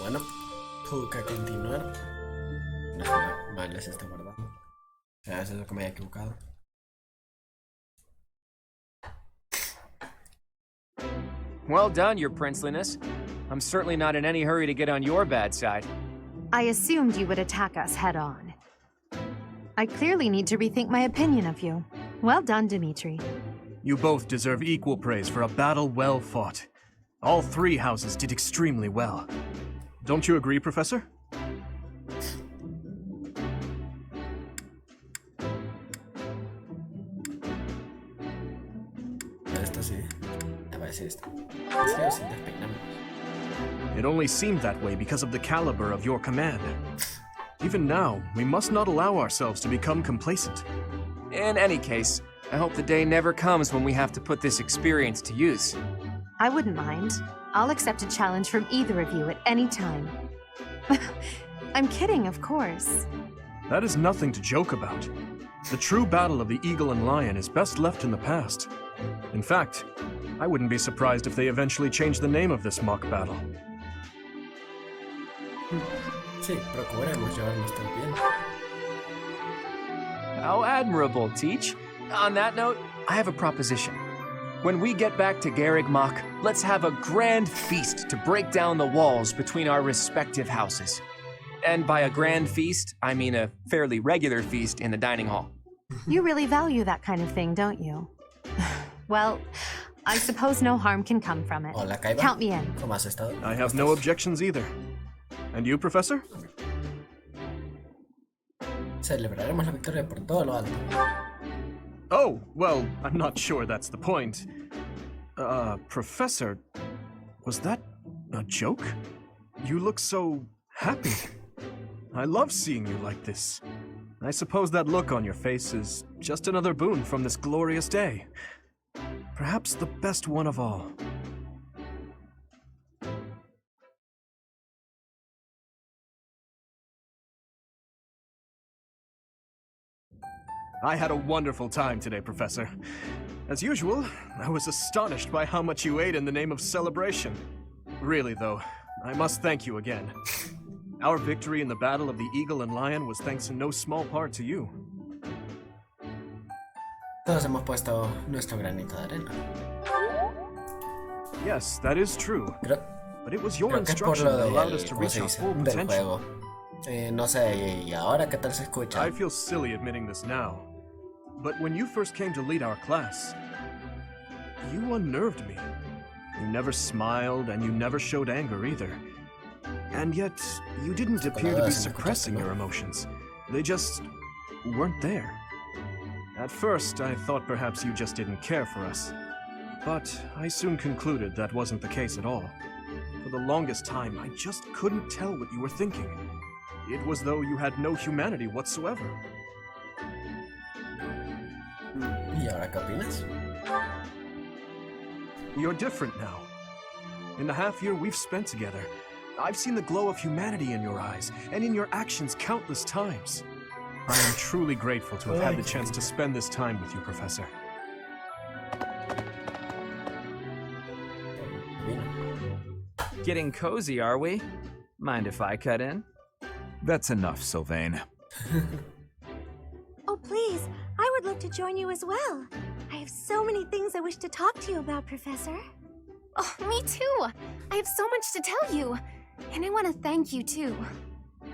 Bueno, toca continuar. No, no, vale, se está guardando. Eso es lo que me había equivocado. Well done, your princeliness. I'm certainly not in any hurry to get on your bad side. I assumed you would attack us head-on. I clearly need to rethink my opinion of you. Well done, Dimitri. You both deserve equal praise for a battle well fought. All three houses did extremely well. Don't you agree, Professor? Esto sí. Te va a decir esto. Sí o sí, despeinamos. It only seemed that way because of the caliber of your command. Even now, we must not allow ourselves to become complacent. In any case, I hope the day never comes when we have to put this experience to use. I wouldn't mind. I'll accept a challenge from either of you at any time. I'm kidding, of course. That is nothing to joke about. The true battle of the eagle and lion is best left in the past. In fact, I wouldn't be surprised if they eventually change the name of this mock battle. Sí, procuremos llevarnos tan bien. How admirable, Teach. On that note, I have a proposition. When we get back to Garrigmach, let's have a grand feast to break down the walls between our respective houses. And by a grand feast, I mean a fairly regular feast in the dining hall. You really value that kind of thing, don't you? Well, I suppose no harm can come from it. Hola, Kaiba. Count me in. ¿Cómo has estado? I have no objections either. And you, Professor? Celebraremos la victoria por todo lo alto. Oh, well, I'm not sure that's the point. Professor, was that a joke? You look so happy. I love seeing you like this. I suppose that look on your face is just another boon from this glorious day. Perhaps the best one of all. I had a wonderful time today, Professor. As usual, I was astonished by how much you ate in the name of celebration. Really, though, I must thank you again. Our victory in the Battle of the Eagle and Lion was thanks in no small part to you. Todos hemos puesto nuestro granito de arena. Yes, that is true. Creo, But it was your creo que es por instruction lo that allowed us del, to ¿cómo reach se our dice? full Del potential. juego. No sé, ¿y ahora qué tal se escucha? I feel silly admitting this now, but when you first came to lead our class, you unnerved me. You never smiled and you never showed anger either. And yet, you didn't appear to be suppressing your emotions. They just weren't there. At first, I thought perhaps you just didn't care for us. But I soon concluded that wasn't the case at all. For the longest time, I just couldn't tell what you were thinking. It was though you had no humanity whatsoever. ¿Y ahora qué opinas? You're different now. In the half year we've spent together, I've seen the glow of humanity in your eyes and in your actions countless times. I am truly grateful to have had the chance to spend this time with you, Professor. Getting cozy, are we? Mind if I cut in? That's enough, Sylvain. Oh, please. I would love to join you as well. I have so many things I wish to talk to you about, Professor. Oh, me too! I have so much to tell you. And I want to thank you too.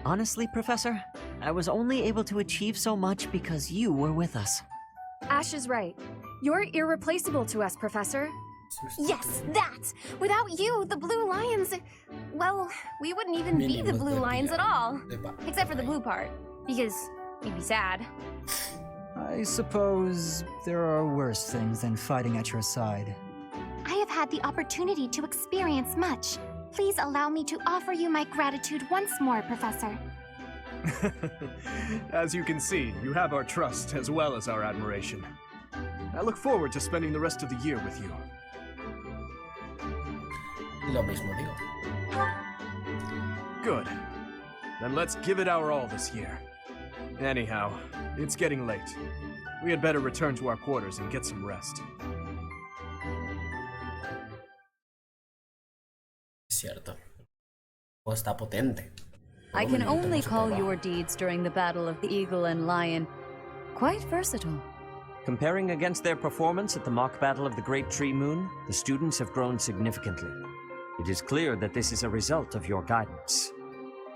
Honestly, Professor, I was only able to achieve so much because you were with us. Ash is right. You're irreplaceable to us, Professor. Yes, that! Without you, the Blue Lions... Well, we wouldn't even be the Blue Lions at all. Except for the blue part. Because we'd be sad. I suppose there are worse things than fighting at your side. I have had the opportunity to experience much. Please allow me to offer you my gratitude once more, Professor. As you can see, you have our trust as well as our admiration. I look forward to spending the rest of the year with you. Lo mismo digo. Good. Then let's give it our all this year. Anyhow, it's getting late. We had better return to our quarters and get some rest. Cierto. O está potente. I can only call your deeds during the Battle of the Eagle and Lion quite versatile. Comparing against their performance at the mock battle of the Great Tree Moon, the students have grown significantly. It is clear that this is a result of your guidance.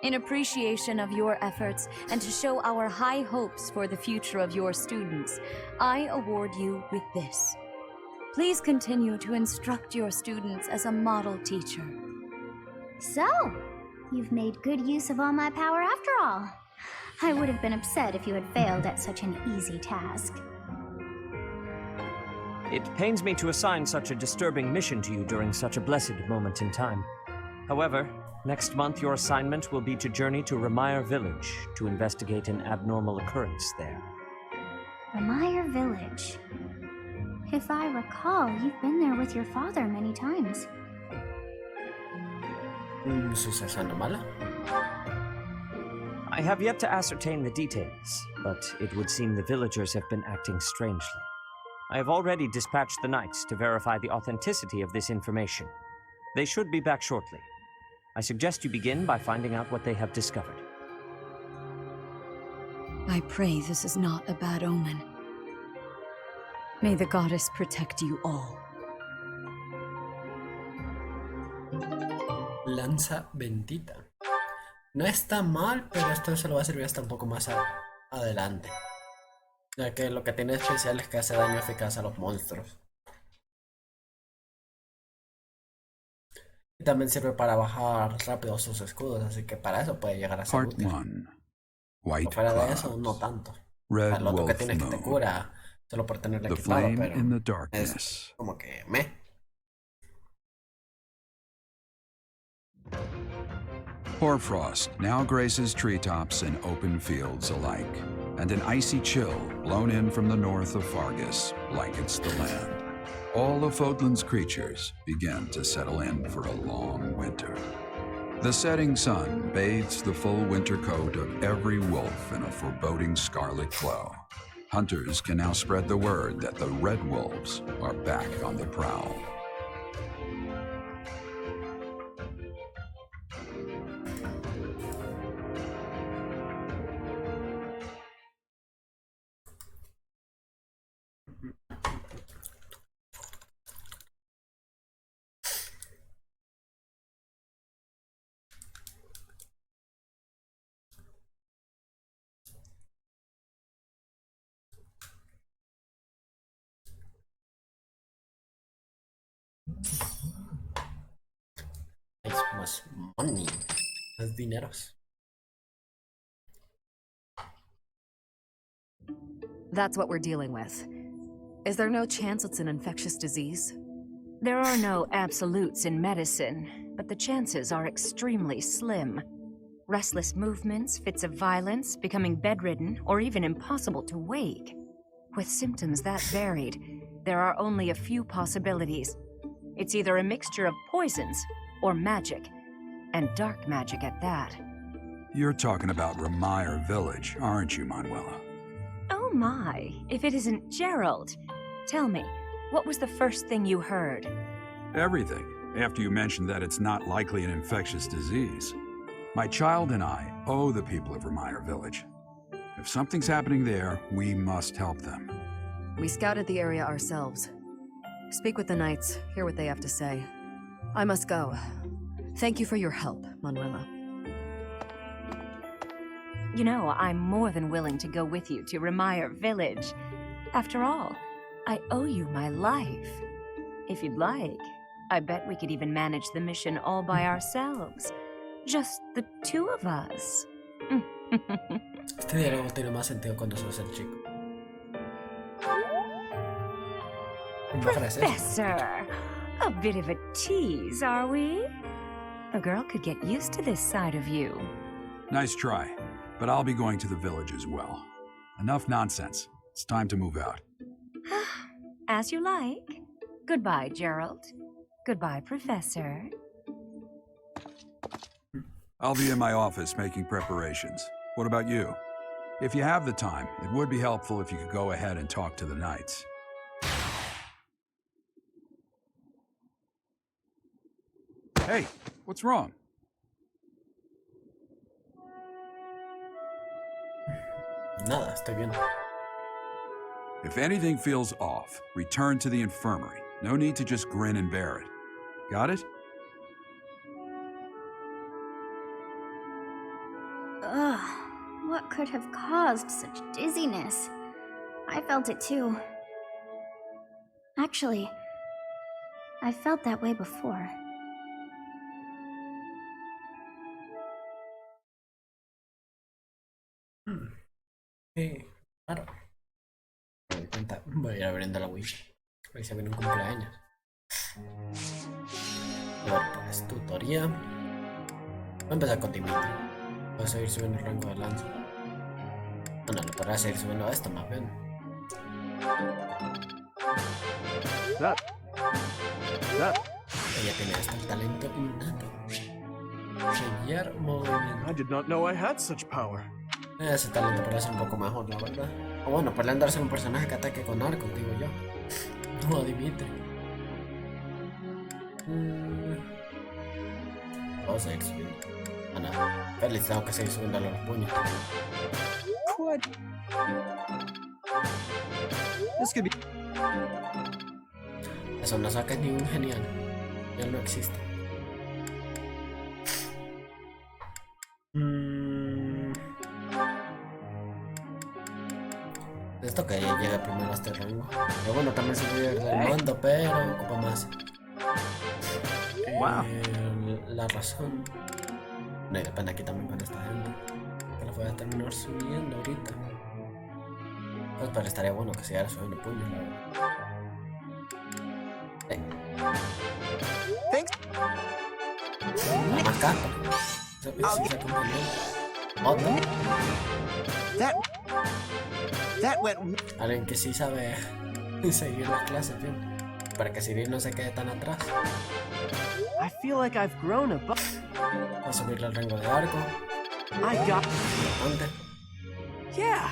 In appreciation of your efforts and to show our high hopes for the future of your students, I award you with this. Please continue to instruct your students as a model teacher. So, you've made good use of all my power after all. I would have been upset if you had failed at such an easy task. It pains me to assign such a disturbing mission to you during such a blessed moment in time. However, next month your assignment will be to journey to Remire Village to investigate an abnormal occurrence there. Remire Village. If I recall, you've been there with your father many times. ¿Suceso anomalía? I have yet to ascertain the details, but it would seem the villagers have been acting strangely. I have already dispatched the knights to verify the authenticity of this information. They should be back shortly. I suggest you begin by finding out what they have discovered. I pray this is not a bad omen. May the goddess protect you all. Lanza bendita. No está mal, pero esto se lo va a servir hasta un poco más adelante. Ya que lo que tiene especial es que hace daño eficaz a los monstruos. Y también sirve para bajar rápido sus escudos, así que para eso puede llegar a ser Part útil. 1. White O fuera de clouds. eso, no tanto. Red Lo otro que wolf tiene es que te moon. cura solo por tenerlo The equipado, flame pero in the es darkness. como que meh. Hoarfrost now graces treetops and open fields alike, and an icy chill blown in from the north of Fargus blankets the land. All of Fodlan's creatures begin to settle in for a long winter. The setting sun bathes the full winter coat of every wolf in a foreboding scarlet glow. Hunters can now spread the word that the red wolves are back on the prowl. Hay más money, más dineros. That's what we're dealing with. Is there no chance it's an infectious disease? There are no absolutes in medicine, but the chances are extremely slim. Restless movements, fits of violence, becoming bedridden, or even impossible to wake. With symptoms that varied, there are only a few possibilities. It's either a mixture of poisons or magic, and dark magic at that. You're talking about Remire Village, aren't you, Manuela? Oh my, if it isn't Gerald. Tell me, what was the first thing you heard? Everything, after you mentioned that it's not likely an infectious disease. My child and I owe the people of Remire Village. If something's happening there, we must help them. We scouted the area ourselves. Speak with the knights, hear what they have to say. I must go. Thank you for your help, Manuela. You know, I'm more than willing to go with you to Remire Village. After all, I owe you my life. If you'd like, I bet we could even manage the mission all by ourselves. Just the two of us. Este diálogo tiene más sentido cuando sos el chico. Professor! A bit of a tease, are we? A girl could get used to this side of you. Nice try, but I'll be going to the village as well. Enough nonsense. It's time to move out. As you like. Goodbye, Gerald. Goodbye, Professor. I'll be in my office making preparations. What about you? If you have the time, it would be helpful if you could go ahead and talk to the knights. Hey, what's wrong? Nada, estoy bien. If anything feels off, return to the infirmary. No need to just grin and bear it. Got it? Ugh, what could have caused such dizziness? I felt it too. Actually, I felt that way before. Claro. Me doy cuenta. Voy a ir abriendo la Wii. Hoy se viene un cumpleaños. A ver, pues, tutoría. Voy a empezar con Dimitri. Voy a seguir subiendo el rango de lanza. Bueno, le podrá seguir subiendo a esto más bien. Ella tiene hasta el talento innato. Sellar movimiento. I did not know I had such power. Ese talento parece un poco mejor, la verdad. O bueno, podrían darse un personaje que ataque con arco, digo yo. No, Dimitri. Vamos a seguir subiendo. Ah, no. Félix, tengo que seguir subiendo a los puños. What? This could be... Eso no saca ni un genial. Ya no existe. Esto que llegue primero a este rango. Pero bueno, también se puede ir del mando, pero ocupa más. La razón. No, y depende aquí también con esta gente. Que la voy a terminar subiendo ahorita. Pues pero estaría bueno que siguiera subiendo puños, la verdad. Thanks. La más capa. Sí, se convenió. Otro. That went... Alguien que sí sabe seguir las clases bien. Para que Cyril no se quede tan atrás. I feel like I've grown above. A subirle el rango de arco. I got... Antes. Yeah.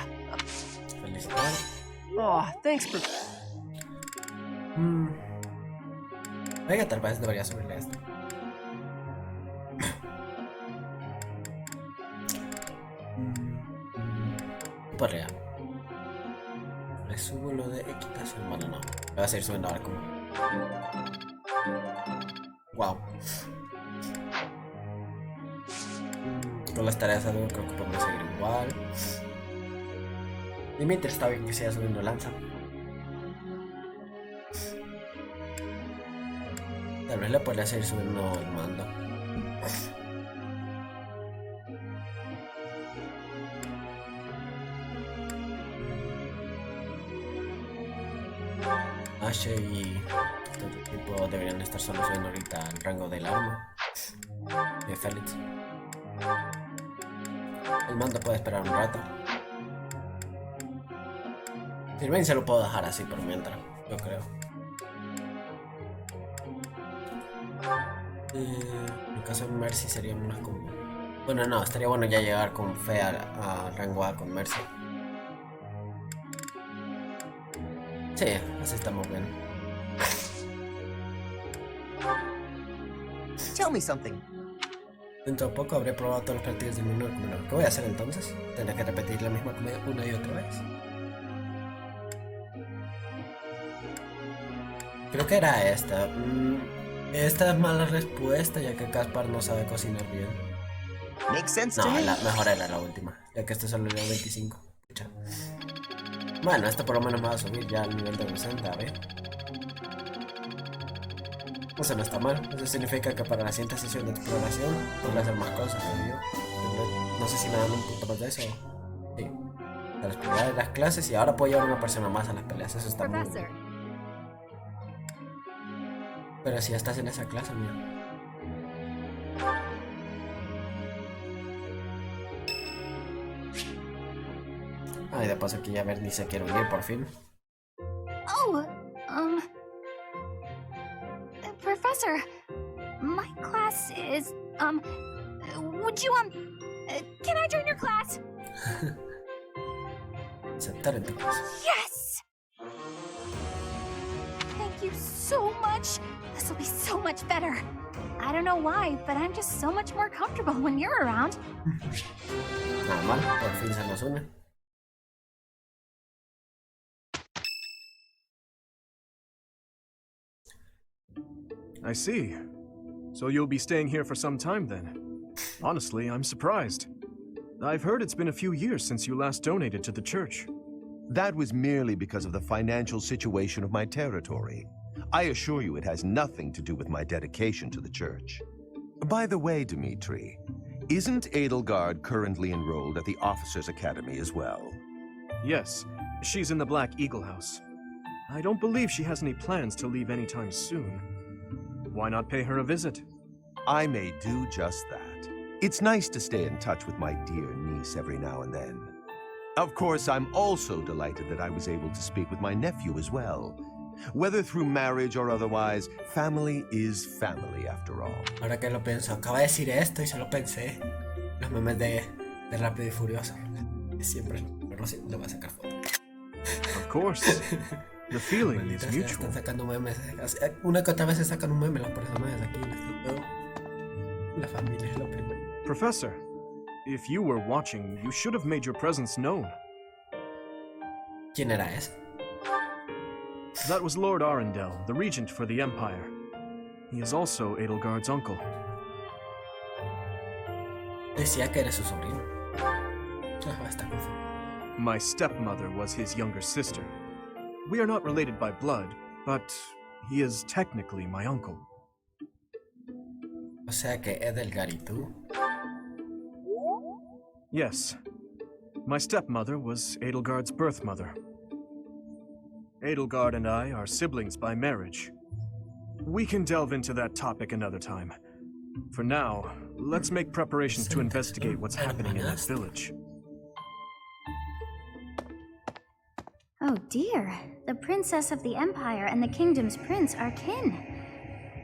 Felicidades. Oh, thanks for... Venga, tal vez debería subirle esto. Podría. Le subo lo de equitación. Bueno, no. Le voy a seguir subiendo arco. Wow. Con las tareas de adulto creo que podemos seguir igual. Dimitri está bien que siga subiendo lanza. Tal vez le podría seguir subiendo el mando. Ashe y este tipo deberían estar solo subiendo ahorita el rango del arma de Félix. El mando puede esperar un rato. Sirven se lo puedo dejar así por mientras, yo creo. En el caso de Mercy sería más como... Bueno, no, estaría bueno ya llegar con fe a rango A con Mercy. Sí, así estamos bien. Tell me something. Dentro de poco habré probado todos los platillos del menú. ¿Qué voy a hacer entonces? ¿Tendré que repetir la misma comida una y otra vez? Creo que era esta. Esta es mala respuesta ya que Caspar no sabe cocinar bien. Makes sense No, to me. mejor era la última, ya que este solo era 25. Pucha. Bueno, esto por lo menos me va a subir ya al nivel de docente, a ver. Eso no está mal, eso significa que para la siguiente sesión de exploración podré hacer más cosas, ¿no? No sé si me dan un punto más de eso. Sí. Para explorar las clases y ahora puedo llevar una persona más a las peleas, eso está muy bien. Pero si ya estás en esa clase, mira. Ay, de paso que ya ver ni se quiere unir por fin. Oh, Professor, my class is, would you, can I join your class? Aceptar en tu clase. Yes! Thank you so much. This will be so much better. I don't know why, but I'm just so much more comfortable when you're around. Nada mal, por fin se nos une. I see. So you'll be staying here for some time then. Honestly, I'm surprised. I've heard it's been a few years since you last donated to the church. That was merely because of the financial situation of my territory. I assure you it has nothing to do with my dedication to the church. By the way, Dimitri, isn't Edelgard currently enrolled at the Officers' Academy as well? Yes, she's in the Black Eagle House. I don't believe she has any plans to leave anytime soon. Why not pay her a visit? I may do just that. It's nice to stay in touch with my dear niece every now and then. Of course, I'm also delighted that I was able to speak with my nephew as well. Whether through marriage or otherwise, family is family after all. Ahora que lo pienso, acaba de decir esto y se lo pensé. Los memes de Rápido y Furioso. Siempre le voy a sacar foto. Of course. The feeling is mutual. Están sacando memes. Una que otra vez se sacan un meme los personajes aquí. La familia es lo primero. Professor, if you were watching, you should have made your presence known. ¿Quién era ese? That was Lord Arundel, the regent for the Empire. He is also Edelgard's uncle. Decía que era su sobrino. Está confuso. My stepmother was his younger sister. We are not related by blood, but he is technically my uncle. O sea que Edelgard y tú. Yes. My stepmother was Edelgard's birth mother. Edelgard and I are siblings by marriage. We can delve into that topic another time. For now, let's make preparations to investigate what's happening in that village. Oh dear, the princess of the Empire and the kingdom's prince are kin.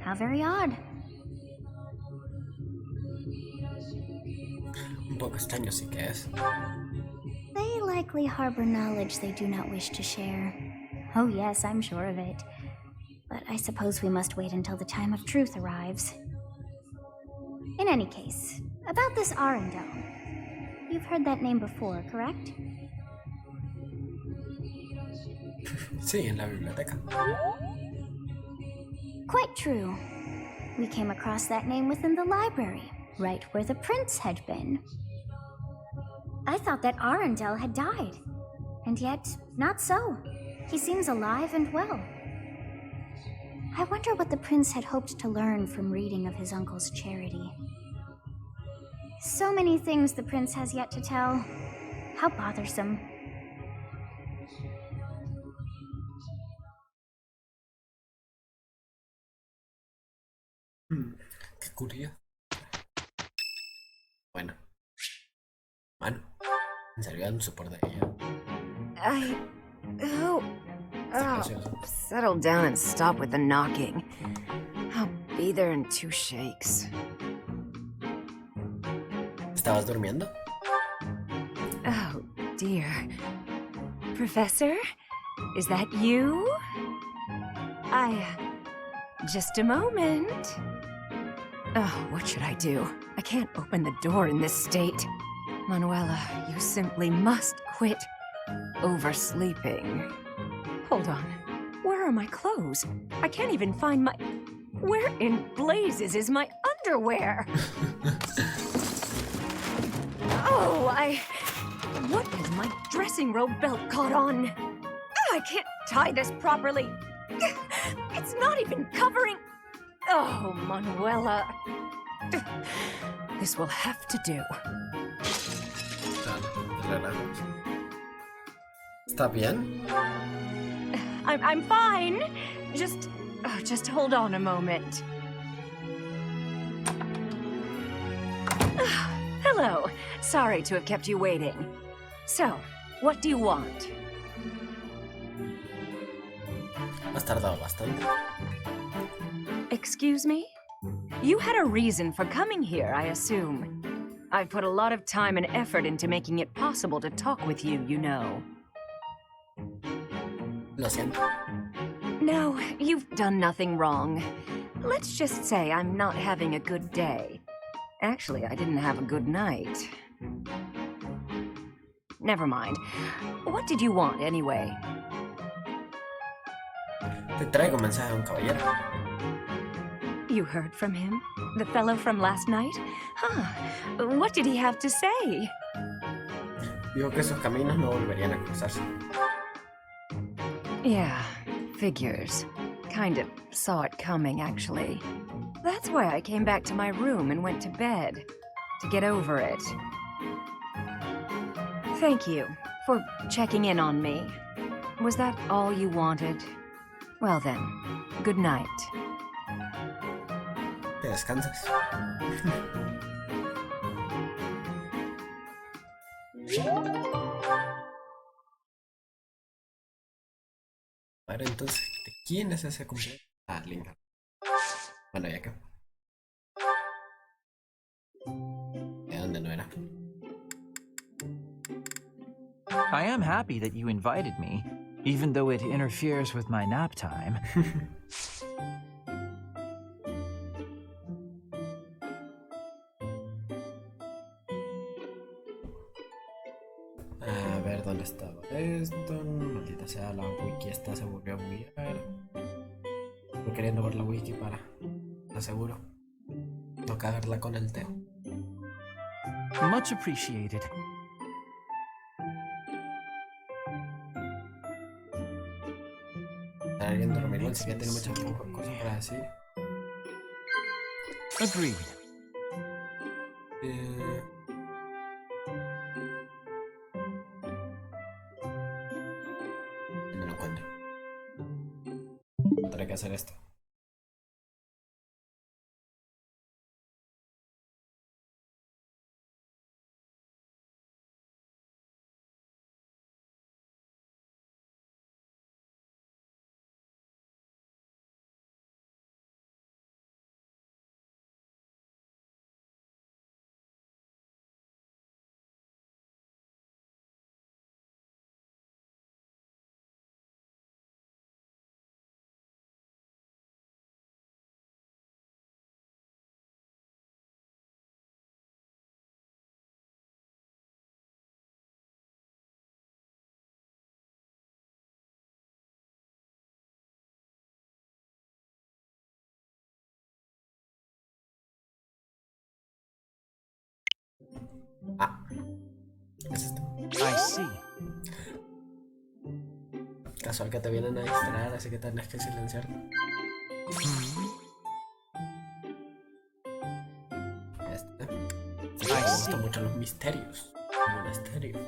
How very odd. Un poco extraño sí que es. They likely harbor knowledge they do not wish to share. Oh yes, I'm sure of it. But I suppose we must wait until the time of truth arrives. In any case, about this Arundel. You've heard that name before, correct? Sí, en la biblioteca. Quite true. We came across that name within the library, right where the prince had been. I thought that Arundel had died, and yet, not so. He seems alive and well. I wonder what the prince had hoped to learn from reading of his uncle's charity. So many things the prince has yet to tell. How bothersome. Qué curioso. Bueno. Mano. En serio, un soporte de ella. Settle down and stop with the knocking. I'll be there in 2 shakes. ¿Estabas durmiendo? Oh, dear. Professor? Is that you? Just a moment. Oh, what should I do? I can't open the door in this state. Manuela, you simply must quit oversleeping. Hold on. Where are my clothes? I can't even find my... Where in blazes is my underwear? What has my dressing robe belt caught on? I can't tie this properly. It's not even covering... Oh, Manuela. This will have to do. ¿Está bien? I'm fine. Just hold on a moment. Hello. Sorry to have kept you waiting. So, what do you want? Has tardado bastante. Excuse me? You had a reason for coming here, I assume. I've put a lot of time and effort into making it possible to talk with you, you know. Lo siento. No, you've done nothing wrong. Let's just say I'm not having a good day. Actually, I didn't have a good night. Never mind. What did you want, anyway? Te traigo un mensaje de un caballero. You heard from him? The fellow from last night? Huh. What did he have to say? Dijo que sus caminos no volverían a cruzarse. Yeah, figures. Kind of saw it coming, actually. That's why I came back to my room and went to bed. To get over it. Thank you for checking in on me. Was that all you wanted? Well then, good night. Te descansas. A ver, entonces, ¿de quién es ese cumpleaños? Ah, Linda. Bueno, ya que. ¿De dónde no era? I am happy that you invited me, even though it interferes with my nap time. A ver, ¿dónde estaba esto? Maldita sea, la wiki esta se volvió a buguear. Estoy queriendo ver la wiki para... aseguro. No cagarla con el té. Much appreciated. Alguien dormirlo, así que tiene muchas cosas para decir. Agreed. No lo encuentro. Tendré que hacer esto. Ah, es esto. I see. Casual que te vienen a distraer, así que tenés que silenciar. Este. Me gustan mucho los misterios. Un misterio.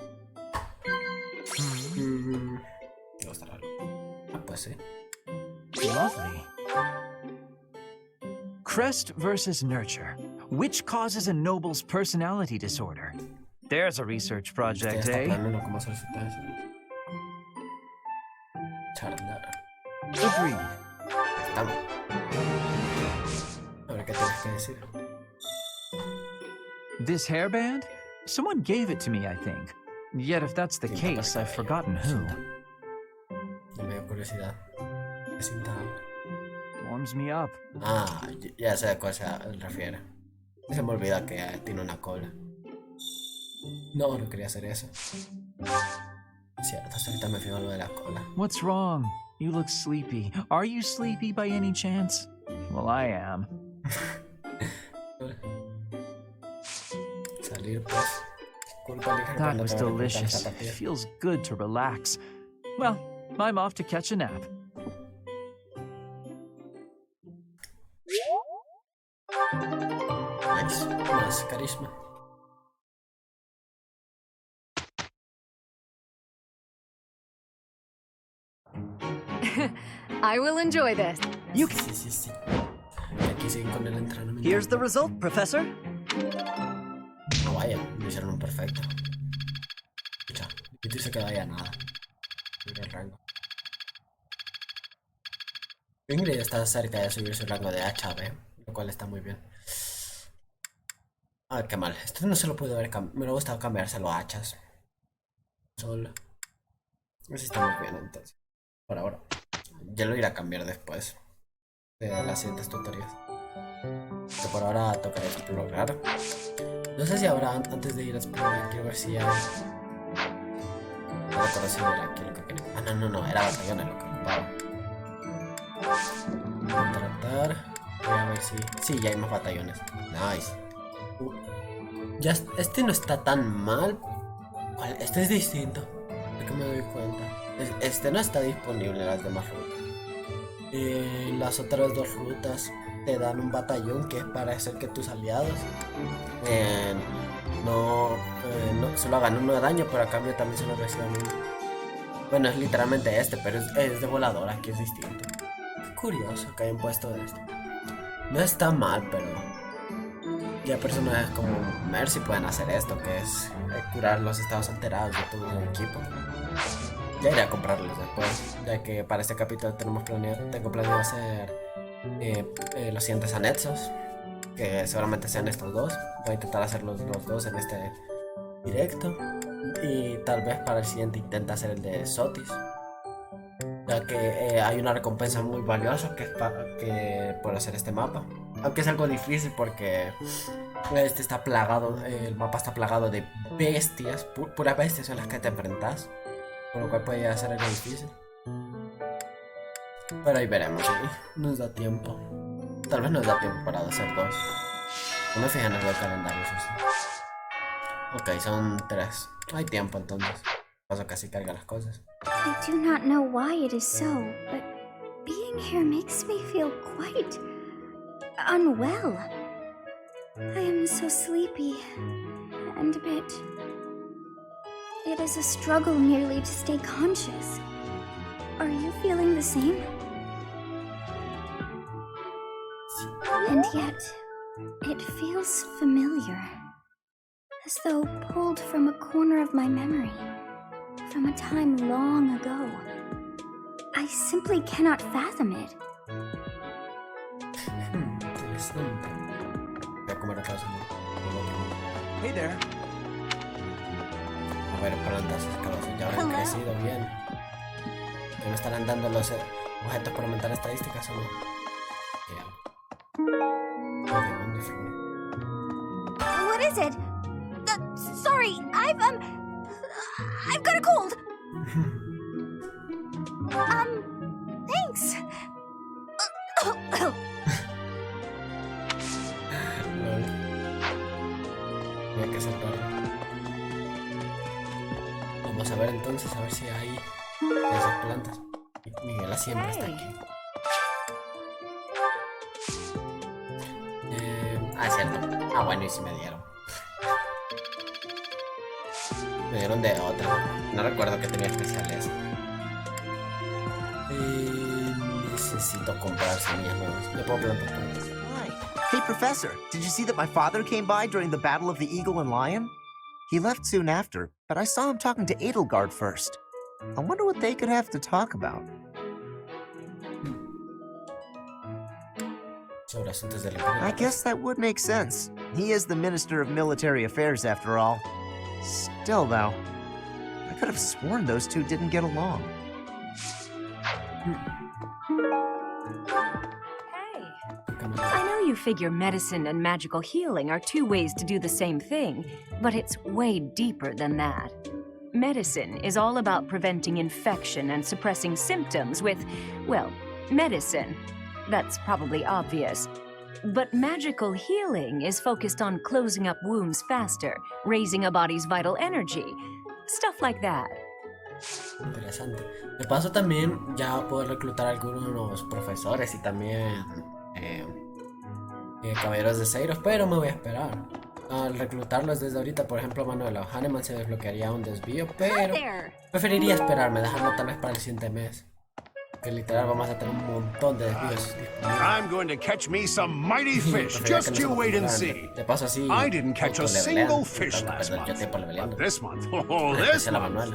Me gustará algo. Ah, pues sí. Lovely. Crest versus nurture. Which causes a noble's personality disorder? There's a research project, eh? Cómo solicitar eso. Charlar. Agreed. Estamos. A ver qué tienes que decir. This hairband? Someone gave it to me, I think. Yet if that's the case, I've forgotten who. Me dio curiosidad. ¿Qué cinta habla? Warms me up. Ah, ya sé a cuál se refiere. Se me olvida que tiene una cola. No, no quería hacer eso. Cierto, ahorita me fijo lo de la cola. What's wrong? You look sleepy. Are you sleepy by any chance? Well, I am. Salir, pues. That was delicious. It feels good to relax. Well, I'm off to catch a nap. Nice. Más carisma. I will enjoy this. You can. Sí. Aquí siguen con el entrenamiento. Here's the result, Professor. No vaya, me hicieron un perfecto. Escucha, dice que vaya nada. Subir el rango. Ingrid está cerca de subir su rango de hacha, lo cual está muy bien. Ah, qué mal. Esto no se lo pude haber cambiado. Me hubiera gustado cambiárselo a hachas. Solo. Así está muy bien entonces. Por ahora. Ya lo iré a cambiar después de las siguientes tutorías. Que por ahora tocará explorar. No sé si habrá, antes de ir a explorar, quiero ver si hay... No recuerdo si era aquí lo que quería. Ah, no, era batallones lo que ocupaba. Tratar. Voy a ver si... Sí, ya hay más batallones. Nice. Ya, este no está tan mal. Este es distinto. Es que me doy cuenta. Este no está disponible en las demás rutas. Las otras dos rutas te dan un batallón que es para hacer que tus aliados no solo hagan 1 de daño, pero a cambio también se lo reciban 1. Bueno, es literalmente este, pero es de volador, aquí es distinto. Qué curioso que hayan puesto esto. No está mal, pero ya personajes como Mercy pueden hacer esto, que es curar los estados alterados de todo el equipo. Ya iré a comprarlos después, ya que para este capítulo tengo planeado hacer los siguientes anexos, que seguramente sean estos dos. Voy a intentar hacer los dos en este directo, y tal vez para el siguiente intenta hacer el de Sotis, ya que hay una recompensa muy valiosa que por hacer este mapa, aunque es algo difícil porque este está plagado, el mapa está plagado de bestias, puras bestias son las que te enfrentas, por lo cual puede ser algo difícil. Pero ahí veremos, ¿sí? Nos da tiempo. Tal vez nos da tiempo para hacer 2. No me fijé en el calendario, eso sí. Ok, son 3. Hay tiempo entonces. Paso casi carga las cosas. I do not know why it is so, but being here makes me feel quite unwell. I am so sleepy and a bit... It is a struggle nearly to stay conscious. Are you feeling the same? And yet, it feels familiar. As though pulled from a corner of my memory. From a time long ago. I simply cannot fathom it. Interesante. Voy a comer acá. Hey there. A ver, plantas escalosas ya habrán crecido bien. ¿Ya me estarán dando los objetos para aumentar estadísticas o no? What is it? Sorry, I've got a cold. Thanks. Hay que salvar. Vamos a ver entonces, a ver si hay esas plantas. Miguel siempre está aquí. Es cierto. Bueno, y si me dieron. Me dieron de otra. No recuerdo que tenía especiales. Necesito comprar semillas nuevas. Le puedo plantar plantas. Hey, Professor, did you see that my father came by during the Battle of the Eagle and Lion? He left soon after, but I saw him talking to Edelgard first. I wonder what they could have to talk about. I guess that would make sense. He is the Minister of Military Affairs, after all. Still, though, I could have sworn those two didn't get along. I know you figure medicine and magical healing are 2 ways to do the same thing, but it's way deeper than that. Medicine is all about preventing infection and suppressing symptoms with, well, medicine. That's probably obvious. But magical healing is focused on closing up wounds faster, raising a body's vital energy, stuff like that. Interesante. De paso también ya puedo reclutar algunos profesores y también caballeros de Seiros, pero me voy a esperar. Al reclutarlos desde ahorita, por ejemplo, Manuela o Hahnemann se desbloquearía un desvío, pero preferiría esperarme, dejarlo tal vez para el siguiente mes. Que literal vamos a tener un montón de desvíos disponibles. I'm going to catch me some mighty fish. Just you wait and see. De paso así, I didn't catch a single fish last month. But this month, oh, this month.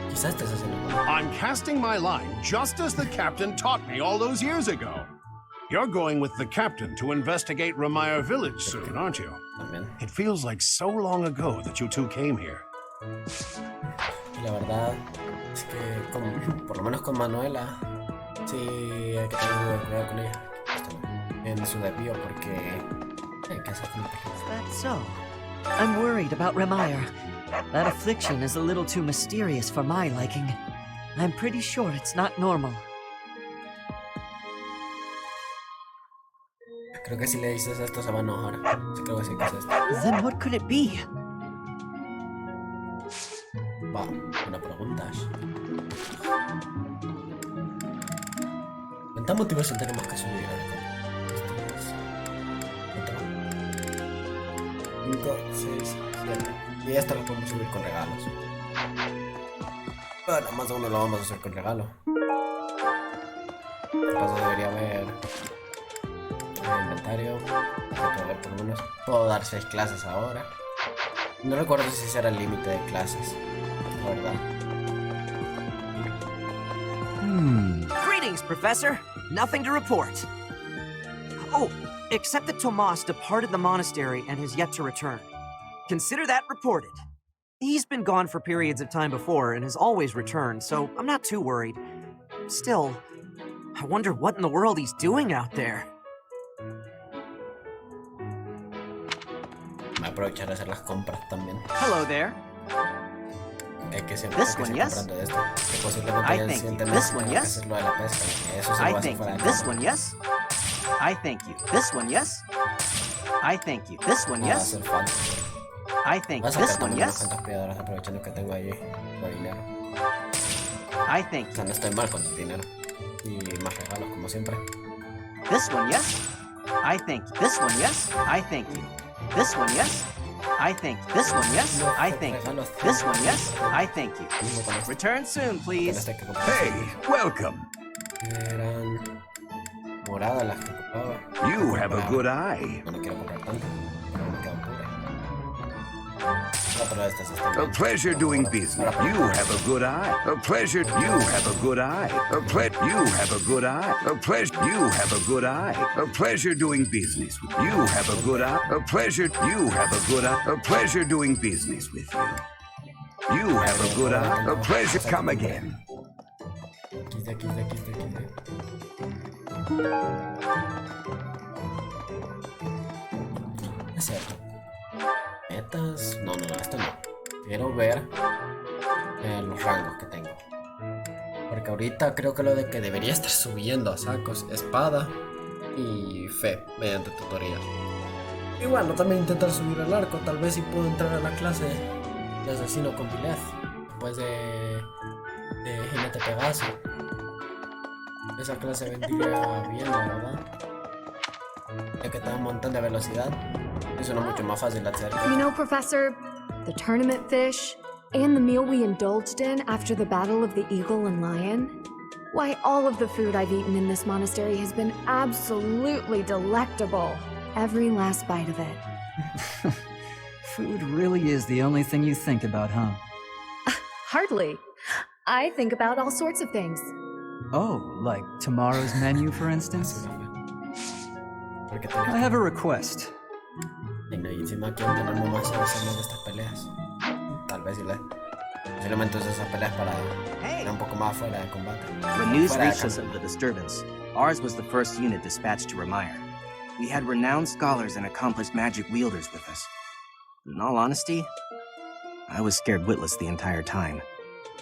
Quizás estés haciendo. I'm casting my line just as the captain taught me all those years ago. You're going with the captain to investigate Ramire Village soon, aren't you? It feels like so long ago that you two came here. La verdad es que por lo menos con Manuela sí hay que tener cuidado con ella en su desvío porque hay que hacer como Is that so? I'm worried about Ramire. That affliction is a little too mysterious for my liking. I'm pretty sure it's not normal. Creo que si le dices esto se va a enojar. Sí, creo que sí que es esto. Then what could it be? Va, una pregunta. ¿Cuánta motivación tenemos que subir? 5, 6, 7. Y esta lo podemos subir con regalos. Bueno, más de uno lo vamos a hacer con regalo. Entonces debería haber inventario. Por lo menos puedo dar 6 clases ahora. No recuerdo si será el límite de clases, la verdad. Greetings, Professor. Nothing to report. Oh, except that Tomas departed the monastery and has yet to return. Consider that reported. He's been gone for periods of time before and has always returned, so I'm not too worried. Still, I wonder what in the world he's doing out there. Me aprovecharé a hacer las compras también. Hello there. Que siempre This one, yes? comprando esto. Que posiblemente I ya el thank siguiente you. mes This one, tenga que yes? hacerlo de la pesca. Eso sí lo I voy a hacer thank fuera you. de This cámara. one, yes? I thank you. This one, yes? I thank you. This one, No va a yes? hacer falta. I thank Vas you. a This sacar one, también unas yes? cuantas piedras aprovechando que tengo ahí por dinero. I thank O you. sea, no estoy mal con el dinero. Y más regalos, como siempre. This one, yes? I thank you. This one, yes? I thank you. This one, yes? I thank you. This one, yes? I thank you. This one, yes? I thank you. Return soon, please. Hey, welcome. Eran moradas las que ocupaba. You have a good eye. No quiero comprar tanto, pero me quedo pobre. Otra de estas están A bien. pleasure doing business. You have a good eye. A pleasure. You have a good eye. A you have a good eye. A pleasure. You have a good eye. A pleasure doing business with you. Have a good eye. A pleasure. You have a good eye. A pleasure doing business with you. You have a good eye. A pleasure. Come again. Es cierto. Metas. No, esto no. Quiero ver los rangos que tengo. Porque ahorita creo que lo de que debería estar subiendo a sacos, espada y fe mediante tutorías. Y bueno, también intentar subir el arco. Tal vez si puedo entrar a la clase de asesino con Vilez. Después de jinete Pegaso. Esa clase vendría bien, la verdad. Ya que te da un montón de velocidad. Es una mucho más fácil de hacer. You know, Professor, the tournament fish and the meal we indulged in after the battle of the eagle and lion. Why, all of the food I've eaten in this monastery has been absolutely delectable. Every last bite of it. Food really is the only thing you think about, huh? Hardly. I think about all sorts of things. Oh, like tomorrow's menu, for instance? I have a request. Y no, y encima quiero tener más de estas peleas. Tal vez si posiblemente use esas peleas para ir un poco más fuera de combate. When news reached us of the disturbance, ours was the first unit dispatched to Remire. We had renowned scholars and accomplished magic wielders with us. In all honesty, I was scared witless the entire time.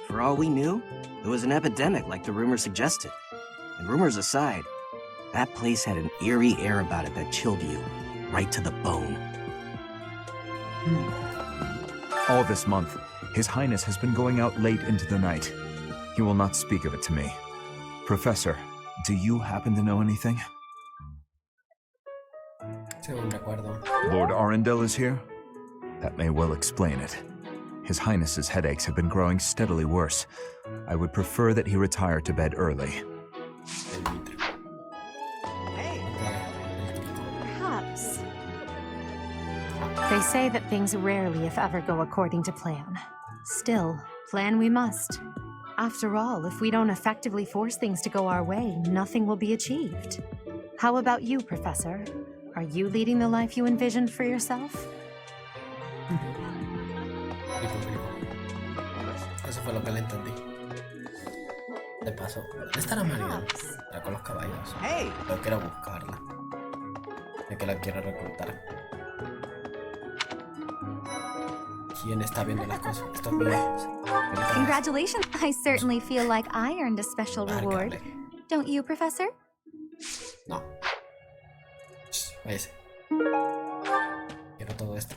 For all we knew, it was an epidemic like the rumors suggested. And rumors aside, that place had an eerie air about it that chilled you right to the bone. All this month, His Highness has been going out late into the night. He will not speak of it to me. Professor, do you happen to know anything? Lord Arundel is here? That may well explain it. His Highness's headaches have been growing steadily worse. I would prefer that he retire to bed early. Perhaps. They say that things rarely, if ever, go according to plan. Still, plan we must. After all, if we don't effectively force things to go our way, nothing will be achieved. How about you, Professor? Are you leading the life you envisioned for yourself? Eso fue lo que le entendí. De paso, ¿dónde estará María? La con los caballos. Yo quiero buscarla. Ya que la quiero reclutar. ¿Quién está viendo las cosas? Estos míos. Congratulations. I certainly feel like I earned a special reward. Don't you, Professor? No. Váyase. Quiero todo esto.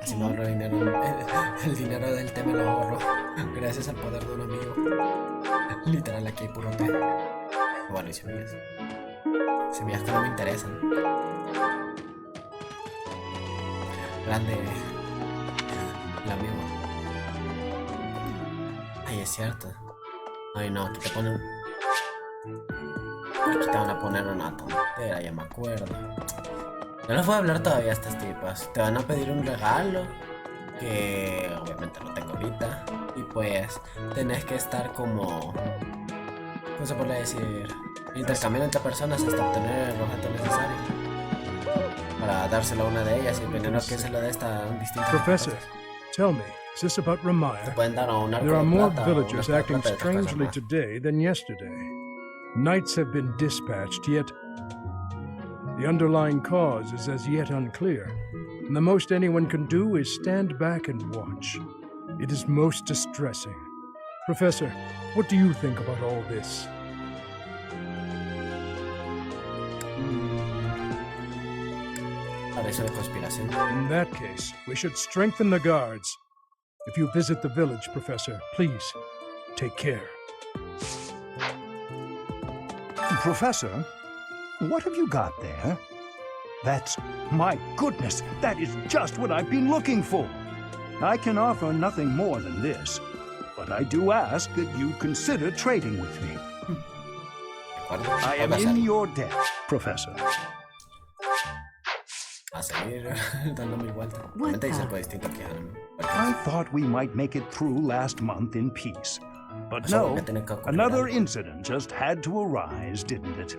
Si no ahorro dinero, el dinero del té me lo ahorro. Gracias al poder de un amigo. Literal, aquí hay puro té. Bueno, y semillas. Semillas que no me interesan. Grande. El amigo. Ay, es cierto. Ay, no, aquí te ponen. Aquí te van a poner una tontera, ya me acuerdo. No les voy a hablar todavía a estas tipas. Te van a pedir un regalo, que obviamente no tengo ahorita. Y pues tenés que estar como... ¿cómo se puede decir? Intercambiando entre personas hasta obtener el objeto necesario. Para dárselo a una de ellas y dependiendo que se lo dé esta distinta. Professor, tell me, is this about Ramire? There are more villagers acting strangely today than yesterday. Knights have been dispatched, yet the underlying cause is as yet unclear, and the most anyone can do is stand back and watch. It is most distressing. Professor, what do you think about all this? In that case, we should strengthen the guards. If you visit the village, Professor, please, take care. Professor, what have you got there? That's... my goodness, that is just what I've been looking for. I can offer nothing more than this, but I do ask that you consider trading with me. I am in your debt, Professor. I thought we might make it through last month in peace. But no, another incident just had to arise, didn't it?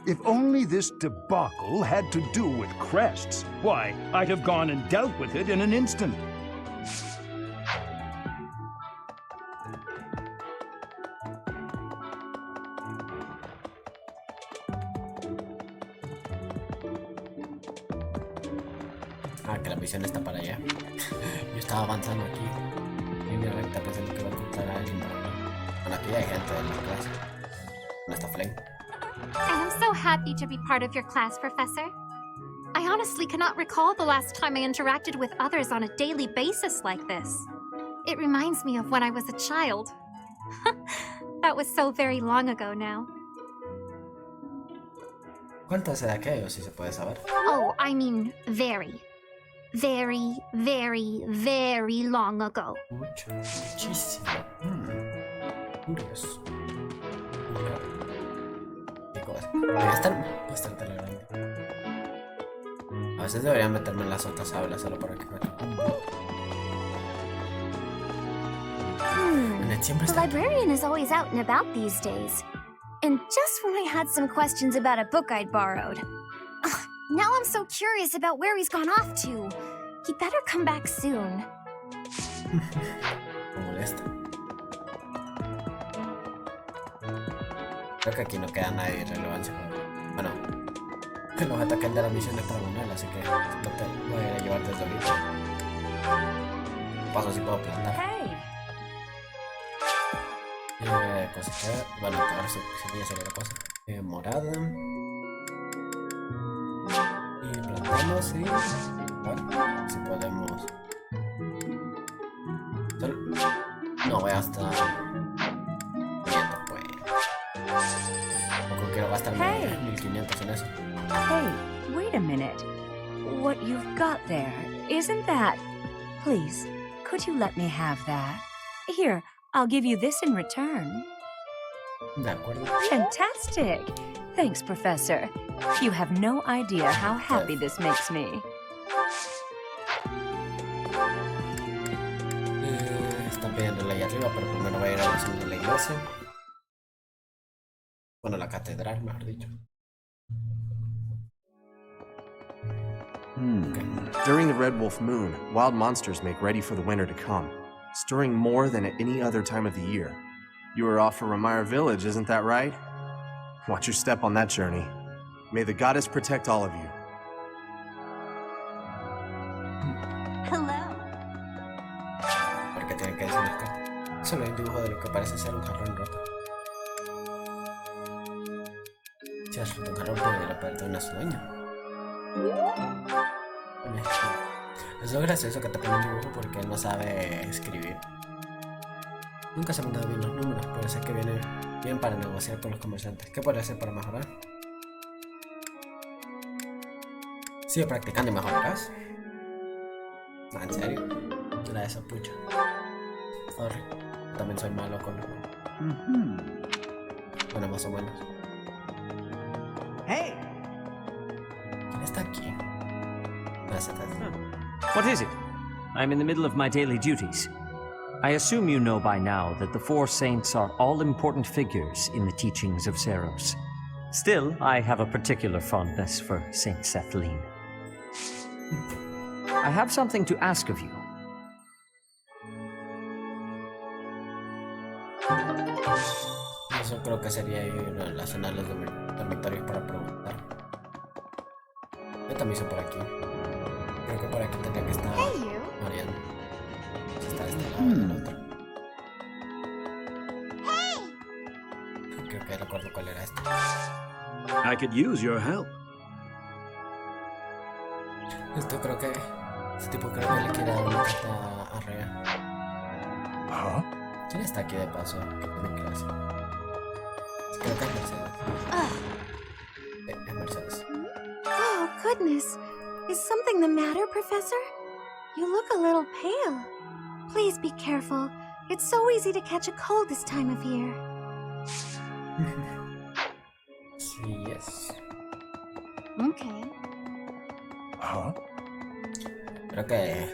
If only this debacle had to do with crests, why, I'd have gone and dealt with it in an instant. Ah, que la misión está para allá. Yo estaba avanzando aquí. Y mi recta pensando que iba a encontrar a alguien. Bueno, aquí hay gente en la clase. ¿Dónde está Flame? I am so happy to be part of your class, Professor. I honestly cannot recall the last time I interacted with others on a daily basis like this. It reminds me of when I was a child. That was so very long ago now. ¿Cuántas edad que hay, si se puede saber? Oh, I mean very. Very, very, very long ago. Muchísimo. Curioso. ¿Qué cosa? Debería estar grande. A veces debería meterme en las otras aulas solo para que The librarian is always out and about these days. And just when I had some questions about a book I'd borrowed. Ugh, now I'm so curious about where he's gone off to. He better come back soon. Me molesta. Creo que aquí no queda nadie de relevancia. Bueno, los ataques de la misión es para Manuel, así que no te voy a ir a llevar desde ahorita. Paso si puedo plantar. Cosa que... bueno, ahora sí ya sería la cosa. Morada. Y plantamos y... bueno, si podemos... no voy hasta... 500 pues. Tampoco quiero gastar 1500 en eso. Hey, wait a minute. What you've got there, isn't that... Please, could you let me have that? Here, I'll give you this in return. De acuerdo. Fantastic! Thanks, Professor. You have no idea how happy this makes me. Están pidiéndole ahí arriba, pero primero voy a ir a la zona de la iglesia. Bueno, la catedral, mejor dicho. During the Red Wolf Moon, wild monsters make ready for the winter to come, stirring more than at any other time of the year. You are off for Ramire Village, isn't that right? Watch your step on that journey. May the goddess protect all of you. Hello. Porque tiene que decir las cartas. Solo hay un dibujo de lo que parece ser un jarrón roto. Si has roto un jarrón, puede ir a perder una sueño. Eso es gracioso que te ponga un dibujo porque él no sabe escribir. Nunca se me han dado bien los números, pero sé que viene bien para negociar con los comerciantes. ¿Qué puede hacer para mejorar? Sigue practicando y mejorarás. No, en serio. La de esa pucha. Sorry. También soy malo con los números. Bueno, más o menos. Hey! ¿Quién está aquí? What is it? I'm in the middle of my daily duties. I assume you know by now that the four saints are all-important figures in the teachings of Seros. Still, I have a particular fondness for Saint Sethlene. I have something to ask of you. Eso creo que sería ir a la zona de los dormitorios para preguntar. Yo también soy por aquí. Creo que por aquí tendría que estar Mariana. Si está de este lado del otro. Creo que recuerdo cuál era este. I could use your help. Esto creo que... Este tipo creo que le quiere dar una carta a Rea. ¿Quién está aquí de paso? ¿Qué tiene clase? Creo que es Mercedes. Es Mercedes. Oh, goodness. Is something the matter, Professor? You look a little pale. Please be careful. It's so easy to catch a cold this time of year. Sí, yes. Okay. Creo que...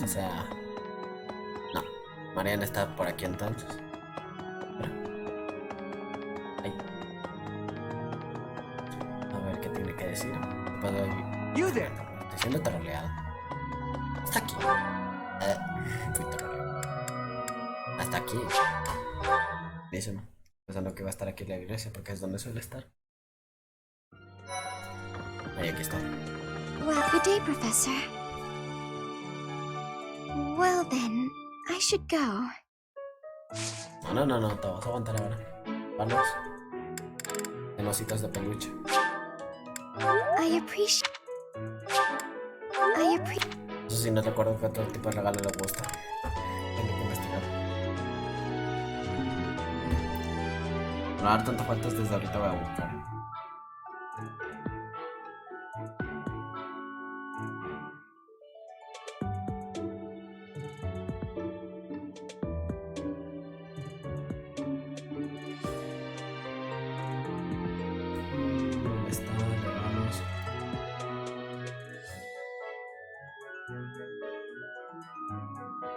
O sea... No. Mariana está por aquí entonces. Ahí. A ver qué tiene que decir. Puedo ir. Estoy siendo troleado. Está aquí. Fui troleado. Hasta aquí. Dísimo. Pensando que va a estar aquí en la iglesia porque es donde suele estar. Ahí, aquí está. Well, good day, Professor. Well then, I should go. No, te vas a aguantar ahora. Vamos. En ositos de peluche. I appreciate... Eso sí, no recuerdo que otro tipo de regalo le gusta. Tengo que investigar. No va a dar tantas faltas desde ahorita, voy a buscar. ¿Dónde están los regalos?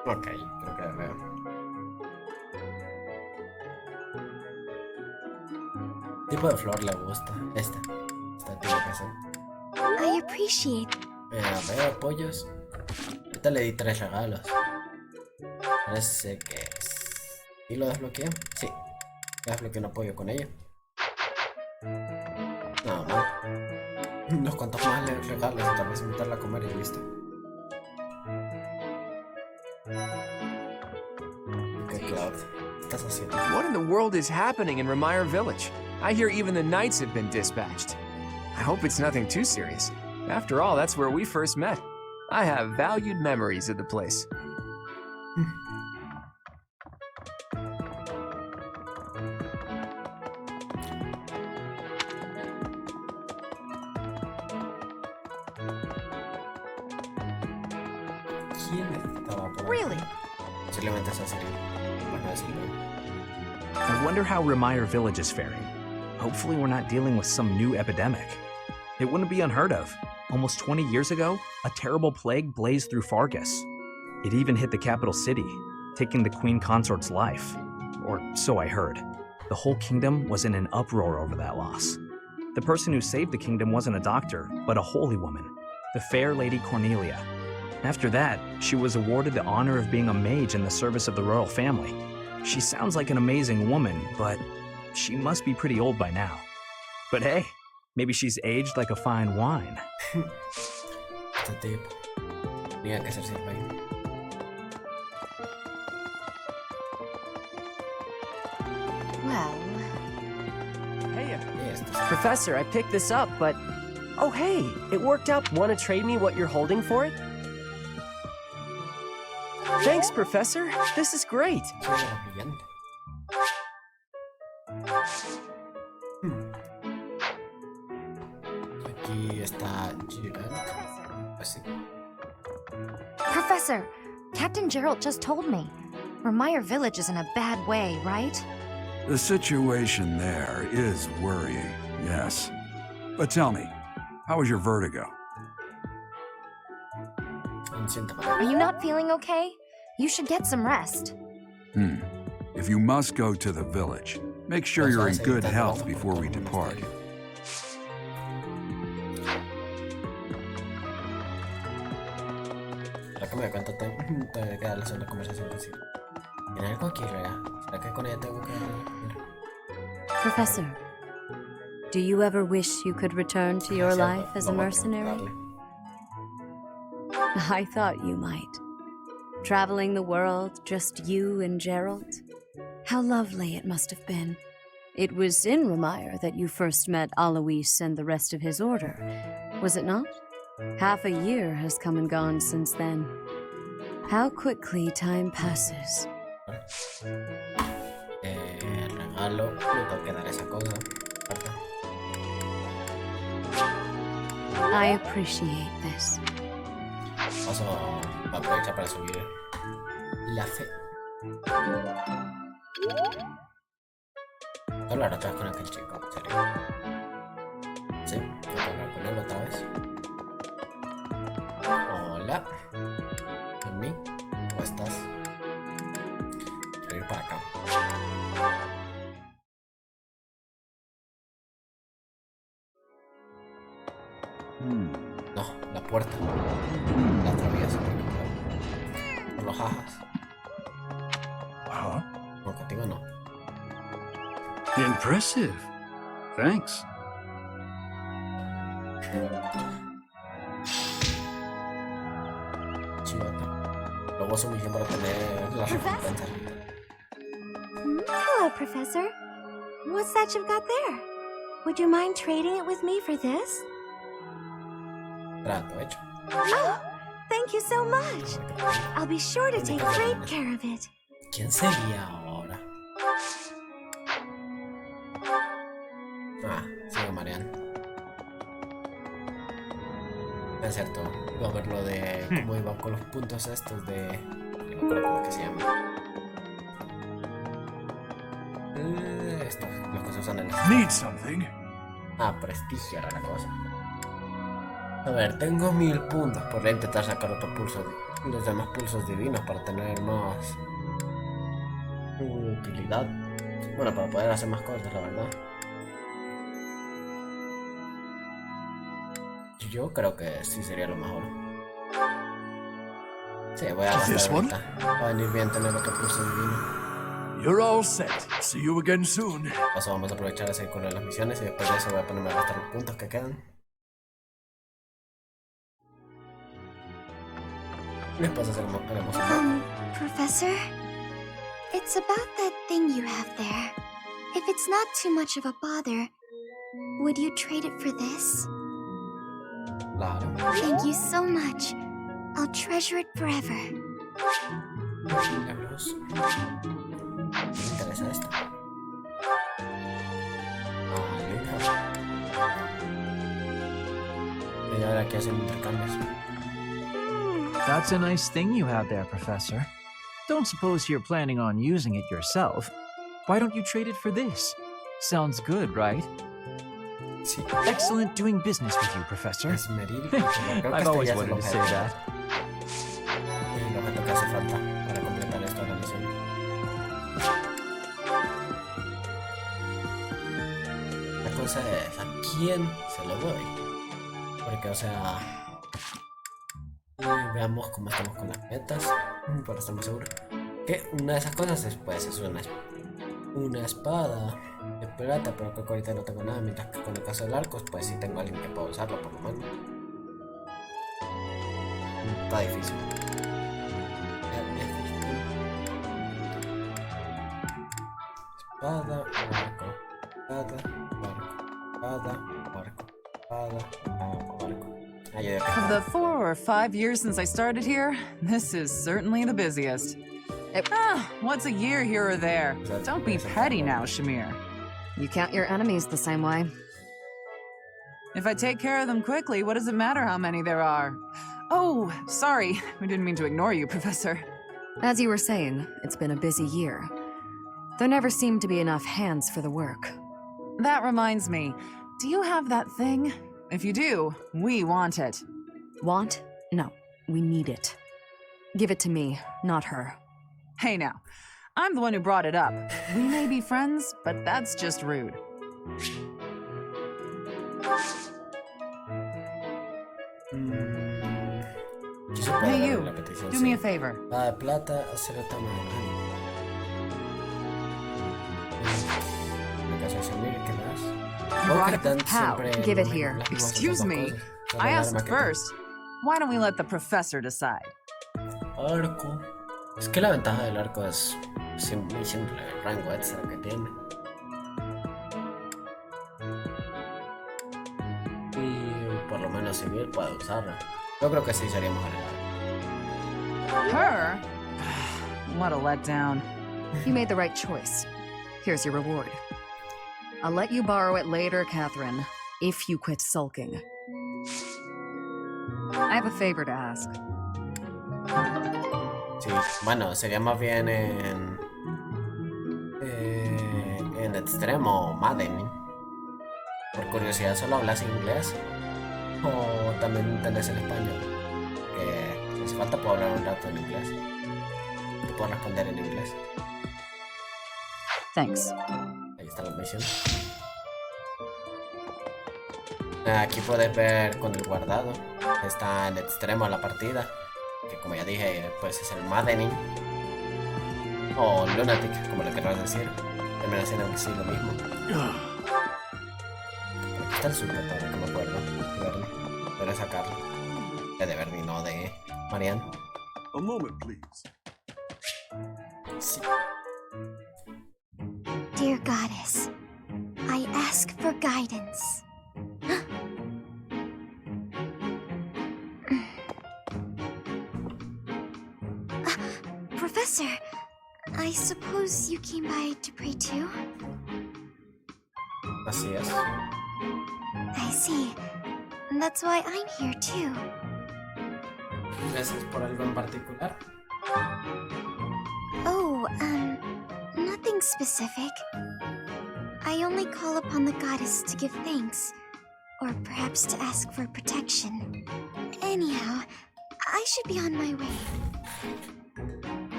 Ok, creo que veo. ¿Qué tipo de flor le gusta? Esta tiene que ser. I appreciate... Veo pollos. Ahorita le di 3 regalos. Parece que es... ¿Y lo desbloqueé? Sí. Ya desbloqueé un apoyo con ella. Nada mal. Unos cuantos más le regalos y tal vez invitarla a comer y listo. What in the world is happening in Remire Village? I hear even the knights have been dispatched. I hope it's nothing too serious. After all, that's where we first met. I have valued memories of the place. Really? Posiblemente esa sería. Bueno, I wonder how Remire Village is faring. Hopefully we're not dealing with some new epidemic. It wouldn't be unheard of. Almost 20 years ago, a terrible plague blazed through Fargus. It even hit the capital city, taking the queen consort's life. Or so I heard. The whole kingdom was in an uproar over that loss. The person who saved the kingdom wasn't a doctor, but a holy woman, the fair Lady Cornelia. After that, she was awarded the honor of being a mage in the service of the royal family. She sounds like an amazing woman, but she must be pretty old by now. But hey, maybe she's aged like a fine wine. Este tipo. Tenía que ser siempre ahí. Well... Hey, Professor, I picked this up, but Oh hey, it worked out. Want to trade me what you're holding for it? Thanks, Professor. This is great. Aquí está Gerald. Así. Professor, Captain Gerald just told me. Remire Village is in a bad way, right? The situation there is worrying, yes. But tell me, how was your vertigo? Are you not feeling okay? You should get some rest. If you must go to the village, make sure you're in good health before we depart. ¿Será que me doy cuenta de que darle una conversación consigo? ¿Tiene algo aquí, Rega? ¿Será que con ella tengo que hablar? Professor, do you ever wish you could return to your life as a mercenary? I thought you might. Traveling the world, just you and Gerald. How lovely it must have been. It was in Remire that you first met Alois and the rest of his order, was it not? Half a year has come and gone since then. How quickly time passes. Regalo, le tengo que dar esa cosa. I appreciate this. Paso a aprovechar para subir la fe. Hablar otra vez con aquel chico, ¿en serio? Sí, tengo que hablar con él otra vez. Hola. ¿En mí? ¿Cómo estás? Quiero ir para acá. No, la puerta. La atravieso. Por los jajas. No, contigo no. Impressive. Thanks. Chivata. Luego su misión para tener la recompensa. Hello, Professor. What's that you've got there? Would you mind trading it with me for this? Trato hecho. Oh, thank you so much. I'll be sure to take great care of it. ¿Quién sería ahora? Ah, sigo mareando. Es cierto, iba a ver lo de cómo iba con los puntos estos de... No me acuerdo cómo que se llama. Esto, los que se usan en el... Need something? Ah, prestigio era la cosa. A ver, tengo 1000 puntos. Podría intentar sacar otro pulso, los demás pulsos divinos para tener más utilidad. Bueno, para poder hacer más cosas, la verdad. Yo creo que sí sería lo mejor. Sí, voy a gastar ahorita. Va a venir bien tener otro pulso divino. You're all set. See you again soon. Paso, vamos a aprovechar a hacer con las misiones y después de eso voy a ponerme a gastar los puntos que quedan. Después haremos un Professor? It's about that thing you have there. If it's not too much of a bother, would you trade it for this? Claro. Thank you so much. I'll treasure it forever. Me interesa esto. Y ahora aquí hacen intercambios. That's a nice thing you have there, Professor. Don't suppose you're planning on using it yourself. Why don't you trade it for this? Sounds good, right? Sí. Excellent doing business with you, Professor. I've always wanted to say that. El objeto que hace falta para completar esto de la misión. La cosa es, ¿a quién se lo doy? Porque, o sea... veamos cómo estamos con las metas, para estar más seguro. Que una de esas cosas es, pues, es una espada de plata, pero creo que ahorita no tengo nada. Mientras que con el caso del arco, pues sí tengo a alguien que pueda usarlo, por lo menos. Está difícil. Espada, arco, espada, arco, espada, arco, Of the 4 or 5 years since I started here, this is certainly the busiest. What's a year here or there? Don't be petty now, Shamir. You count your enemies the same way. If I take care of them quickly, what does it matter how many there are? Oh, sorry. We didn't mean to ignore you, Professor. As you were saying, it's been a busy year. There never seemed to be enough hands for the work. That reminds me. Do you have that thing? If you do, we want it. Want? No, we need it. Give it to me, not her. Hey now, I'm the one who brought it up. We may be friends, but that's just rude. Hey you, do me a favor. De plata, acero tamaño. How? Give it here. Excuse me. I asked first. Why don't we let the professor decide? Arco. Es que la ventaja del arco es muy simple, el rango extra que tiene. Y por lo menos civil puede usarla. Yo creo que sí sería mejor el arco. Her? What a letdown. You made the right choice. Here's your reward. I'll let you borrow it later, Catherine, if you quit sulking. I have a favor to ask. Sí, bueno, sería más bien en Extremo, Madden. Por curiosidad, ¿solo hablas inglés? ¿O también entendés el español? Que si hace falta puedo hablar un rato en inglés. Te puedo responder en inglés. Thanks. Ahí está la misión. Aquí puedes ver con el guardado. Está en Extremo la partida. Que como ya dije, pues es el Maddening. O Lunatic, como le querrás decir. Termina siendo sí lo mismo. Aquí está el subir, que me acuerdo. De Bernie. Pero sacarlo. De Bernie, no de Marianne. A moment, please. Sí. Dear Goddess, I ask for guidance. Professor, I suppose you came by to pray too? Así es. I see. That's why I'm here too. ¿Gracias por algo en particular? Oh, nothing specific. I only call upon the goddess to give thanks, or perhaps to ask for protection. Anyhow, I should be on my way.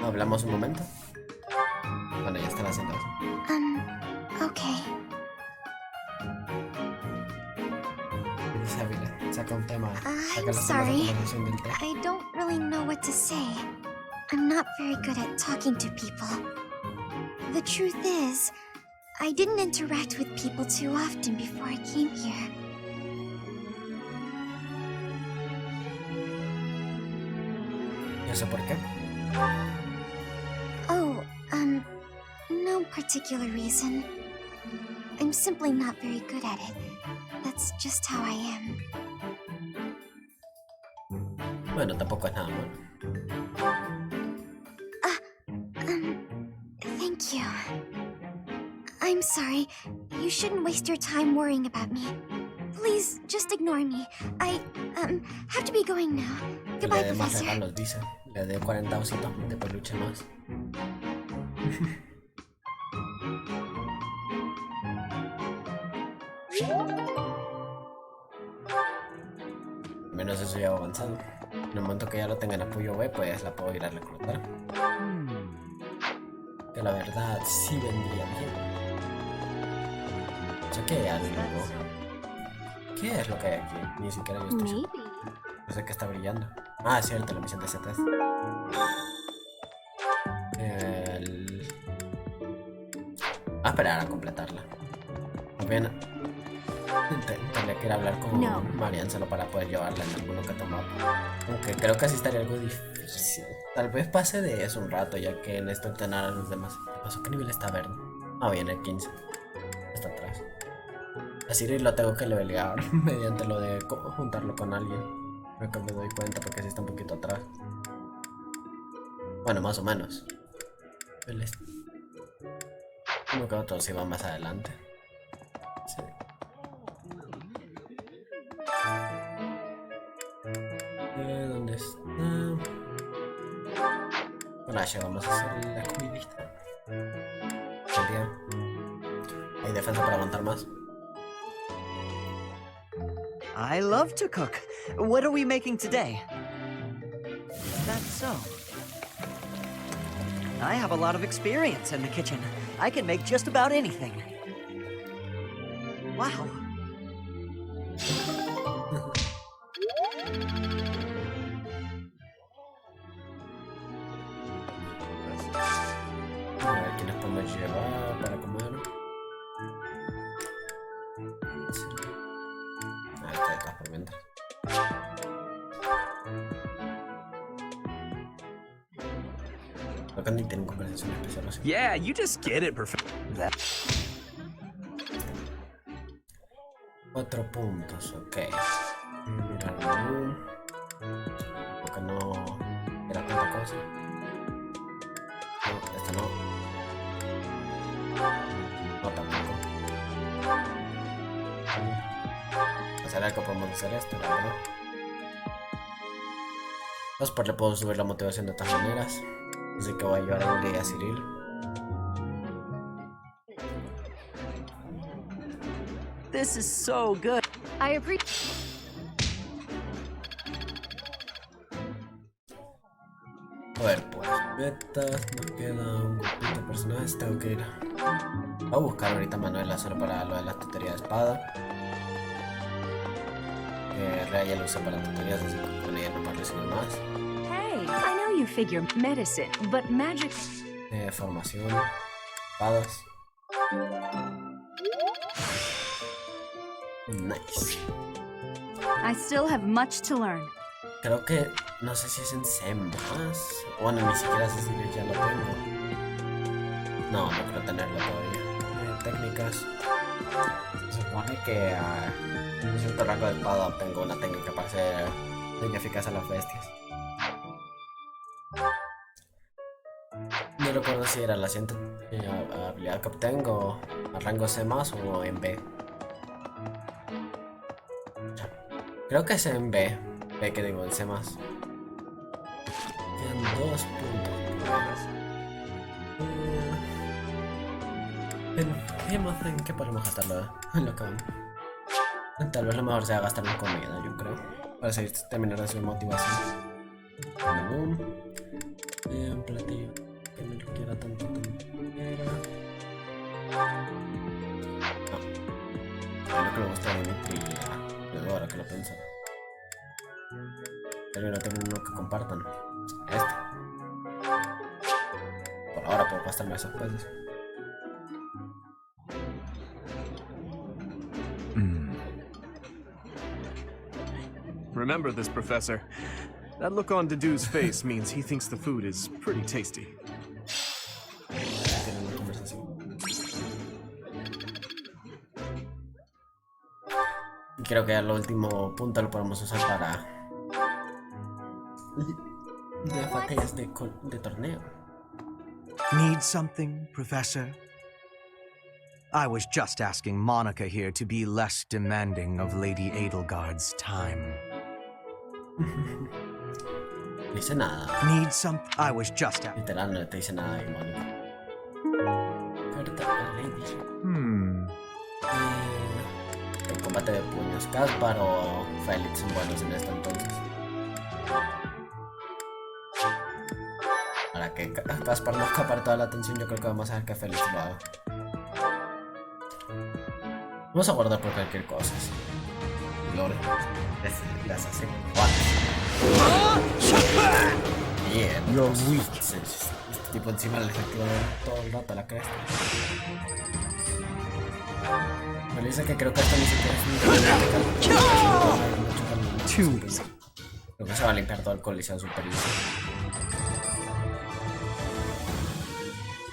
¿Hablamos un momento? Bueno, ya están haciendo eso. Okay. Isabela, saca un tema. I'm sorry. I don't really know what to say. I'm not very good at talking to people. The truth is, I didn't interact with people too often before I came here. ¿Y eso por qué? Oh, no particular reason. I'm simply not very good at it. That's just how I am. Bueno, tampoco es nada malo. Thank you. I'm sorry. You shouldn't waste your time worrying about me. Please, just ignore me. I, have to be going now. Goodbye, Le dé más Professor. regalos, dice. Le dé 40 ositos de peluche más. Al menos eso ya ha avanzado. En el momento que ya lo tenga en apoyo B, pues la puedo ir a reclutar. Que la verdad sí vendría bien. O sea, que hay algo. ¿Qué es lo que hay aquí? Ni siquiera yo estoy seguro. No sé qué está brillando. Ah, es cierto, la misión de ese test. A esperar a completarla. Muy bien. Tendría que ir a hablar con Marianne solo para poder llevarla en alguno que tomar. Aunque creo que así estaría algo difícil. Tal vez pase de eso un rato, ya que necesito entrenar a los demás. ¿Qué pasó? ¿Qué nivel está Verde? Ah, bien, el 15. Está atrás. A Cyril lo tengo que levelear mediante lo de juntarlo con alguien. Creo que me doy cuenta porque sí está un poquito atrás. Bueno, más o menos. Como que otros iban más adelante. Sí. ¿Dónde está? Bueno, ya vamos a hacer la comidita. Bien. Hay defensa para aguantar más. I love to cook. What are we making today? That's so. I have a lot of experience in the kitchen. I can make just about anything. Wow. A ver, ¿qué nos podemos llevar para comer? Sí. Está detrás por mientras. Acá ni tienen conversación especial así. Yeah, you just get it, perfect. 4 puntos, ok. Mira el menú. Porque no era tanta cosa. No, este no. No tampoco. ¿Será que podemos hacer esto? La verdad. Pues le puedo subir la motivación de todas maneras. Así que voy a llevar a Uli y a Cyril. This is so good. I appreciate. A ver, pues, metas, nos queda un grupito de personajes, tengo que ir a buscar ahorita a Manuela solo para lo de la tutoría de espada. Rea ya lo usé para tutorías, así que con ella no me recibe más. Hey, I know you figure medicine, but magic... Formación, espadas. Nice. I still have much to learn. Creo que, no sé si es en C++, bueno, ni siquiera sé si ya lo tengo. No, no creo tenerlo todavía. Técnicas. Se supone que a un cierto rango de espada tengo una técnica para hacer muy eficaz a las bestias. No recuerdo si era la siguiente habilidad que obtengo a rango C+, o en B. Creo que es en B. B que digo, en C+. Quedan 2 puntos. ¿En qué podemos gastarlo? En lo que vamos. Tal vez lo mejor sea gastarlo en comida, yo creo. Para seguir terminando su motivación. Un platillo que no requiera tanto tiempo. No. Lo que me gusta de mi trilla. Luego ahora que lo pienso. Pero no tengo uno que compartan. Este. Por ahora puedo gastarme esos pesos. Remember this, Professor. That look on Dedue's face means he thinks the food is pretty tasty. Creo que el último punto lo podemos usar para las batallas de torneo. Need something, Professor? I was just asking Monica here to be less demanding of Lady Edelgard's time. No dice nada. Need some... I was just... Literal, no te dice nada, Mónica. El combate de puños. Caspar o Félix son buenos en esto entonces. Para que Caspar no escapar toda la atención, yo creo que vamos a dejar que Félix lo haga. Vamos a guardar por cualquier cosa. Lord. Las hace 4. Bien. You're weak. Este tipo encima del efectivo todo el rato a la cresta. Me dice que creo que esto ni siquiera es un... Creo que se va a limpiar todo el coliseo superior.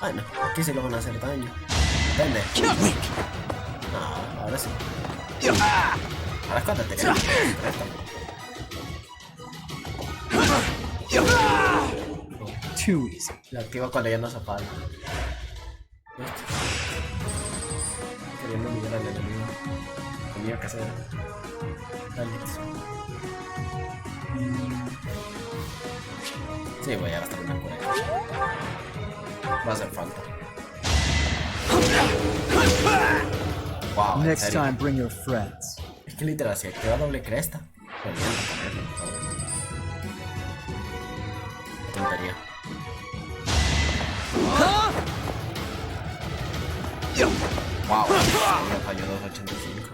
Bueno, aquí sí lo van a hacer daño. Depende. No, ahora sí. Ahora es cuando te cresta. Too easy. Lo activo cuando ya no se falta. Queriendo mirar al enemigo. Tenía que hacer. Sí, voy a gastar una cura. Va a hacer falta. Wow, Next time, bring your friends. Es que literal, si activa doble cresta. Qué tontería. Wow, me falló 285.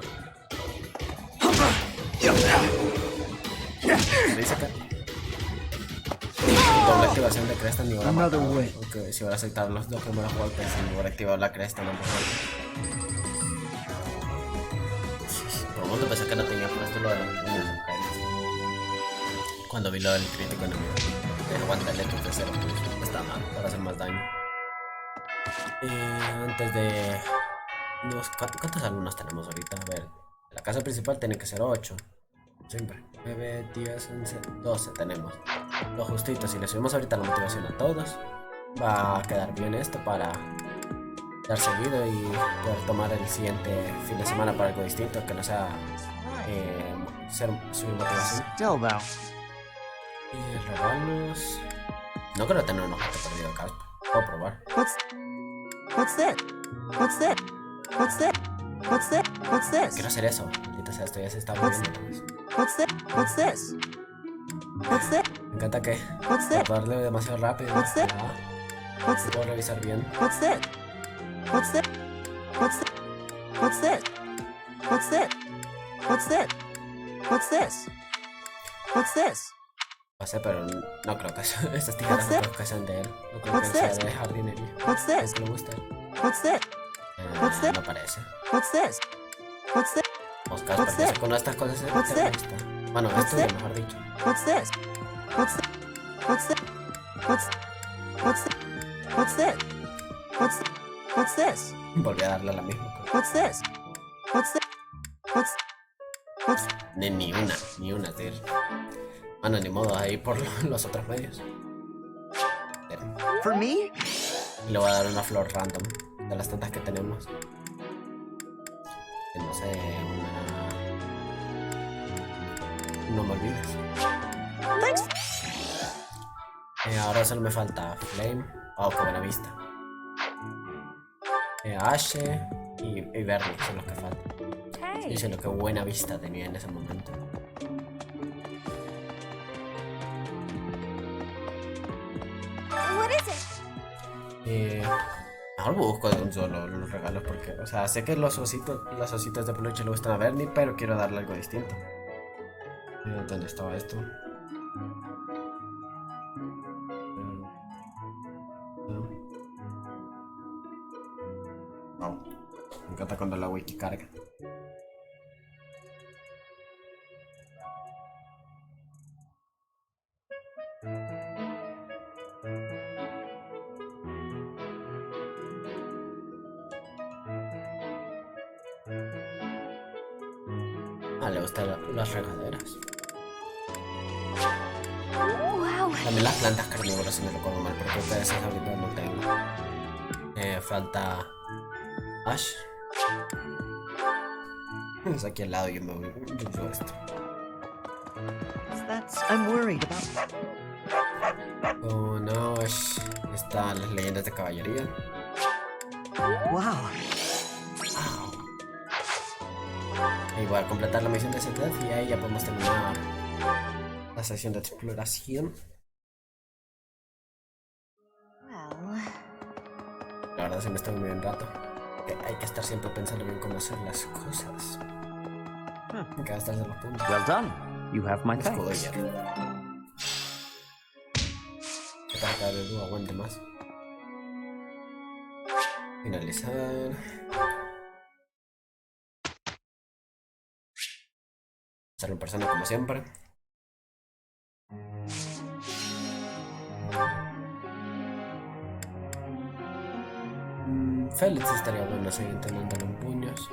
Me dice que doble activación de cresta ni ahora matado. Aunque si voy a aceptar los dos primeros golpes y voy a activar la cresta no puedo. Por un momento pensé que no tenía puesto lo de los niños. Cuando vi lo del crítico enemigo. Deja aguantar el electro tercero, pues está mal para hacer más daño. Antes de... ¿Cuántos alumnos tenemos ahorita? A ver, en la casa principal tiene que ser 8. Siempre. 9, 10, 11, 12 tenemos. Lo justito, si le subimos ahorita la motivación a todos, va a quedar bien esto para dar seguido y poder tomar el siguiente fin de semana para algo distinto, que no sea subir motivación. Y regalos... No creo tener un objeto perdido acá. Puedo probar. Quiero hacer eso. Maldita sea, esto ya se está volviendo. Me encanta que darle demasiado rápido. Puedo revisar bien. No sé, pero no creo que estas tijeras no creo que sean de él. No creo que sea de jardinería. Es que le gusta. No parece. Oscar, porque con estas cosas se gusta. Bueno, esto es mejor dicho. Volví a darle a la misma. Ni una, tío. Bueno, ni modo, ahí por los otros medios. For me? Y le voy a dar una flor random de las tantas que tenemos. Que no sé, no me olvides. Ahora solo me falta Flame. Oh, qué buena vista. Ashe y Bernie son los que faltan. Estoy diciendo que buena vista tenía en ese momento. What is it? Mejor busco de un solo los regalos porque, o sea, sé que los ositos de peluche le gustan a Bernie, pero quiero darle algo distinto. ¿Dónde estaba esto? No. Me encanta cuando la wiki carga. Le gustan las regaderas. Wow. También las plantas carnívoras, si me recuerdo mal, pero creo que esas ahorita no tengo. Falta Ash. Es aquí al lado y yo me uso esto. I'm worried about. Con Ash están las leyendas de caballería. Wow. Y voy a completar la misión de Sedad y ahí ya podemos terminar la sesión de exploración. La verdad se me está muy bien rato. Hay que estar siempre pensando bien cómo hacer las cosas. Hay que gastarse los puntos. Well done. You have my thanks. Para que el dúo aguante más. Finalizar. Hacerlo en persona como siempre. Félix estaría bueno seguir teniéndolo en puños.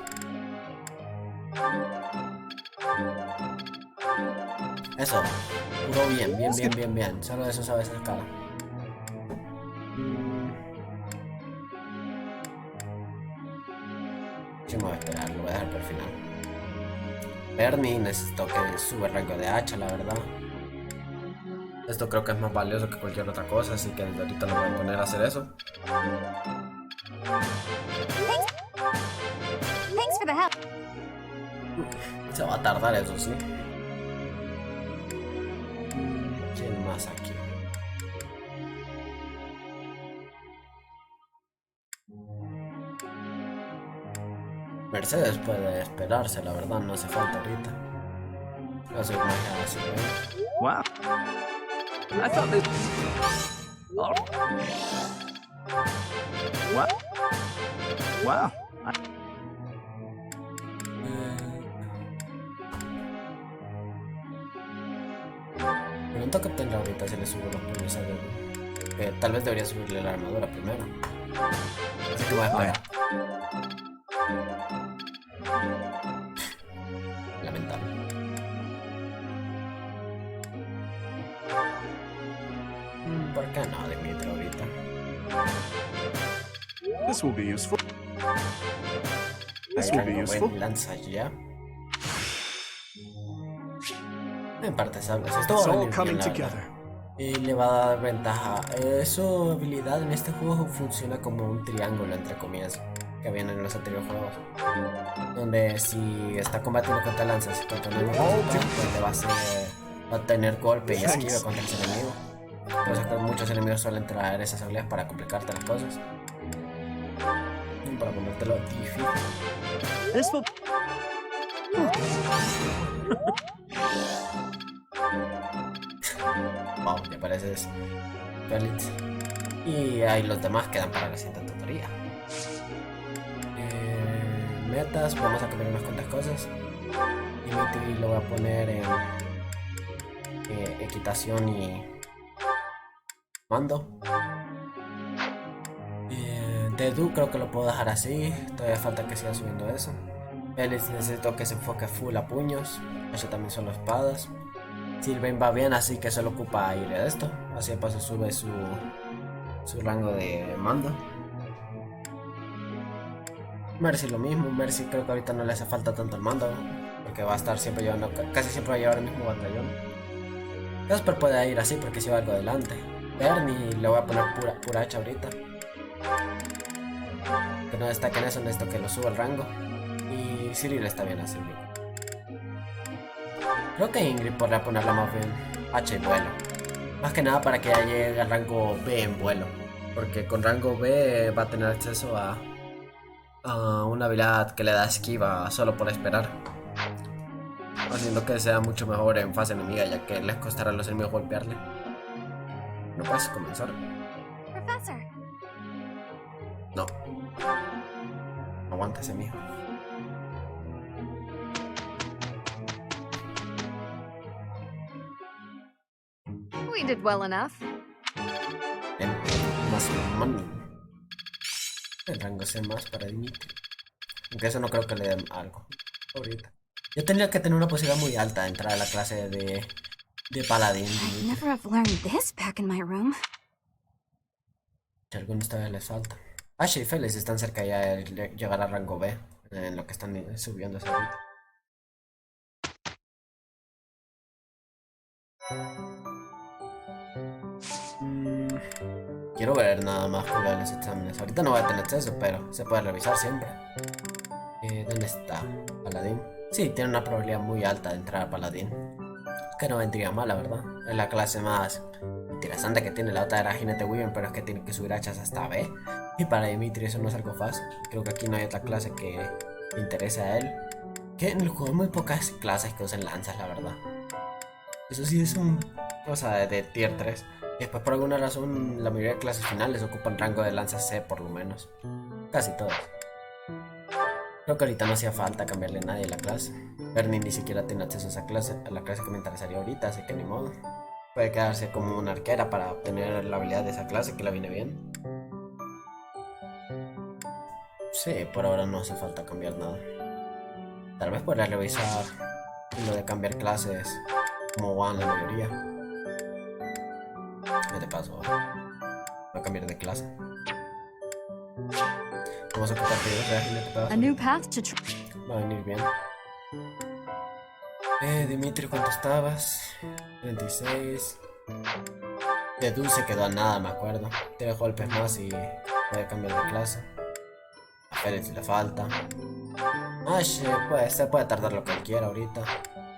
Eso. Puro bien, bien, bien, bien, bien. Solo eso sabes sacar. Sí, me voy a esperar, lo voy a dejar por el final. Bernie, necesito que sube el rango de hacha, la verdad. Esto creo que es más valioso que cualquier otra cosa, así que desde ahorita lo voy a poner a hacer eso. Thanks for the help. Se va a tardar, eso sí. ¿Quién más aquí? Mercedes puede esperarse, la verdad, no hace falta ahorita. No hace magia así. Wow. I thought this. Oh. Wow. Wow. Pregunto que obtenga ahorita si le subo los puños a Dedu. Que tal vez debería subirle la armadura primero. Así que voy a esperar. Lamentable. ¿Por qué no, Dimitri, ahorita? This will be useful. This Ahí will be rango useful. buen lanza ya. En parte sables. Esto va a venir bien, la verdad. Y le va a dar ventaja. Su habilidad en este juego funciona como un triángulo, entre comillas, que viene en los anteriores juegos. Donde si está combatiendo contra lanzas y contra enemigos, pues le va a tener golpe y esquiva contra el enemigo. Por eso que muchos enemigos suelen traer esas habilidades para complicarte las cosas. Para ponértelo difícil. Wow, ya pareces Félix. Y ahí los demás quedan para la siguiente tutoría. Metas, vamos a cambiar unas cuantas cosas. Dimitri lo voy a poner en equitación y mando. Dedu creo que lo puedo dejar así. Todavía falta que siga subiendo eso. Félix necesito que se enfoque full a puños. Eso también son las espadas. Sylvain va bien, así que solo ocupa ir a esto. Así de paso sube su rango de mando. Mercy lo mismo. Mercy creo que ahorita no le hace falta tanto el mando, porque va a estar siempre llevando, casi siempre va a llevar el mismo batallón. Casper puede ir así porque si va algo adelante. Bernie le voy a poner pura hacha ahorita. Que no destaque en eso, necesito que lo suba el rango. Y Cyril está bien así. Creo que Ingrid podría ponerla más bien H y vuelo. Más que nada para que ya llegue al rango B en vuelo. Porque con rango B va a tener acceso a una habilidad que le da esquiva solo por esperar. Haciendo que sea mucho mejor en fase enemiga, ya que les costará a los enemigos golpearle. No puedes comenzar. Professor. No. Aguanta ese mijo. We did well enough. Más money. El rango C más para Dimitri. Aunque eso no creo que le den algo. Ahorita. Yo tendría que tener una posibilidad muy alta de entrar a la clase de paladín. I'd never have learned this back in my room. Si a algunos todavía les falta. Ashe y Félix están cerca ya de llegar a rango B. En lo que están subiendo ahorita. Quiero ver nada más con los exámenes. Ahorita no voy a tener acceso, pero se puede revisar siempre. ¿Dónde está Paladín? Sí, tiene una probabilidad muy alta de entrar a Paladín. Que no vendría mal, la verdad. Es la clase más interesante que tiene. La otra era Jinete Wyvern, pero es que tiene que subir hachas hasta B. Y para Dimitri eso no es algo fácil. Creo que aquí no hay otra clase que le interese a él. Que en el juego hay muy pocas clases que usen lanzas, la verdad. Eso sí es una cosa de tier 3. Y después por alguna razón la mayoría de clases finales ocupan rango de lanza C por lo menos. Casi todas. Creo que ahorita no hacía falta cambiarle a nadie la clase. Bernie ni siquiera tiene acceso a esa clase, a la clase que me interesaría ahorita, así que ni modo. Puede quedarse como una arquera para obtener la habilidad de esa clase, que la viene bien. Sí, por ahora no hace falta cambiar nada. Tal vez podría revisar lo de cambiar clases como van la mayoría. ¿Qué te pasó? Voy a cambiar de clase. Vamos a ocupar videos. A new path to va a venir bien. Dimitri, ¿cuánto estabas? 36. De Dulce quedó a nada, me acuerdo. 3 golpes más y voy a cambiar de clase. A Félix le falta. Ash, pues se puede tardar lo que él quiera ahorita.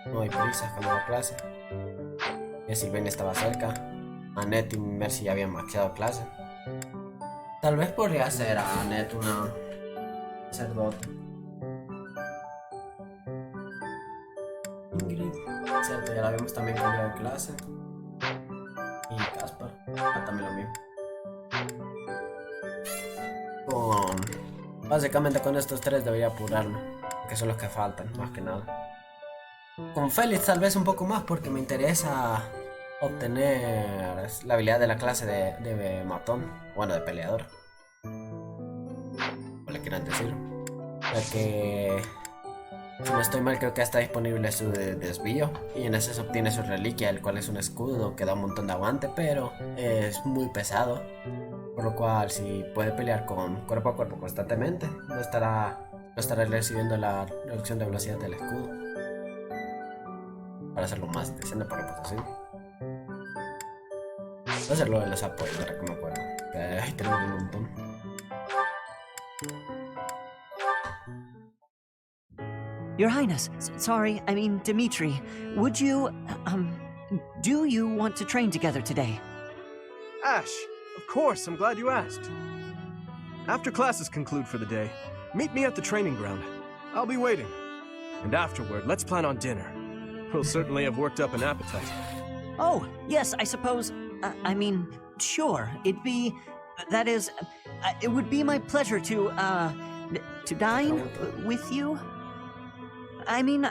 No hay prisa, cambiar de clase. Y Silvenia estaba cerca. Annette y Mercy ya habían maxeado clase. Tal vez podría ser a Annette una sacerdote. Ingrid, cierto, ya la habíamos también cambiado de clase. Y Caspar, también lo mismo. Básicamente con estos 3 debería apurarme, que son los que faltan, más que nada. Con Félix tal vez un poco más, porque me interesa obtener la habilidad de la clase de matón, bueno, de peleador. O le quieran decir. Ya que, si no estoy mal, creo que está disponible su desvío. Y en ese se obtiene su reliquia, el cual es un escudo que da un montón de aguante, pero es muy pesado. Por lo cual, si puede pelear con cuerpo a cuerpo constantemente, no estará recibiendo la reducción de velocidad del escudo. Para hacerlo más decente por reposición. Voy a hacerlo de los apoyos, ahora que me acuerdo. Ahí tenemos un montón. Your Highness, sorry, I mean Dimitri, would you, do you want to train together today? Ash, of course, I'm glad you asked. After classes conclude for the day, meet me at the training ground. I'll be waiting. And afterward, let's plan on dinner. We'll certainly have worked up an appetite. Oh, yes, I suppose, I mean, sure, that is, it would be my pleasure to dine with you. I mean,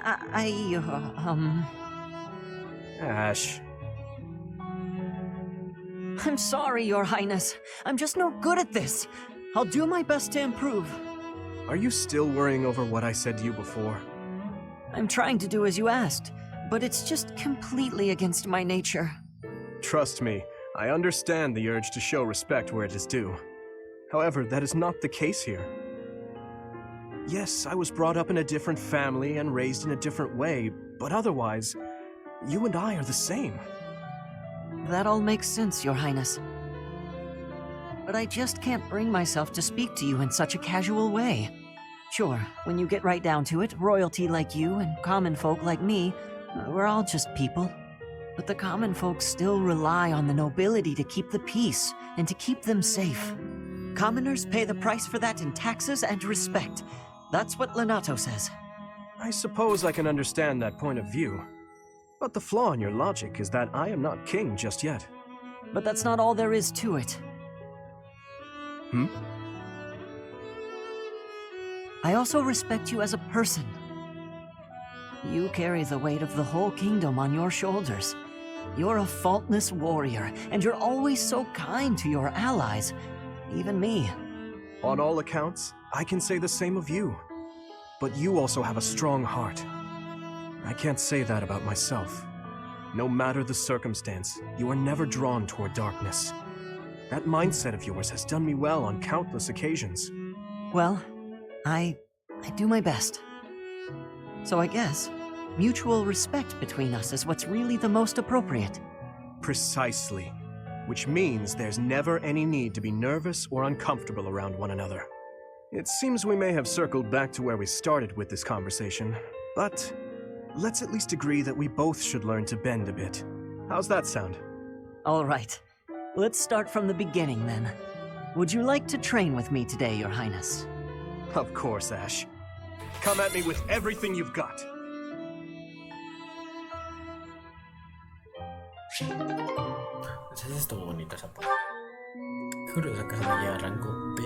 Ash. I'm sorry, Your Highness. I'm just no good at this. I'll do my best to improve. Are you still worrying over what I said to you before? I'm trying to do as you asked, but it's just completely against my nature. Trust me, I understand the urge to show respect where it is due. However, that is not the case here. Yes, I was brought up in a different family and raised in a different way, but otherwise, you and I are the same. That all makes sense, Your Highness. But I just can't bring myself to speak to you in such a casual way. Sure, when you get right down to it, royalty like you and common folk like me, we're all just people. But the common folk still rely on the nobility to keep the peace and to keep them safe. Commoners pay the price for that in taxes and respect. That's what Lenato says. I suppose I can understand that point of view. But the flaw in your logic is that I am not king just yet. But that's not all there is to it. I also respect you as a person. You carry the weight of the whole kingdom on your shoulders. You're a faultless warrior, and you're always so kind to your allies, even me. On all accounts, I can say the same of you. But you also have a strong heart. I can't say that about myself. No matter the circumstance, you are never drawn toward darkness. That mindset of yours has done me well on countless occasions. Well, I do my best. So I guess mutual respect between us is what's really the most appropriate. Precisely. Which means there's never any need to be nervous or uncomfortable around one another. It seems we may have circled back to where we started with this conversation, but let's at least agree that we both should learn to bend a bit. How's that sound? All right. Let's start from the beginning, then. Would you like to train with me today, Your Highness? Of course, Ash. Come at me with everything you've got. Esa sí estuvo bonita esa parte. Curioso que se me llega rango B.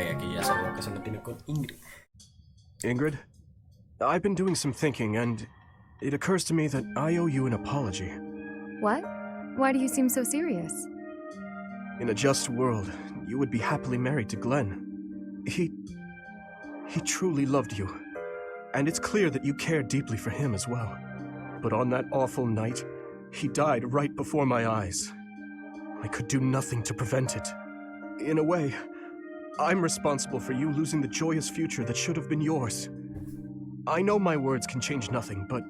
Aquí ya seguro que se lo tiene con Ingrid. Ingrid, I've been doing some thinking, and it occurs to me that I owe you an apology. What? Why do you seem so serious? In a just world, you would be happily married to Glenn. He truly loved you. And it's clear that you care deeply for him as well. But on that awful night, he died right before my eyes. I could do nothing to prevent it. In a way, I'm responsible for you losing the joyous future that should have been yours. I know my words can change nothing, but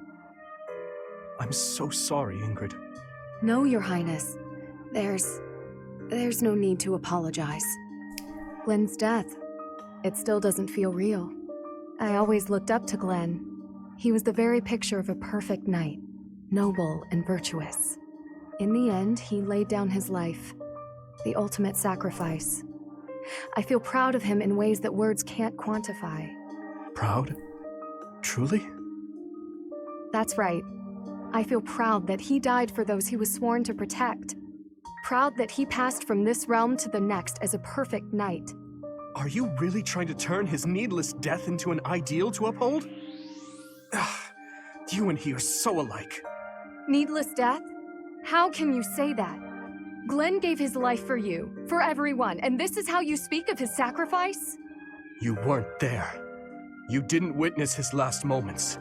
I'm so sorry, Ingrid. No, Your Highness. There's no need to apologize. Glenn's death, it still doesn't feel real. I always looked up to Glenn. He was the very picture of a perfect knight, noble and virtuous. In the end, he laid down his life, the ultimate sacrifice. I feel proud of him in ways that words can't quantify. Proud? Truly? That's right. I feel proud that he died for those he was sworn to protect. Proud that he passed from this realm to the next as a perfect knight. Are you really trying to turn his needless death into an ideal to uphold? You and he are so alike. Needless death? How can you say that? Glenn gave his life for you, for everyone, and this is how you speak of his sacrifice? You weren't there. You didn't witness his last moments.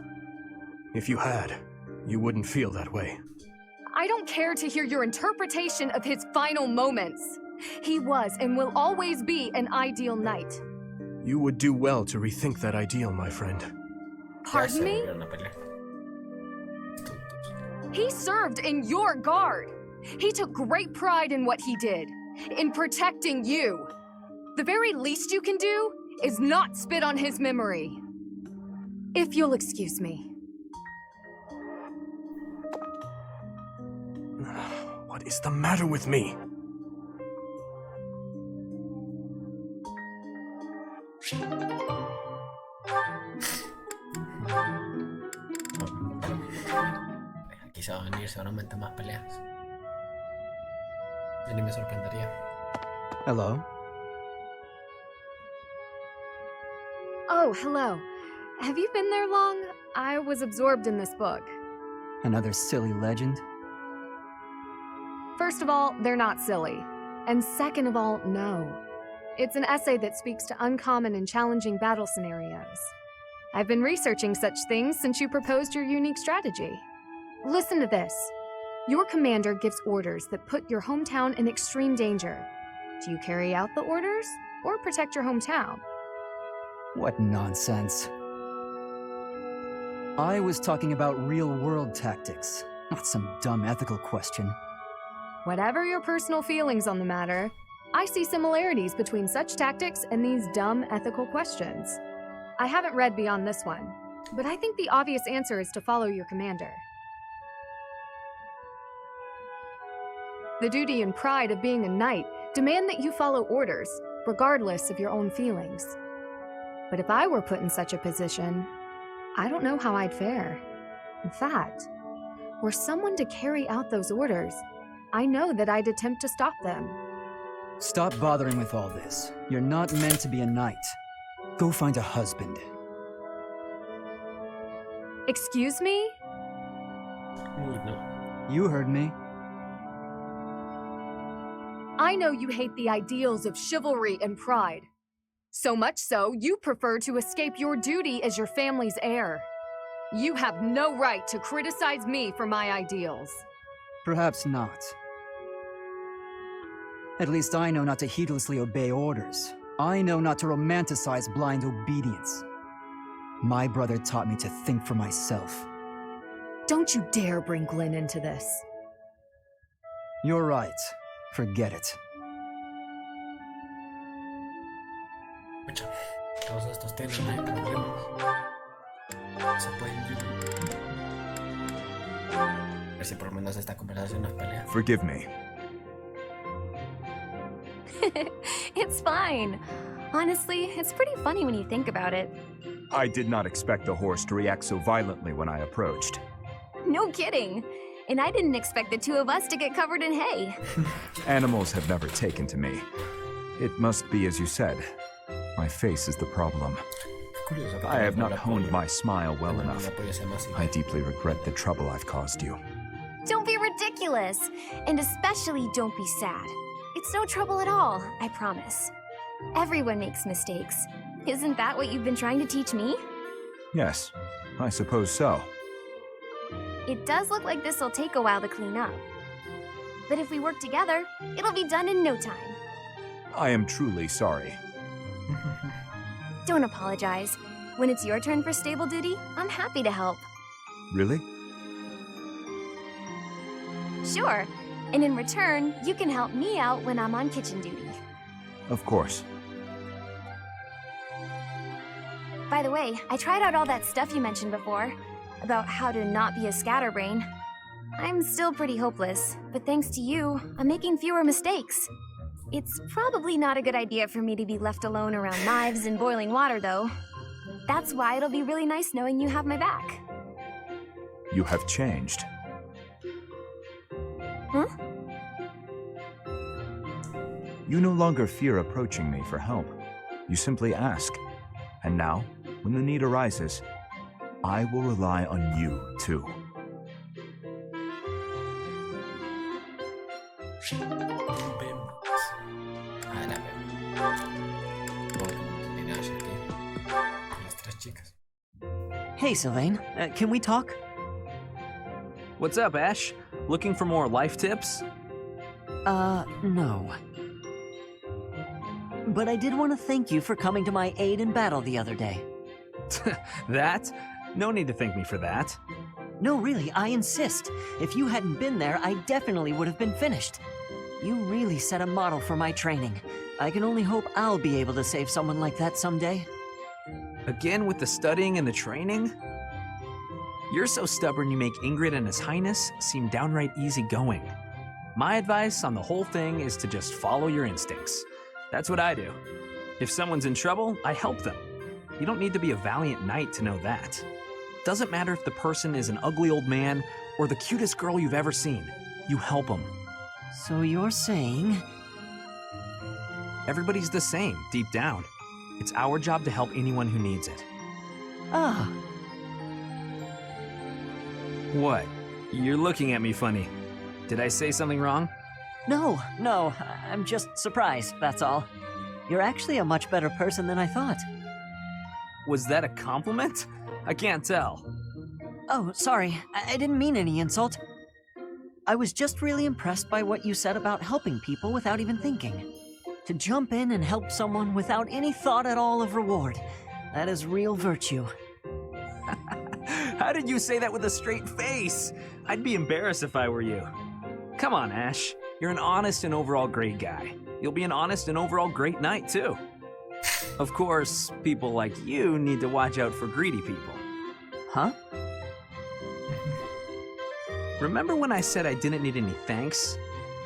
If you had, you wouldn't feel that way. I don't care to hear your interpretation of his final moments. He was and will always be an ideal knight. You would do well to rethink that ideal, my friend. Pardon me? He served in your guard. He took great pride in what he did, in protecting you. The very least you can do is not spit on his memory. If you'll excuse me. What is the matter with me? Aquí se va a venir seguramente más peleas. Y ni me sorprendería. Hello? Oh, hello. Have you been there long? I was absorbed in this book. Another silly legend? First of all, they're not silly. And second of all, no. It's an essay that speaks to uncommon and challenging battle scenarios. I've been researching such things since you proposed your unique strategy. Listen to this. Your commander gives orders that put your hometown in extreme danger. Do you carry out the orders or protect your hometown? What nonsense. I was talking about real-world tactics, not some dumb ethical question. Whatever your personal feelings on the matter, I see similarities between such tactics and these dumb ethical questions. I haven't read beyond this one, but I think the obvious answer is to follow your commander. The duty and pride of being a knight demand that you follow orders, regardless of your own feelings. But if I were put in such a position, I don't know how I'd fare. In fact, were someone to carry out those orders, I know that I'd attempt to stop them. Stop bothering with all this. You're not meant to be a knight. Go find a husband. Excuse me? You heard me. I know you hate the ideals of chivalry and pride. So much so, you prefer to escape your duty as your family's heir. You have no right to criticize me for my ideals. Perhaps not. At least I know not to heedlessly obey orders. I know not to romanticize blind obedience. My brother taught me to think for myself. Don't you dare bring Glenn into this. You're right. Forget it. Todos estos tienen problemas. Se pueden a ver si por lo menos esta conversación nos pelea. Forgive me. It's fine. Honestly, it's pretty funny when you think about it. I did not expect the horse to react so violently when I approached. No kidding. And I didn't expect the two of us to get covered in hay. Animals have never taken to me. It must be as you said. My face is the problem. I have not honed my smile well enough. I deeply regret the trouble I've caused you. Don't be ridiculous. And especially don't be sad. It's no trouble at all, I promise. Everyone makes mistakes. Isn't that what you've been trying to teach me? Yes, I suppose so. It does look like this'll take a while to clean up. But if we work together, it'll be done in no time. I am truly sorry. Don't apologize. When it's your turn for stable duty, I'm happy to help. Really? Sure. And in return, you can help me out when I'm on kitchen duty. Of course. By the way, I tried out all that stuff you mentioned before, about how to not be a scatterbrain. I'm still pretty hopeless, but thanks to you, I'm making fewer mistakes. It's probably not a good idea for me to be left alone around knives and boiling water, though. That's why it'll be really nice knowing you have my back. You have changed. Huh? You no longer fear approaching me for help. You simply ask. And now, when the need arises, I will rely on you, too. Hey, Sylvain. Can we talk? What's up, Ash? Looking for more life tips? No. But I did want to thank you for coming to my aid in battle the other day. That? No need to thank me for that. No, really, I insist. If you hadn't been there, I definitely would have been finished. You really set a model for my training. I can only hope I'll be able to save someone like that someday. Again with the studying and the training? You're so stubborn you make Ingrid and His Highness seem downright easygoing. My advice on the whole thing is to just follow your instincts. That's what I do. If someone's in trouble, I help them. You don't need to be a valiant knight to know that. Doesn't matter if the person is an ugly old man or the cutest girl you've ever seen. You help them. So you're saying... Everybody's the same, deep down. It's our job to help anyone who needs it. Ah. What? You're looking at me funny. Did I say something wrong? No, I'm just surprised, that's all. You're actually a much better person than I thought. Was that a compliment? I can't tell. Oh, sorry, I didn't mean any insult. I was just really impressed by what you said about helping people without even thinking. To jump in and help someone without any thought at all of reward. That is real virtue. How did you say that with a straight face? I'd be embarrassed if I were you. Come on, Ash. You're an honest and overall great guy. You'll be an honest and overall great knight, too. Of course, people like you need to watch out for greedy people. Huh? Remember when I said I didn't need any thanks?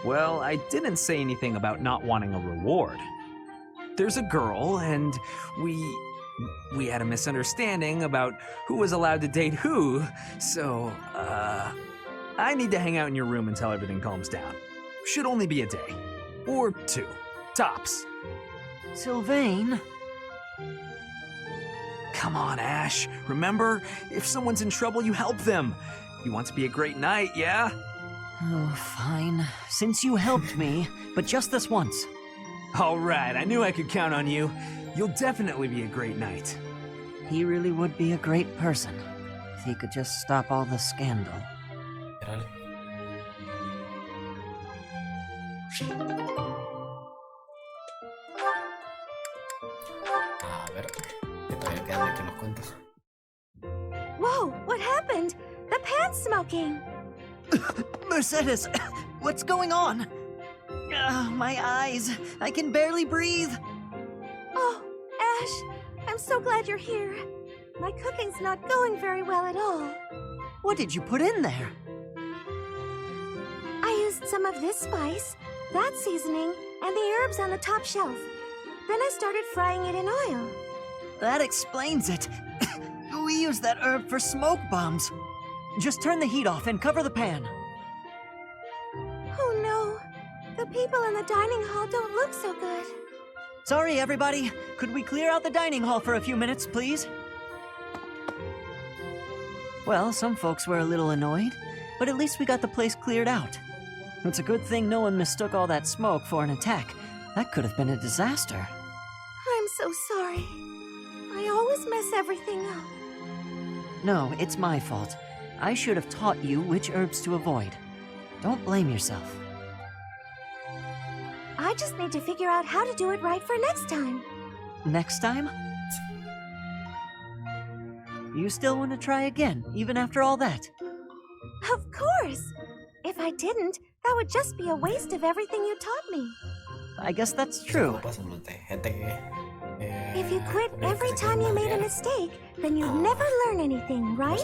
Well, I didn't say anything about not wanting a reward. There's a girl, and we had a misunderstanding about who was allowed to date who, so, I need to hang out in your room until everything calms down. Should only be a day. Or 2. Tops. Sylvain? Come on, Ash. Remember, if someone's in trouble, you help them. You want to be a great knight, yeah? Oh, fine. Since you helped me, but just this once. All right, I knew I could count on you. You'll definitely be a great knight. He really would be a great person, if he could just stop all the scandal. Whoa, what happened? The pan's smoking! Mercedes, what's going on? My eyes, I can barely breathe. Oh, Ash, I'm so glad you're here. My cooking's not going very well at all. What did you put in there? I used some of this spice, that seasoning, and the herbs on the top shelf. Then I started frying it in oil. That explains it. We use that herb for smoke bombs. Just turn the heat off and cover the pan. Oh no, the people in the dining hall don't look so good. Sorry, everybody. Could we clear out the dining hall for a few minutes, please? Well, some folks were a little annoyed, but at least we got the place cleared out. It's a good thing no one mistook all that smoke for an attack. That could have been a disaster. I'm so sorry. I always mess everything up. No, it's my fault. I should have taught you which herbs to avoid. Don't blame yourself. I just need to figure out how to do it right for next time. Next time? You still want to try again, even after all that? Of course! If I didn't, that would just be a waste of everything you taught me. I guess that's true. If you quit every time you made a mistake, then you'd never learn anything, right?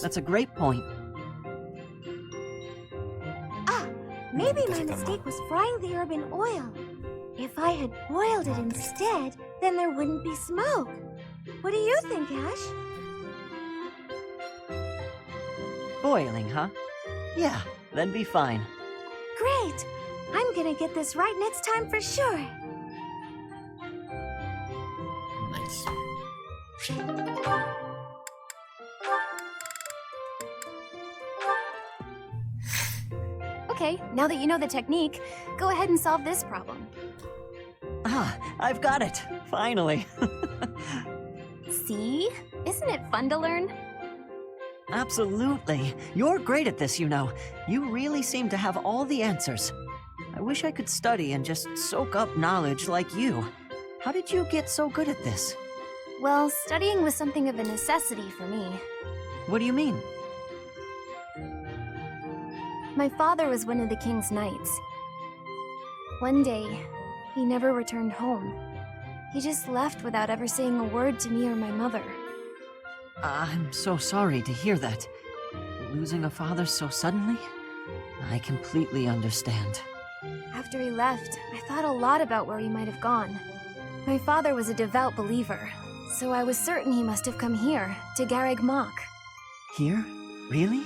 That's a great point. Ah, maybe my mistake was frying the herb in oil. If I had boiled it instead, then there wouldn't be smoke. What do you think, Ash? Boiling, huh? Yeah, that'd be fine. Great! I'm gonna get this right next time for sure. Nice. Okay, now that you know the technique, go ahead and solve this problem. Ah, I've got it. Finally. See? Isn't it fun to learn? Absolutely. You're great at this, you know. You really seem to have all the answers. I wish I could study and just soak up knowledge like you. How did you get so good at this? Well, studying was something of a necessity for me. What do you mean? My father was one of the king's knights. One day, he never returned home. He just left without ever saying a word to me or my mother. I'm so sorry to hear that. Losing a father so suddenly? I completely understand. After he left, I thought a lot about where he might have gone. My father was a devout believer, so I was certain he must have come here, to Garreg Mach. Here? Really?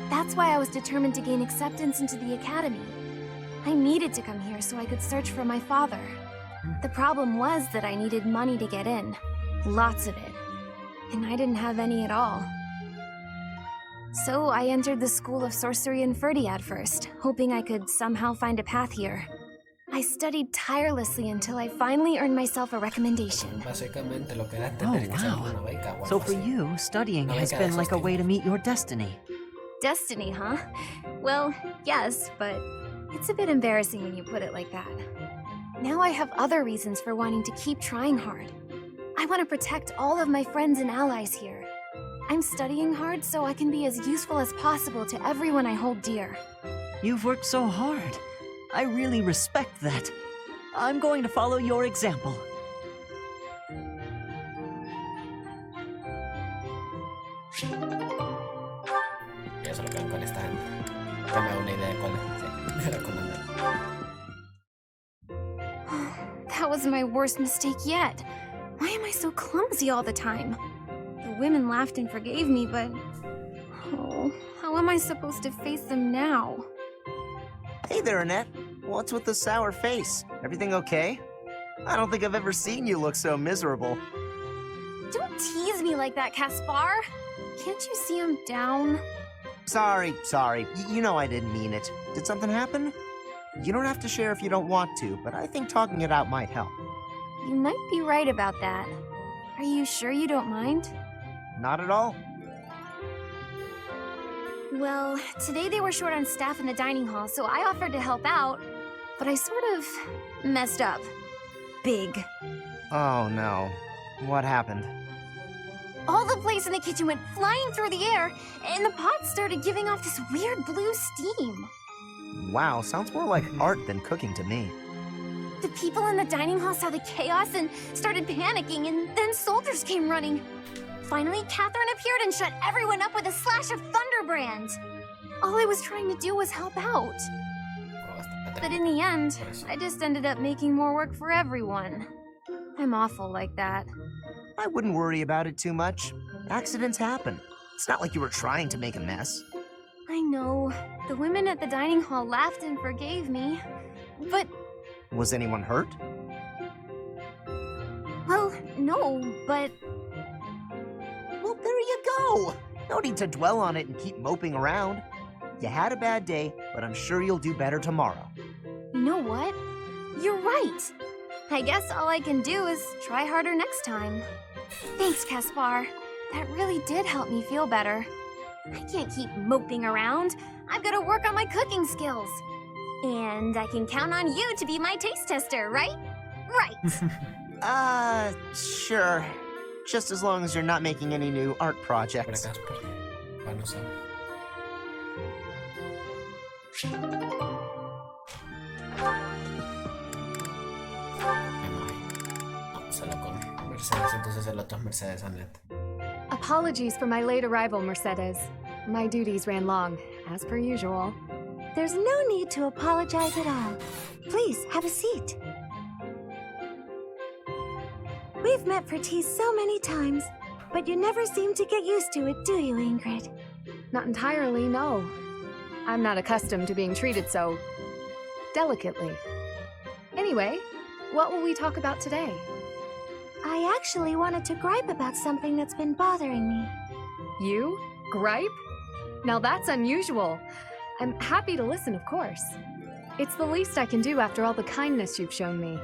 That's why I was determined to gain acceptance into the academy. I needed to come here so I could search for my father. The problem was that I needed money to get in. Lots of it. And I didn't have any at all. So I entered the School of Sorcery in Ferdiad first, hoping I could somehow find a path here. I studied tirelessly until I finally earned myself a recommendation. Oh, wow. So for you, studying has been like a way to meet your destiny. Destiny, huh? Well, yes, but it's a bit embarrassing when you put it like that. Now I have other reasons for wanting to keep trying hard. I want to protect all of my friends and allies here. I'm studying hard so I can be as useful as possible to everyone I hold dear. You've worked so hard. I really respect that. I'm going to follow your example. Ya solo quedan con esta gente. Ya me hago una idea de cuál era con la. That was my worst mistake yet. Why am I so clumsy all the time? The women laughed and forgave me, but... Oh, how am I supposed to face them now? Hey there, Annette. What's with the sour face? Everything okay? I don't think I've ever seen you look so miserable. Don't tease me like that, Caspar. Can't you see I'm down? Sorry. You know I didn't mean it. Did something happen? You don't have to share if you don't want to, but I think talking it out might help. You might be right about that. Are you sure you don't mind? Not at all. Well, today they were short on staff in the dining hall, so I offered to help out, but I sort of messed up. Big. Oh no. What happened? All the plates in the kitchen went flying through the air, and the pots started giving off this weird blue steam. Wow, sounds more like art than cooking to me. The people in the dining hall saw the chaos and started panicking, and then soldiers came running. Finally, Catherine appeared and shut everyone up with a slash of Thunderbrand. All I was trying to do was help out. But in the end, I just ended up making more work for everyone. I'm awful like that. I wouldn't worry about it too much. Accidents happen. It's not like you were trying to make a mess. I know. The women at the dining hall laughed and forgave me. But... Was anyone hurt? Well, no, but... Well, there you go! No need to dwell on it and keep moping around. You had a bad day, but I'm sure you'll do better tomorrow. You know what? You're right. I guess all I can do is try harder next time. Thanks, Caspar. That really did help me feel better. I can't keep moping around. I've got to work on my cooking skills. And I can count on you to be my taste tester, right? Right. Sure. Just as long as you're not making any new art projects. Apologies for my late arrival, Mercedes. My duties ran long, as per usual. There's no need to apologize at all. Please, have a seat. We've met for tea so many times, but you never seem to get used to it, do you, Ingrid? Not entirely, no. I'm not accustomed to being treated so... delicately. Anyway, what will we talk about today? I actually wanted to gripe about something that's been bothering me. You? Gripe? Now that's unusual. I'm happy to listen, of course. It's the least I can do after all the kindness you've shown me.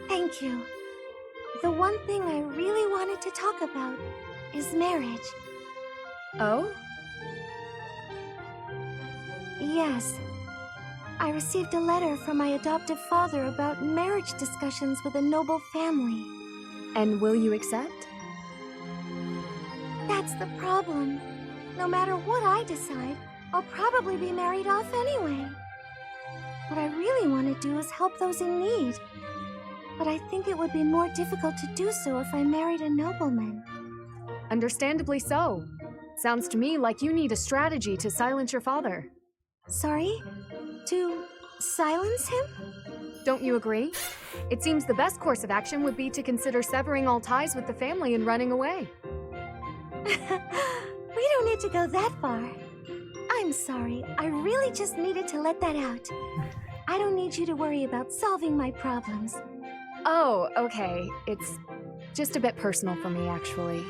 Thank you. The one thing I really wanted to talk about is marriage. Oh? Yes. I received a letter from my adoptive father about marriage discussions with a noble family. And will you accept? That's the problem. No matter what I decide, I'll probably be married off anyway. What I really want to do is help those in need. But I think it would be more difficult to do so if I married a nobleman. Understandably so. Sounds to me like you need a strategy to silence your father. Sorry? To silence him? Don't you agree? It seems the best course of action would be to consider severing all ties with the family and running away. We don't need to go that far. I'm sorry, I really just needed to let that out. I don't need you to worry about solving my problems. Oh, okay. It's just a bit personal for me, actually.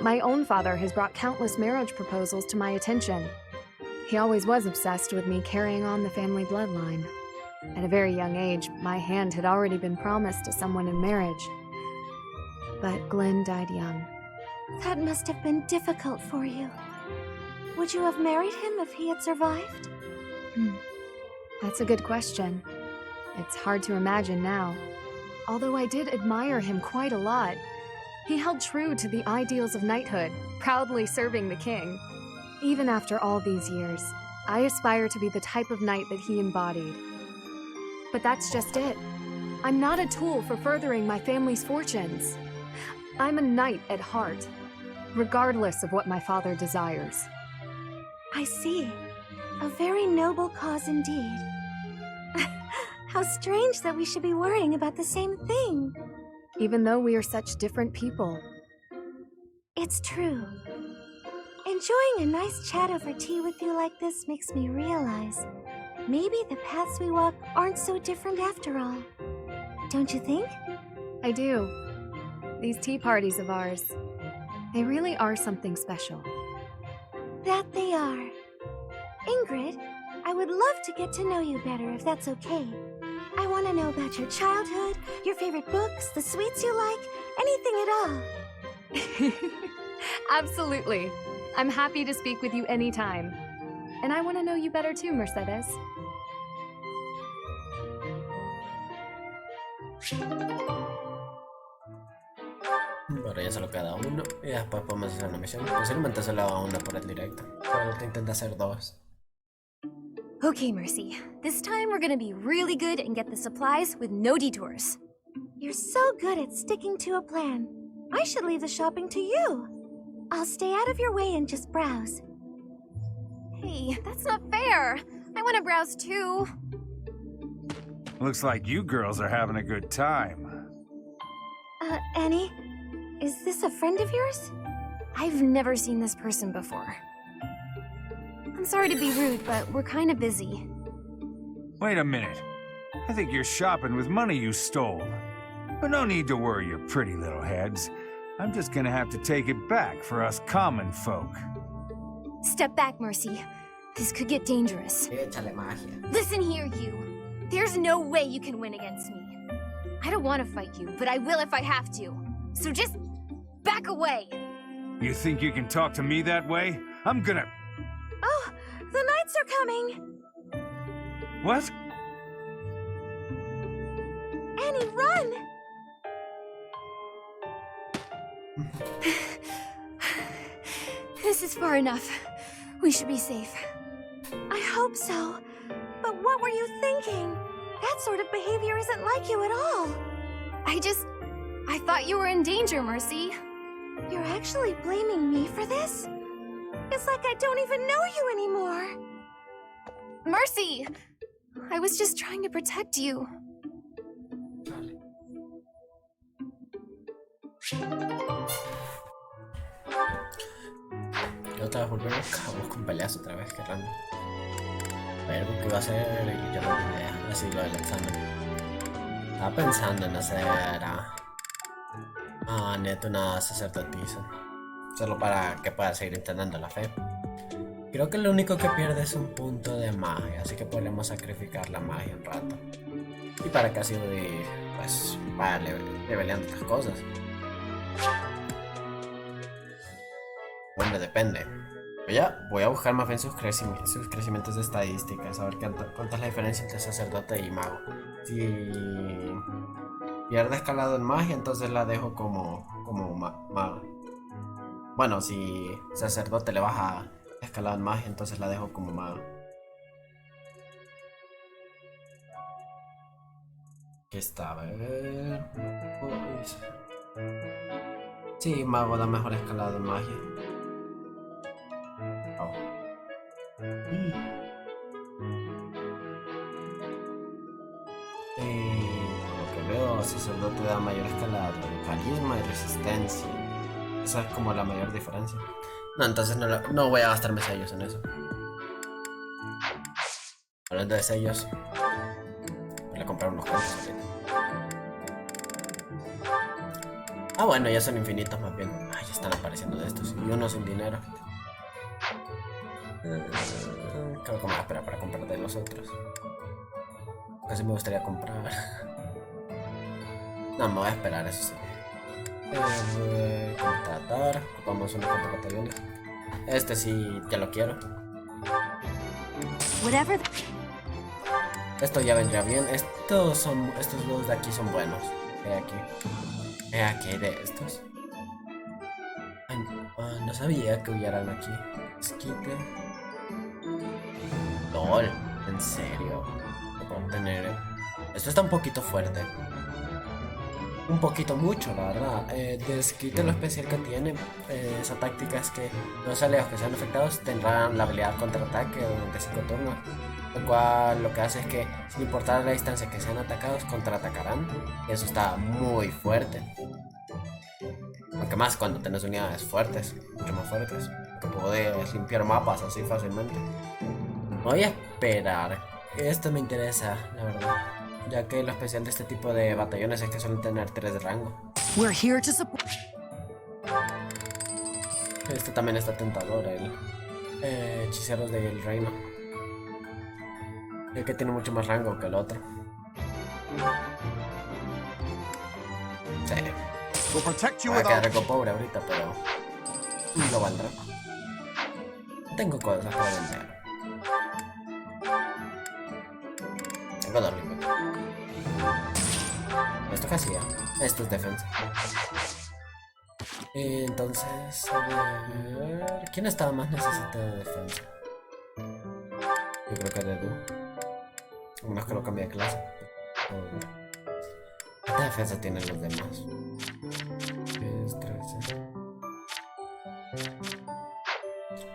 My own father has brought countless marriage proposals to my attention. He always was obsessed with me carrying on the family bloodline. At a very young age, my hand had already been promised to someone in marriage. But Glenn died young. That must have been difficult for you. Would you have married him if he had survived? That's a good question. It's hard to imagine now. Although I did admire him quite a lot, he held true to the ideals of knighthood, proudly serving the king. Even after all these years, I aspire to be the type of knight that he embodied. But that's just it. I'm not a tool for furthering my family's fortunes. I'm a knight at heart, regardless of what my father desires. I see. A very noble cause indeed. How strange that we should be worrying about the same thing. Even though we are such different people. It's true. Enjoying a nice chat over tea with you like this makes me realize maybe the paths we walk aren't so different after all. Don't you think? I do. These tea parties of ours, they really are something special. That they are. Ingrid, I would love to get to know you better if that's okay. I want to know about your childhood, your favorite books, the sweets you like, anything at all. Absolutely. I'm happy to speak with you anytime. And I want to know you better too, Mercedes. Ahora ya solo queda uno y después podemos hacer una misión. Posiblemente solo haga una por el directo. Pero te intenta hacer dos. Okay, Mercy. This time we're gonna be really good and get the supplies with no detours. You're so good at sticking to a plan. I should leave the shopping to you. I'll stay out of your way and just browse. Hey, that's not fair. I want to browse too. Looks like you girls are having a good time. Annie? Is this a friend of yours? I've never seen this person before. I'm sorry to be rude, but we're kind of busy. Wait a minute. I think you're shopping with money you stole. But no need to worry your pretty little heads. I'm just gonna have to take it back for us common folk. Step back, Mercy. This could get dangerous. Listen here, you. There's no way you can win against me. I don't want to fight you, but I will if I have to. So just back away. You think you can talk to me that way? I'm gonna... Oh, the knights are coming! What? Annie, run! This is far enough. We should be safe. I hope so. But what were you thinking? That sort of behavior isn't like you at all. I thought you were in danger, Mercy. You're actually blaming me for this? It's like I don't even know you anymore. Mercy! I was just trying to protect you. Y otra vez volvemos con peleas otra vez, qué random. Hay algo que iba a hacer y yo no tengo idea. Así lo del examen. Estaba pensando en hacer neto una sacerdotisa. Solo para que pueda seguir intentando la fe. Creo que lo único que pierde es un punto de magia, así que podremos sacrificar la magia un rato. Y para que así pues vaya leveleando otras cosas. Bueno, depende. Voy a buscar más bien sus crecimientos de estadísticas, a ver cuánta es la diferencia entre sacerdote y mago. Si pierde escalado en magia, entonces la dejo como mago. Bueno, si sacerdote le baja escalado en magia, entonces la dejo como mago. Aquí está, a ver. Sí, mago da mejor escalado en magia. Oh. Por lo que veo, sacerdote da mayor escalado en carisma y resistencia. Esa es como la mayor diferencia. No, entonces no voy a gastarme sellos en eso. Hablando de sellos, voy a comprar unos cuantos ahorita. Ah, bueno, ya son infinitos más bien. Ay, ya están apareciendo de estos. Y uno sin dinero. Creo que me voy a esperar para comprar de los otros. Casi me gustaría comprar. No, me voy a esperar, eso sí. Contratar. Ocupamos unos cuantos batallones. Este sí, ya lo quiero. Esto ya vendría bien. Estos dos de aquí son buenos. Aquí hay de estos. No sabía que hubieran aquí. Esquite. LOL, en serio. No puedo tener. Esto está un poquito fuerte. Un poquito mucho, la verdad. Desquite lo especial que tiene. Esa táctica es que los aliados que sean afectados tendrán la habilidad contraataque durante 5 turnos. Lo cual lo que hace es que, sin importar la distancia que sean atacados, contraatacarán. Y eso está muy fuerte. Aunque más cuando tenés unidades fuertes, mucho más fuertes. Que podés limpiar mapas así fácilmente. Voy a esperar. Esto me interesa, la verdad. Ya que lo especial de este tipo de batallones es que suelen tener 3 de rango. Este también está tentador, el hechiceros del reino. El que tiene mucho más rango que el otro. Sí. Voy a quedar algo pobre ahorita, pero lo valdrá. Tengo cosas para vender. Tengo doble. ¿Esto qué hacía? Esto es defensa. Entonces, a ver... ¿Quién estaba más necesitado de defensa? Yo creo que Dedu. Uno que lo cambia de clase. ¿Qué defensa tienen los demás? Es 13.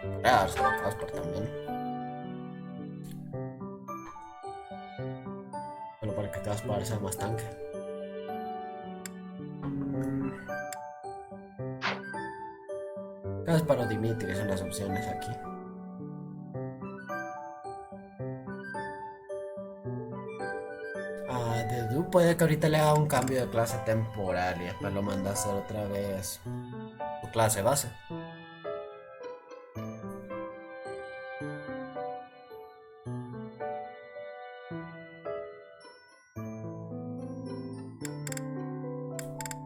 Voy a darse a Casper también. Solo para que Casper sea más tanque. Casper o Dimitri son las opciones aquí. Dedu puede que ahorita le haga un cambio de clase temporal y después lo manda a hacer otra vez su clase base.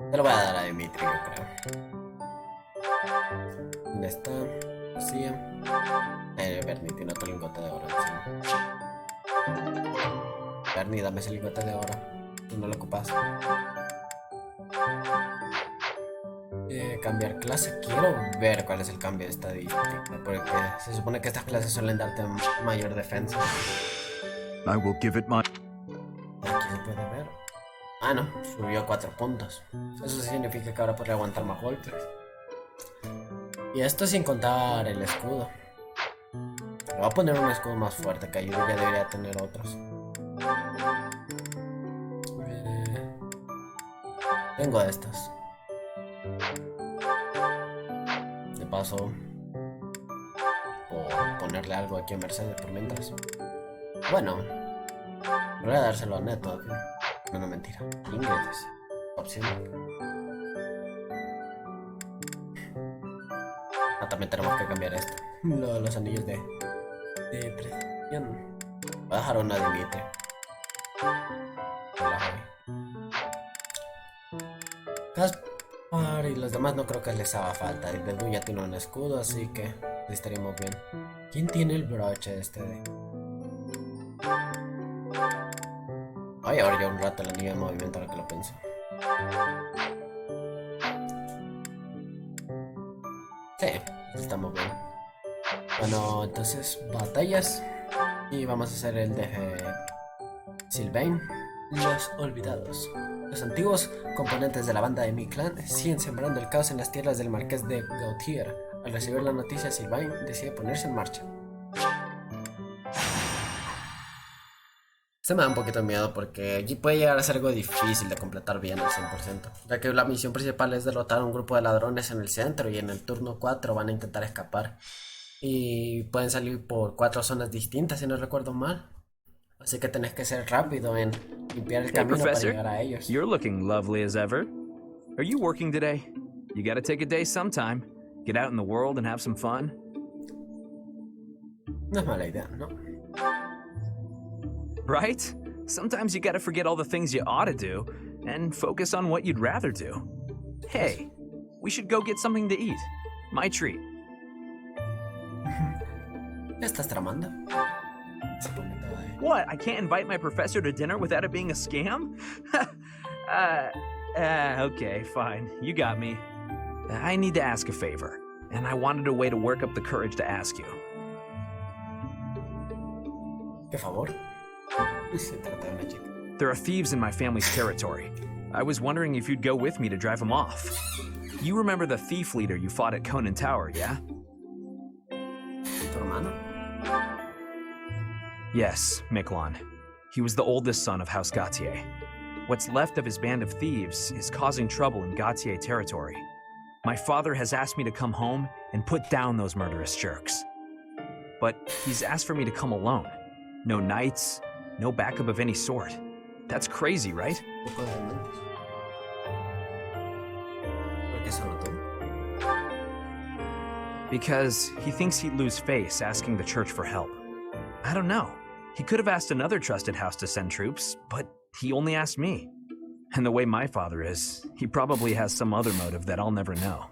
Te lo voy a dar a Dimitri, yo creo. ¿Dónde está? Sí. Bernie tiene otro lingote de oro encima. Bernie, dame ese lingote de oro. Tú no lo ocupas. Cambiar clase. Quiero ver cuál es el cambio de estadística. Porque se supone que estas clases suelen darte mayor defensa. I will give it my... Aquí se puede ver. Ah, no. Subió 4 puntos. Eso significa que ahora podré aguantar más golpes. Y esto sin contar el escudo. Le voy a poner un escudo más fuerte, que yo ya debería tener otros. Tengo estos. De paso, por ponerle algo aquí a Mercedes por mientras. Bueno, voy a dárselo a Neto. No, mentira. Ingresos. Opción. También tenemos que cambiar esto. Los anillos de precisión. Voy a dejar una de Mitre. Caspar y los demás no creo que les haga falta. El Dedu ya tiene un escudo, así que estaríamos bien. ¿Quién tiene el broche este de? Ay, ahora ya un rato el anillo de movimiento, ahora que lo pienso. Sí, estamos bien. Bueno, entonces batallas. Y vamos a hacer el de Sylvain. Los olvidados. Los antiguos componentes de la banda de mi clan siguen sembrando el caos en las tierras del marqués de Gautier. Al recibir la noticia, Sylvain decide ponerse en marcha. Esto me da un poquito de miedo porque allí puede llegar a ser algo difícil de completar bien al 100%, ya que la misión principal es derrotar a un grupo de ladrones en el centro y en el turno 4 van a intentar escapar. Y pueden salir por 4 zonas distintas si no recuerdo mal. Así que tenés que ser rápido en limpiar el camino para llegar a ellos. You're looking lovely as ever. Are you working today? You gotta take a day sometime. Get out in the world and have some fun. No es mala idea, ¿no? Right? Sometimes you gotta forget all the things you ought to do and focus on what you'd rather do. Hey, we should go get something to eat. My treat. ¿Qué estás tramando? What? I can't invite my professor to dinner without it being a scam? Okay, fine. You got me. I need to ask a favor, and I wanted a way to work up the courage to ask you. ¿Qué favor? Se trata de una chica. There are thieves in my family's territory. I was wondering if you'd go with me to drive them off. You remember the thief leader you fought at Conan Tower, yeah? ¿Tu hermano? Yes, Miklon. He was the oldest son of House Gautier. What's left of his band of thieves is causing trouble in Gautier territory. My father has asked me to come home and put down those murderous jerks. But he's asked for me to come alone. No knights, no backup of any sort. That's crazy, right? Because he thinks he'd lose face asking the church for help. I don't know. He could have asked another trusted house to send troops, but he only asked me. And the way my father is, he probably has some other motive that I'll never know.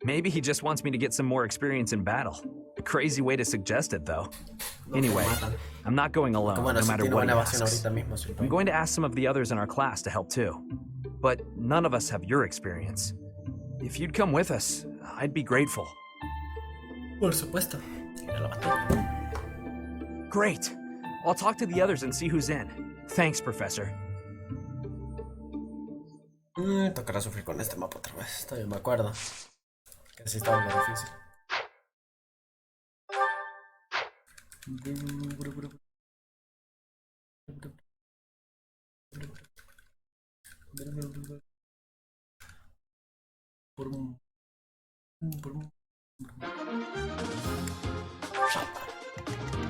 Maybe he just wants me to get some more experience in battle. A crazy way to suggest it, though. Anyway, I'm not going alone, no matter what he asks. I'm going to ask some of the others in our class to help too. But none of us have your experience. If you'd come with us, I'd be grateful. Por supuesto. Great. I'll talk to the others and see who's in. Thanks, Professor. Tocará sufrir con este mapa otra vez. Todavía me acuerdo. Que así estaba muy difícil.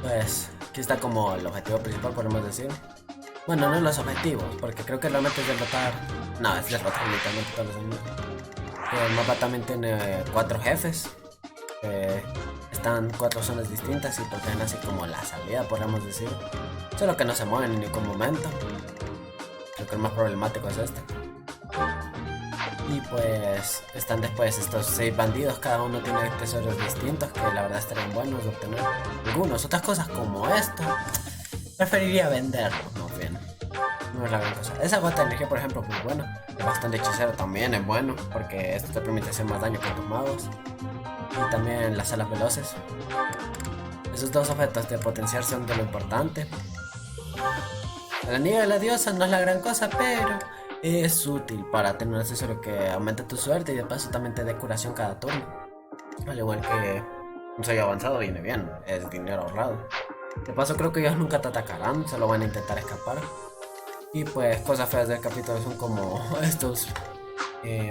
Pues aquí está como el objetivo principal, podemos decir. Bueno, no los objetivos, porque creo que realmente es derrotar. No, es derrotar literalmente todos los enemigos. El mapa también tiene 4 jefes. Están 4 zonas distintas y protegen así como la salida, podríamos decir. Solo que no se mueven en ningún momento. Creo que el más problemático es este. Y pues están después estos 6 bandidos, cada uno tiene tesoros distintos que la verdad estarían buenos de obtener. Algunos, otras cosas como esto, preferiría venderlos, más bien. No es la gran cosa. Esa gota de energía, por ejemplo, es muy buena. El bastón de hechicero también es bueno, porque esto te permite hacer más daño con tus magos. Y también las alas veloces. Esos dos objetos de potenciar son de lo importante. El anillo de la diosa no es la gran cosa, pero es útil para tener un accesorio que aumente tu suerte y de paso también te dé curación cada turno. Al igual que un sello avanzado viene bien, es dinero ahorrado. De paso creo que ellos nunca te atacarán, solo van a intentar escapar. Y pues cosas feas del capítulo son como estos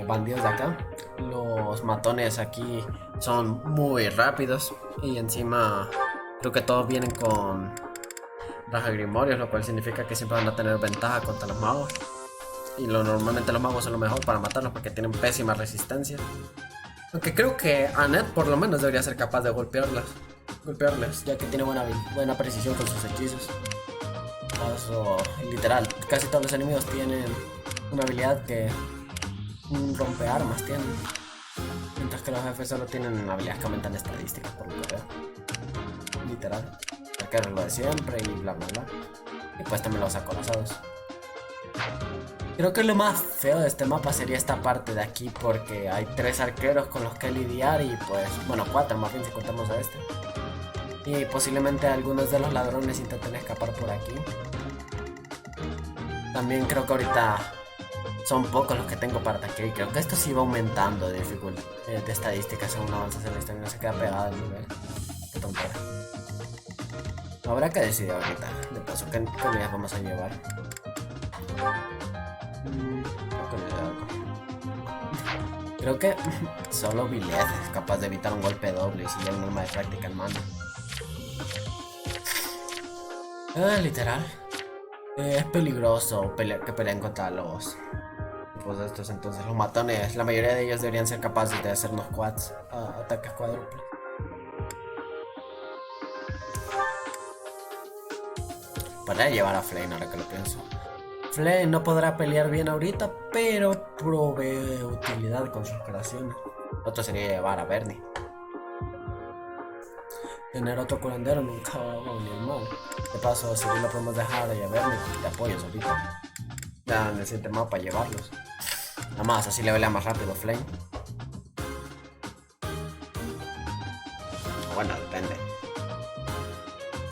bandidos de acá. Los matones aquí son muy rápidos y encima creo que todos vienen con raja grimorios, lo cual significa que siempre van a tener ventaja contra los magos. Y normalmente los magos son lo mejor para matarlos porque tienen pésima resistencia. Aunque creo que Annette por lo menos debería ser capaz de golpearles, ya que tiene buena precisión con sus hechizos. Eso, literal, casi todos los enemigos tienen una habilidad que un rompearmas tienen. Mientras que los jefes solo tienen habilidades que aumentan estadísticas, por lo que veo. Literal. Arqueros lo de siempre y bla bla bla. Y pues también los acorazados. Creo que lo más feo de este mapa sería esta parte de aquí, porque hay 3 arqueros con los que lidiar y pues, bueno, 4 más bien si contamos a este. Y posiblemente algunos de los ladrones intenten escapar por aquí. También creo que ahorita son pocos los que tengo para ataque y creo que esto sí va aumentando de dificultad, de estadísticas según avanzas en la historia, no se queda pegado al nivel. Qué tontera. Habrá que decidir ahorita, de paso, qué unidades vamos a llevar. Creo que solo Vilez es capaz de evitar un golpe doble y si lleva un arma de práctica en mano. Literal. Es peligroso que peleen contra los tipos de estos, entonces los matones, la mayoría de ellos deberían ser capaces de hacer unos quads, ataques cuádruples. Para llevar a Flame ahora que lo pienso. Flame no podrá pelear bien ahorita, pero provee utilidad con sus creaciones. Otro sería llevar a Bernie. Tener otro curandero nunca va a venir mal. De paso, si bien lo podemos dejar de Bernie, te apoyas ahorita. Ya en el siguiente mapa llevarlos. Nada más, así le pelea más rápido Flame. Bueno, depende.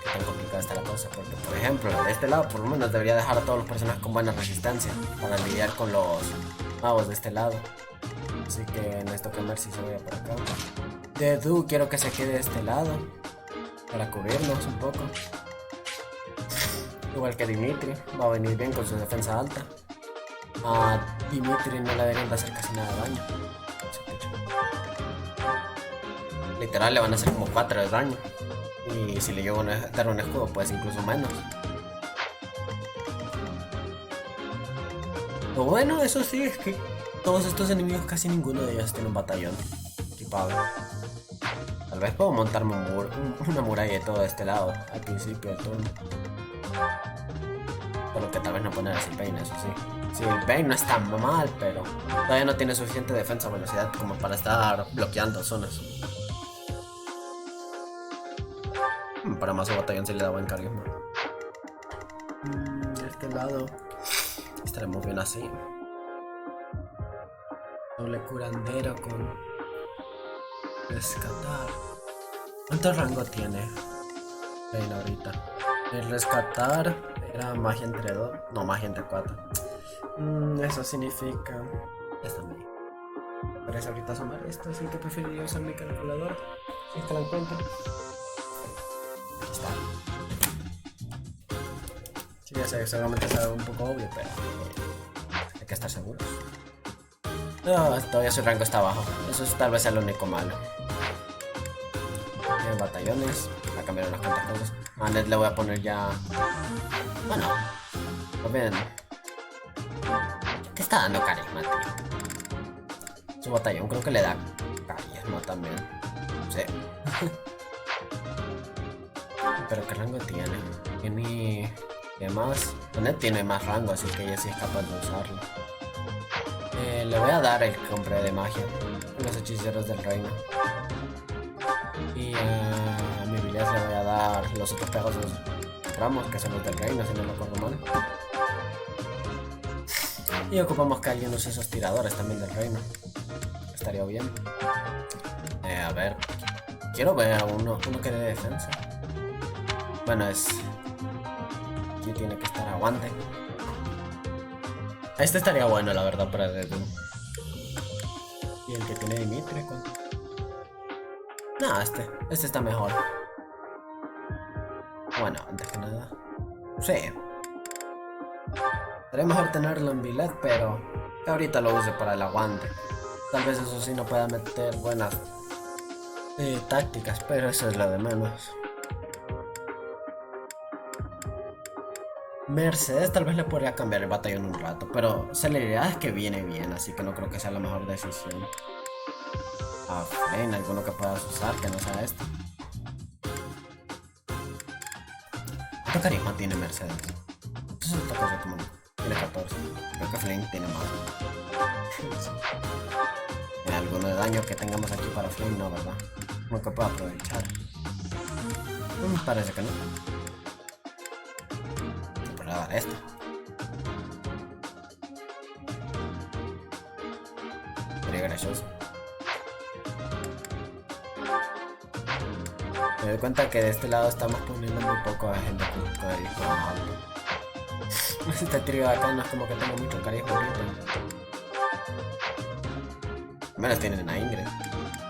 Qué tan complicada está la cosa, porque por ejemplo, de este lado por lo menos debería dejar a todos los personajes con buena resistencia para lidiar con los magos de este lado. Así que necesito que Mercy se vaya por acá. De Du quiero que se quede de este lado para cubrirnos un poco. Igual que Dimitri, va a venir bien con su defensa alta. A Dimitri no le deberían de hacer casi nada de daño. Literal le van a hacer como 4 de daño. Y si le llevo a dar un escudo pues incluso menos. Lo bueno, eso sí, es que todos estos enemigos, casi ninguno de ellos tiene un batallón equipado. Tal vez puedo montarme una muralla de todo este lado al principio del turno. Solo que tal vez no poner así Pain, eso sí. Sí, el Pain no está mal, pero todavía no tiene suficiente defensa o velocidad como para estar bloqueando zonas. Para más su batallón se le da buen carisma. De este lado estaremos bien así. Doble curandero con rescatar. ¿Cuánto rango tiene Pain ahorita? El rescatar era magia entre 2, no, magia entre 4. Eso significa... Esta me parece ahorita sumar esto, así que preferiría usar mi calculadora. Si es que la encuentro. Aquí está. Sí, ya sé, seguramente es algo un poco obvio, pero hay que estar seguros. No, todavía su rango está bajo. Eso es tal vez el único malo. Tienen batallones. Va a cambiar unas cuantas cosas. A Ned le voy a poner ya... Bueno. Pues bien. ¿Qué está dando carisma, tío? Su batallón creo que le da carisma también. Sí. Pero ¿qué rango tiene? Tiene más... Ned tiene más rango, así que ella sí es capaz de usarlo. Le voy a dar el que compré de magia. Los hechiceros del reino. Y a mi habilidad le voy a dar los otros pegasos ramos, que son los del reino, si no lo recuerdo mal. Y ocupamos que alguien use esos tiradores también del reino. Estaría bien. A ver. Quiero ver a uno que dé defensa. Bueno, es... Aquí tiene que estar aguante. Este estaría bueno, la verdad, para el Dedo. Y el que tiene Dimitri, ¿cuánto? No, este está mejor. Bueno, antes que nada. Sí. Sería mejor tenerlo en billet, pero ahorita lo use para el aguante. Tal vez eso sí no pueda meter buenas tácticas, pero eso es lo de menos. Mercedes tal vez le podría cambiar el batallón un rato, pero celeridad es que viene bien, así que no creo que sea la mejor decisión. Flame, alguno que puedas usar que no sea este. ¿Cuánto carisma tiene Mercedes? Eso es otra cosa como tiene 14. Creo que Flame tiene más. ¿Alguno de daño que tengamos aquí para Flame? No, ¿verdad? Como que puedo aprovechar. Me parece que no. Voy a dar esto. Sería gracioso. Me doy cuenta que de este lado estamos poniendo muy poco a gente con el hijo alto. Este trío de acá no es como que tenga mucho carisma ahorita. Al menos tienen a Ingrid.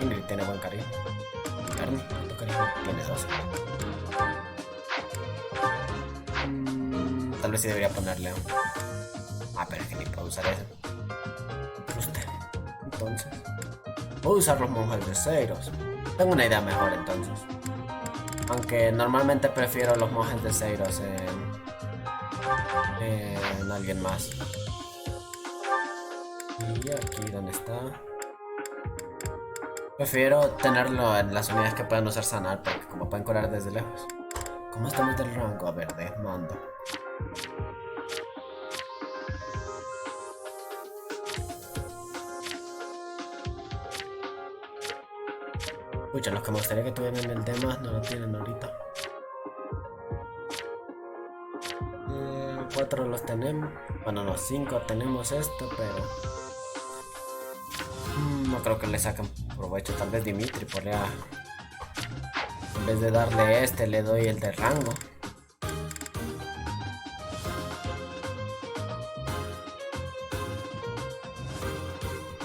Ingrid tiene buen carisma. Y Bernie, ¿cuánto carisma? Tiene 12. Tal vez sí debería ponerle. Pero es que ni puedo usar eso. Guste. Entonces. Voy a usar los monjes de Seiros. Tengo una idea mejor entonces. Aunque normalmente prefiero los monjes de Seiros en alguien más. Y aquí donde está. Prefiero tenerlo en las unidades que puedan usar sanar, porque como pueden curar desde lejos. ¿Cómo estamos del rango? A ver, mando. Pucha, los que me gustaría que tuvieran el tema no lo tienen ahorita. 4 los tenemos. Bueno, no, 5 tenemos esto, pero... no creo que le saquen provecho. Tal vez Dimitri podría... En vez de darle este, le doy el de rango.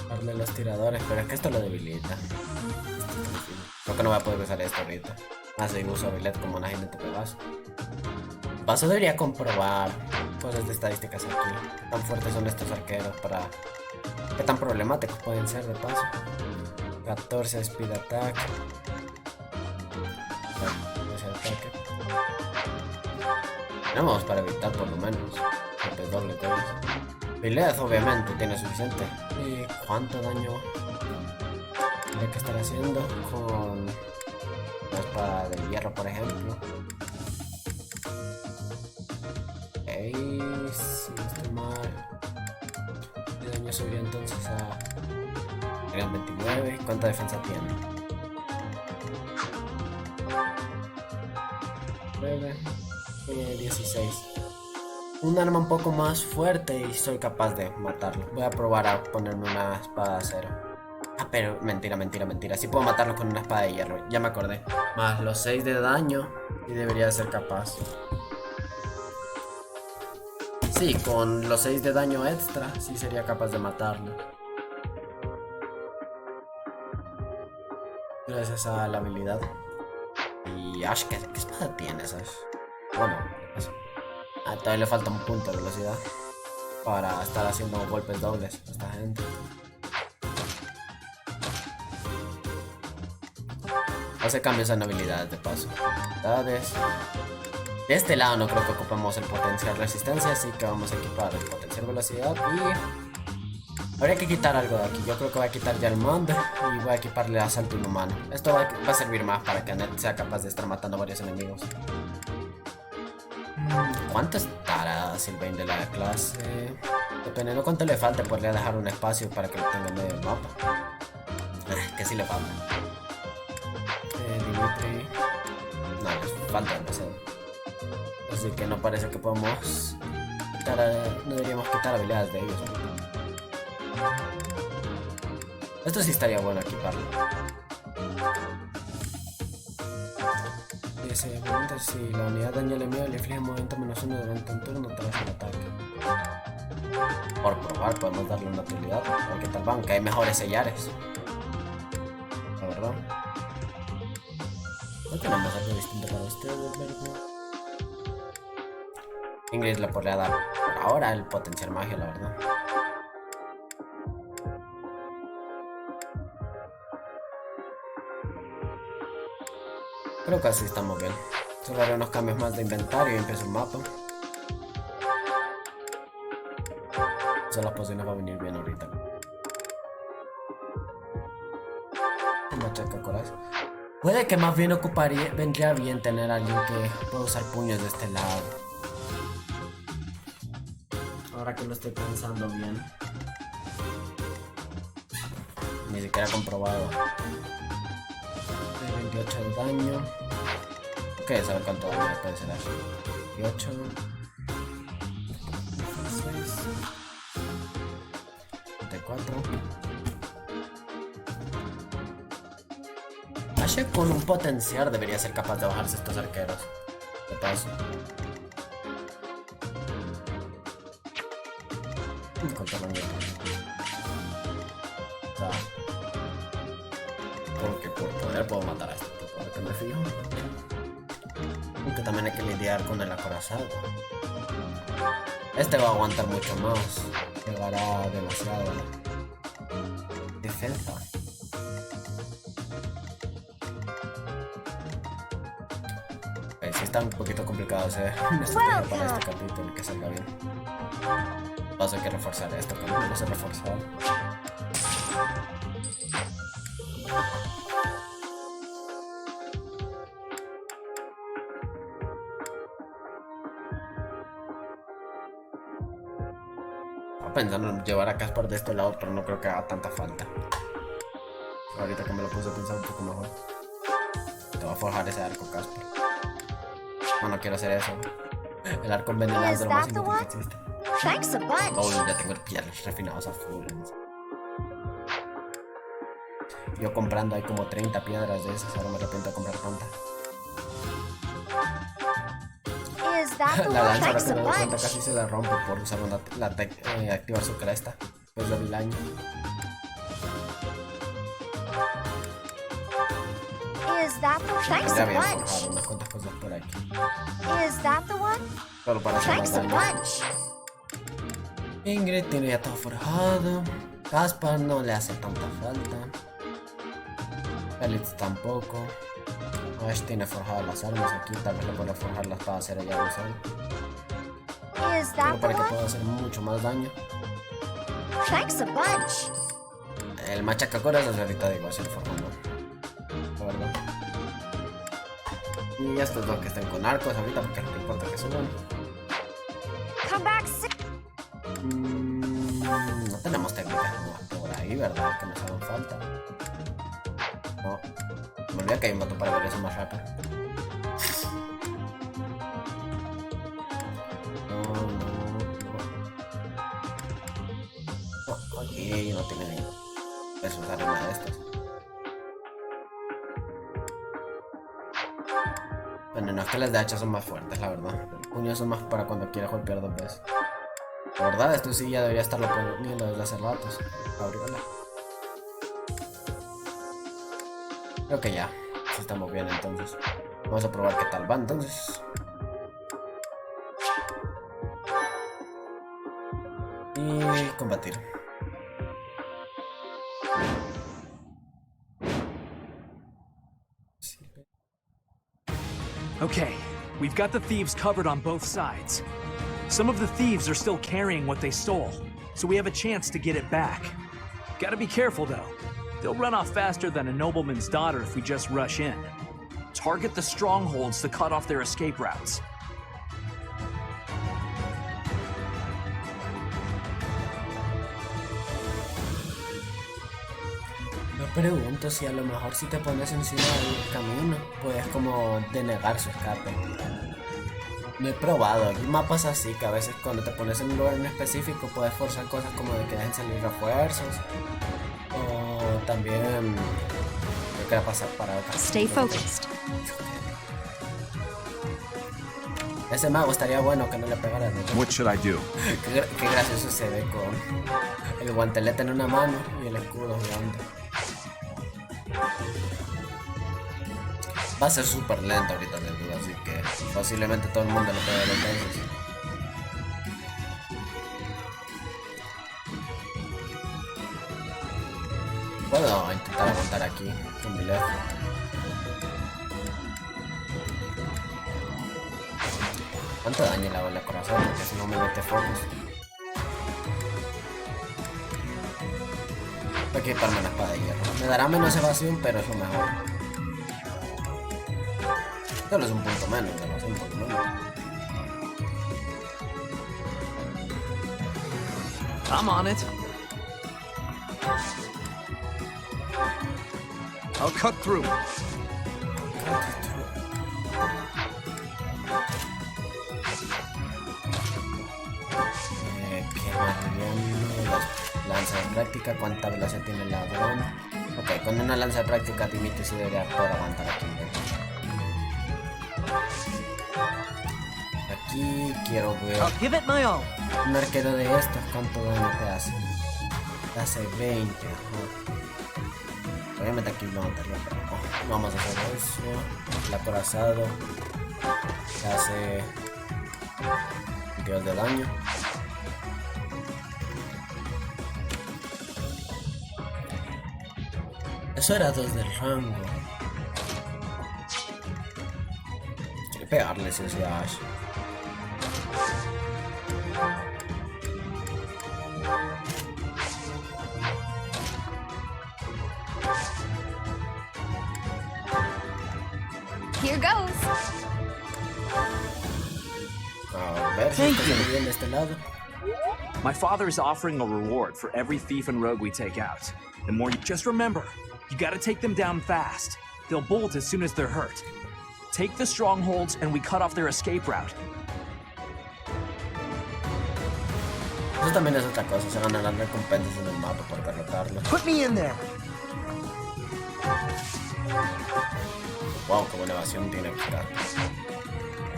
Darle los tiradores, pero es que esto lo debilita. Creo que no voy a poder usar esto ahorita. Si uso billet como una jinete Pegaso. Paso debería comprobar cosas de estadísticas aquí. Qué tan fuertes son estos arqueros para... Qué tan problemáticos pueden ser de paso. 14 speed attack. Tenemos para evitar por lo menos. Golpes doble todos. Billet obviamente tiene suficiente. ¿Y cuánto daño hay que estar haciendo con la espada de hierro, por ejemplo? Si no estoy mal, el daño subió entonces a 29. ¿Cuánta defensa tiene? 9, 16. Un arma un poco más fuerte y soy capaz de matarlo. Voy a probar a ponerme una espada de acero. Pero mentira. Sí puedo matarlo con una espada de hierro. Ya me acordé. Más los 6 de daño y debería ser capaz. Sí, con los 6 de daño extra sí sería capaz de matarlo. Gracias a la habilidad. Y Ash, ¿qué espada tienes, Ash? Bueno, eso. Todavía le falta un punto de velocidad para estar haciendo golpes dobles a esta gente. Hace cambios en habilidades de paso. Habilidades. De este lado no creo que ocupemos el potencial resistencia, así que vamos a equipar el potencial velocidad y... Habría que quitar algo de aquí. Yo creo que voy a quitar ya el mod y voy a equiparle asalto inhumano. Esto va a servir más para que Annette sea capaz de estar matando a varios enemigos. ¿Cuánto estará Sylvain de la clase? dependiendo cuánto le falte, podría dejar un espacio para que lo tenga en medio del mapa. Que sí le falta. Dimitri... No, les falta demasiado. Así que no parece que podamos quitar... No deberíamos quitar habilidades de ellos. Esto sí estaría bueno equiparlo. Dice, si la unidad daña el enemigo le inflige movimiento -1 durante un turno tras el ataque. Por probar podemos darle una utilidad. A ver qué tal van, que hay mejores sellares. La verdad. No tenemos algo distinto para ustedes, ¿verdad? Ingrid le podría dar por ahora el potencial magia, la verdad. Creo que así estamos bien. Solo haré unos cambios más de inventario y empiezo el mapa. Eso las pociones va a venir bien ahorita. Machaca corazón. Puede que más bien vendría bien tener a alguien que pueda usar puños de este lado. Ahora que lo estoy pensando bien. Ni siquiera he comprobado. 28 de daño. Ok, saber cuánto daño puede ser así. 28. 6. 34. Ashe con un potenciar debería ser capaz de bajarse estos arqueros. De paso. Porque por poder puedo matar a este tipo, ahora que me fijo. Aunque también hay que lidiar con el acorazado. Este va a aguantar mucho más. Llevará demasiada defensa. Sí está un poquito complicado hacer una estrategia para este capítulo que salga bien. Paso hay que reforzar esto, que no se ha reforzado. Estaba pensando en llevar a Caspar de este lado, pero no creo que haga tanta falta. Ahorita que me lo puse a pensar un poco mejor. Te va a forjar ese arco, Caspar. No quiero hacer eso. El arco envenenado es de lo más inútil que existe. Oh, ya tengo piedras refinados a full. Yo comprando hay como 30 piedras de esas, ahora me arrepiento de comprar tantas. La lanza, ahora que me doy cuenta, casi se la rompo por usar activar su cresta. Después del año. Ya había forjado unas cuantas cosas por aquí. Solo para hacer más daño. Ingrid tiene ya todo forjado. Caspar no le hace tanta falta. Felix tampoco. Ash tiene forjadas las armas aquí. Tal vez le pueda forjar las para hacer allá de sol. Pero para que pueda hacer mucho más daño. El machacacorazas ahorita digo así forjando. La verdad. Y estos dos que estén con arcos ahorita porque no importa que suban. No tenemos técnicas por ahí, ¿verdad? Que nos hagan falta. No. Me olvidé que hay un botón para ver eso más rápido. No, aquí no tiene ni eso, usar una de estas. Bueno, no es que las de hacha son más fuertes, la verdad. Los puños son más para cuando quieres golpear dos veces. La verdad, esto sí ya debería estarlo poniendo desde hace ratos. Abrirla. Creo que ya. Sí estamos bien entonces. Vamos a probar qué tal va entonces. Y combatir. Okay, we've got the thieves covered on both sides. Some of the thieves are still carrying what they stole, so we have a chance to get it back. Gotta be careful though. They'll run off faster than a nobleman's daughter if we just rush in. Target the strongholds to cut off their escape routes. pregunto si a lo mejor si te pones encima del camino, puedes como denegar su escape. No he probado, hay mapas así que a veces cuando te pones en un lugar en específico puedes forzar cosas como de que dejen salir refuerzos. O también creo que era pasar para acá. Stay focused. Ese mago estaría bueno que no le pegara. What should I do? Qué gracioso se ve con el guantelete en una mano y el escudo gigante. Va a ser súper lento ahorita de duda, así que posiblemente todo el mundo lo pegue dos veces. Puedo intentar aguantar aquí con mi left. ¿Cuánto daño le hago al corazón? Porque si no me mete focus. Voy a equiparme la espada de hierro. Me dará menos evasión, pero es lo mejor. Solo es un punto menos de evasión por lo menos. I'm on it. I'll cut through. ¿Qué más bien? Lanza de práctica, ¿cuánta velocidad tiene el ladrón? Ok, con una lanza de práctica Timito sí debería poder aguantar aquí. Aquí quiero ver un arquero de estos, ¿cuánto daño te hace? Te hace 20. Obviamente aquí lo mataría, pero no. Vamos a hacer eso. El acorazado te hace 22 de daño. Eso era 2 del rango. Quiero pegarle si es Ash. Here goes. A ver si está bien de este lado. My father is offering a reward for every thief and rogue we take out. The more you just remember, you gotta take them down fast. They'll bolt as soon as they're hurt. Take the strongholds and we cut off their escape route. Eso también es otra cosa, se ganarán recompensas en el mapa por derrotarlos. Put me in there. Wow, qué buena evasión tiene acá.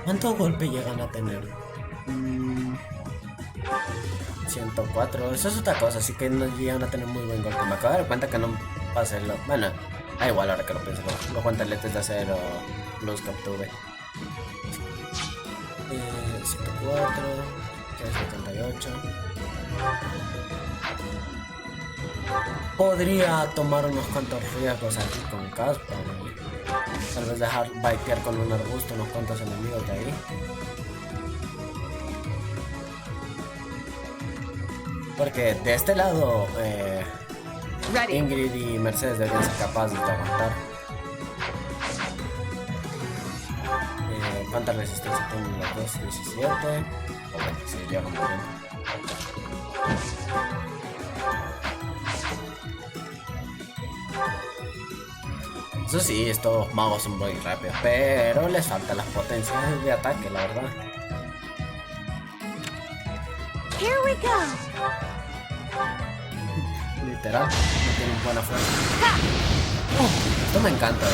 ¿Cuántos golpes llegan a tener? 104, eso es otra cosa, así que no llegan a tener muy buen golpe. Me acabo de dar cuenta que no pasé lo... Bueno, da igual ahora que lo pienso, los guanteletes de acero los que obtuve. 104, que es 78. Podría tomar unos cuantos riesgos aquí con Caspa, ¿no? Tal vez dejar baitear con un arbusto unos cuantos enemigos de ahí. Porque de este lado Ingrid y Mercedes deberían ser capaces de aguantar. ¿Cuánta resistencia tienen los dos? 17. O bueno, si llega muy bien. Eso sí, estos magos son muy rápidos, pero les faltan las potencias de ataque, la verdad. Here we go. Literal, no tienen buena fuerza. Esto me encanta,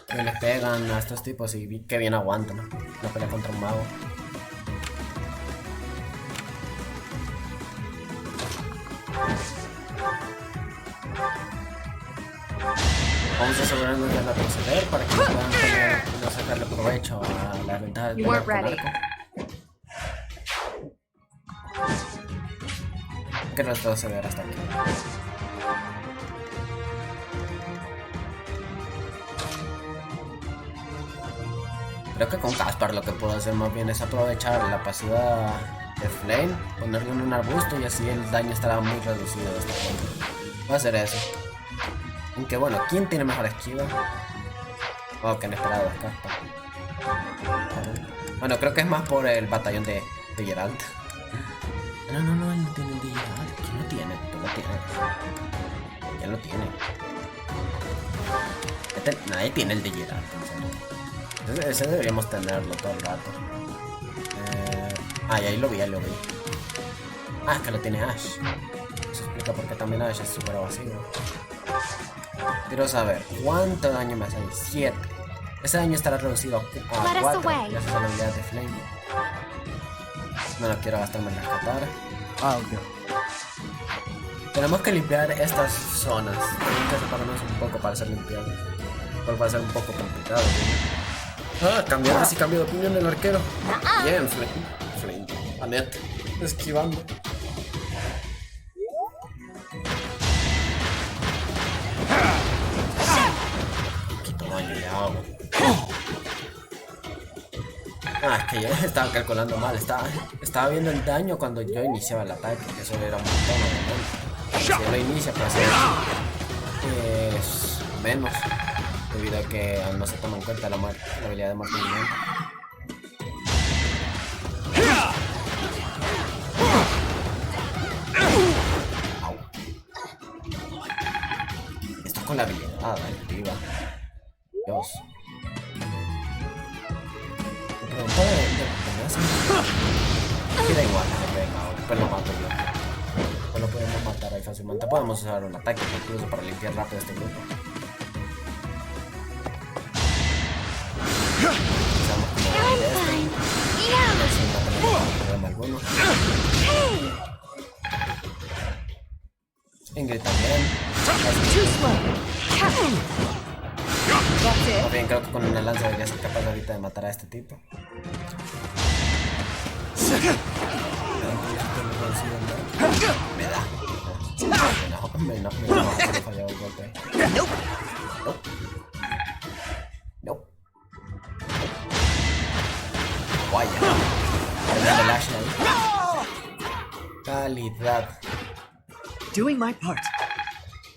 que les pegan a estos tipos y que bien aguantan, ¿no? Una pelea contra un mago. Vamos a asegurarnos de retroceder para que puedan tener, no sacarle provecho a las ventajas de pelear con arco. Que retroceder hasta aquí. Creo que con Caspar lo que puedo hacer más bien es aprovechar la pasiva de Flame, ponerle en un arbusto y así el daño estará muy reducido de esta forma. Voy a hacer eso. Aunque bueno, ¿quién tiene mejor esquiva? Oh, que inesperado, Caspar. Bueno, creo que es más por el batallón de Geralt. No, él no tiene el de llegar. ¿Quién lo tiene? Tú lo tienes. ¿Quién lo tiene? Nadie tiene el de llegar, en serio. Ese deberíamos tenerlo todo el rato. Y ahí lo vi, Ah, es que lo tiene Ash. Eso explica por qué también Ash es súper evasivo. Quiero saber, ¿cuánto daño me hace ahí? 7. Ese daño estará reducido a 4 gracias a la habilidad de Flame. No quiero gastarme en rescatar. Ok. Tenemos que limpiar estas zonas. Tenemos que separarnos un poco para ser limpiados. Porque va a ser un poco complicado, ¿no? Cambiar así, cambio de opinión del arquero. Bien, Flame. Annette, esquivando. Quito daño le hago. Es que yo estaba calculando mal. Estaba viendo el daño cuando yo iniciaba el ataque. Que eso era un montón, obviamente. Si lo inicia, para hacer es menos. Debido a que no se toma en cuenta la habilidad de mantenimiento. Esto es con la habilidad activa. Dios. Me preguntó de da igual, después lo mato yo. Después lo podemos matar ahí fácilmente. Podemos usar un ataque incluso para limpiar rápido este grupo. Ingrid también. Más bien, creo que con una lanza debería ser capaz ahorita de matar a este tipo. Me da. Me fallado el golpe. No. Vaya. Calidad. Doing my part.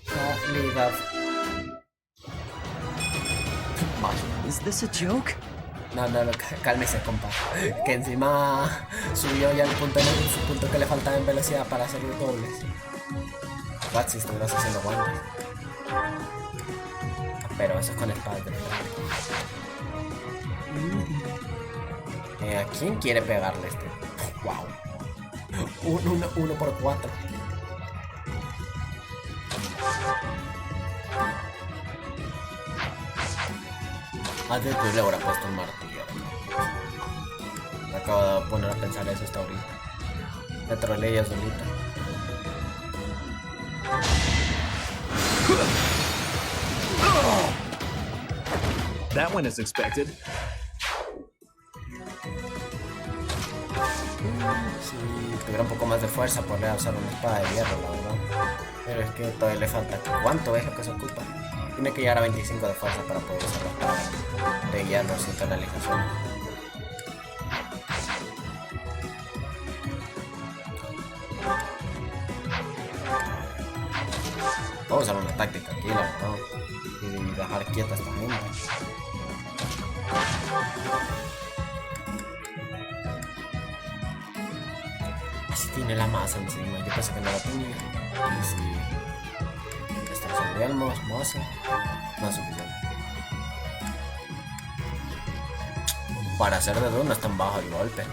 Calidad. Is this a joke? No, cálmese, compa. Que encima subió ya el punto que le faltaba en velocidad para hacer los dobles. What si estuvieras haciendo guantes. Pero eso es con espadas de ¿a quién quiere pegarle este? Wow. 1 por 4. Antes yo le hubiera puesto un martillo. Me acabo de poner a pensar eso hasta ahorita. Me troleé ya solita. That one is expected. Si tuviera un poco más de fuerza podría usar una espada de hierro, la verdad. Pero es que todavía le falta. ¿Cuánto es lo que se ocupa? Tiene que llegar a 25 de fuerza para poder usar la espada de hierro sin penalización. Vamos a usar una táctica aquí, la verdad. Y dejar quieta a esta gente. Así tiene la masa encima. Yo pensé que no la tenía. Y si resolvemos masa, no es suficiente. Para hacer de 2 no es tan bajo el golpe.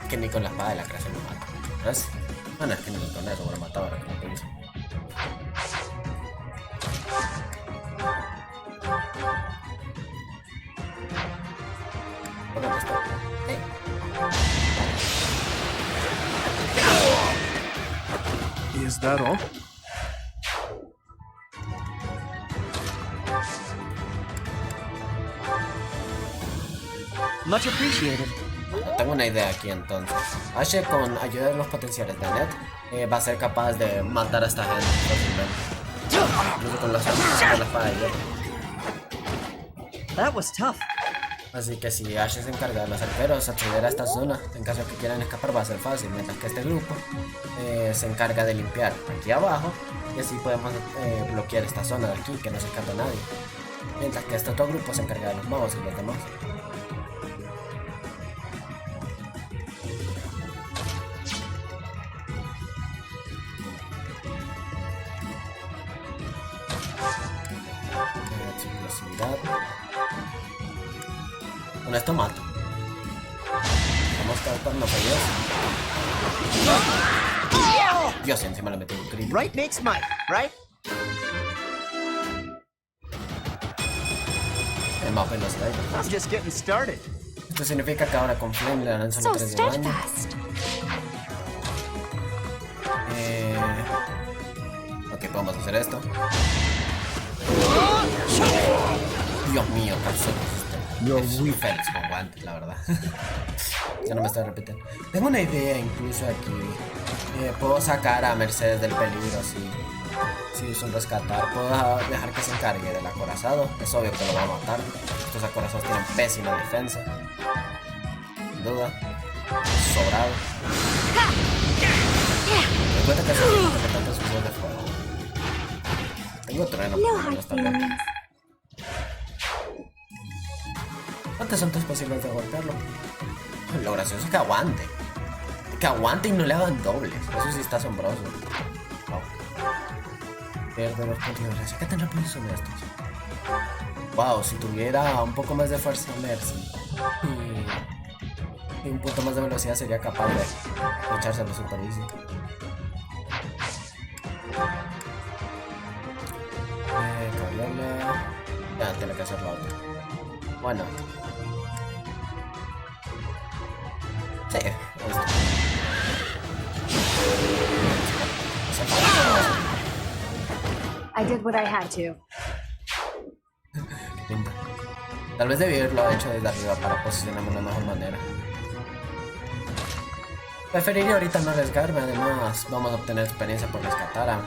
Que ni con la espada de la creación me mata. ¿Ves? Bueno, es que ni con eso me lo mataba ahora que lo pienso. ¿Dónde está? Is that all? Much appreciated. Tengo una idea aquí entonces. Ashe con ayuda de los potenciales de Annette va a ser capaz de matar a esta gente fácilmente. Incluso con la espada de hierro. That was tough. Así que si Ash se encarga de los arqueros acceder a esta zona, en caso de que quieran escapar va a ser fácil, mientras que este grupo se encarga de limpiar aquí abajo y así podemos bloquear esta zona de aquí, que no se escape nadie. Mientras que este otro grupo se encarga de los magos y los demás. Explosividad. Con esto mato. Vamos a estar no fallos. Dios, encima le metí un crítico. Right makes might, right? El mapa no se da. I'm just getting started. Esto significa que ahora con Flame le dan solo 3 de daño. Ok, podemos hacer esto. Dios mío, es muy Félix con guantes, la verdad. Ya no me estoy repitiendo. Tengo una idea incluso aquí. Puedo sacar a Mercedes del peligro si uso un rescatar. Puedo dejar que se encargue del acorazado. Es obvio que lo va a matar. Estos acorazados tienen pésima defensa. Sin duda. Sobrado. Me cuenta que se tanto su de fuego. Tengo trueno, pero no está bien. ¿Cuántas son tus posibilidades de golpearlo? Lo gracioso es que aguante. Que aguante y no le hagan dobles. Eso sí está asombroso. Pierde los puntos de gracia. ¿Qué tan rápidos son estos? Wow, si tuviera un poco más de fuerza Mercy y un punto más de velocidad sería capaz de echárselo super easy. Cambiarla. Ya, tiene que hacer la otra. Bueno. Sí, I did what I had to. Tal vez debí haberlo hecho desde arriba para posicionarme de una mejor manera. Preferiría ahorita no arriesgarme, además vamos a obtener experiencia por rescatar a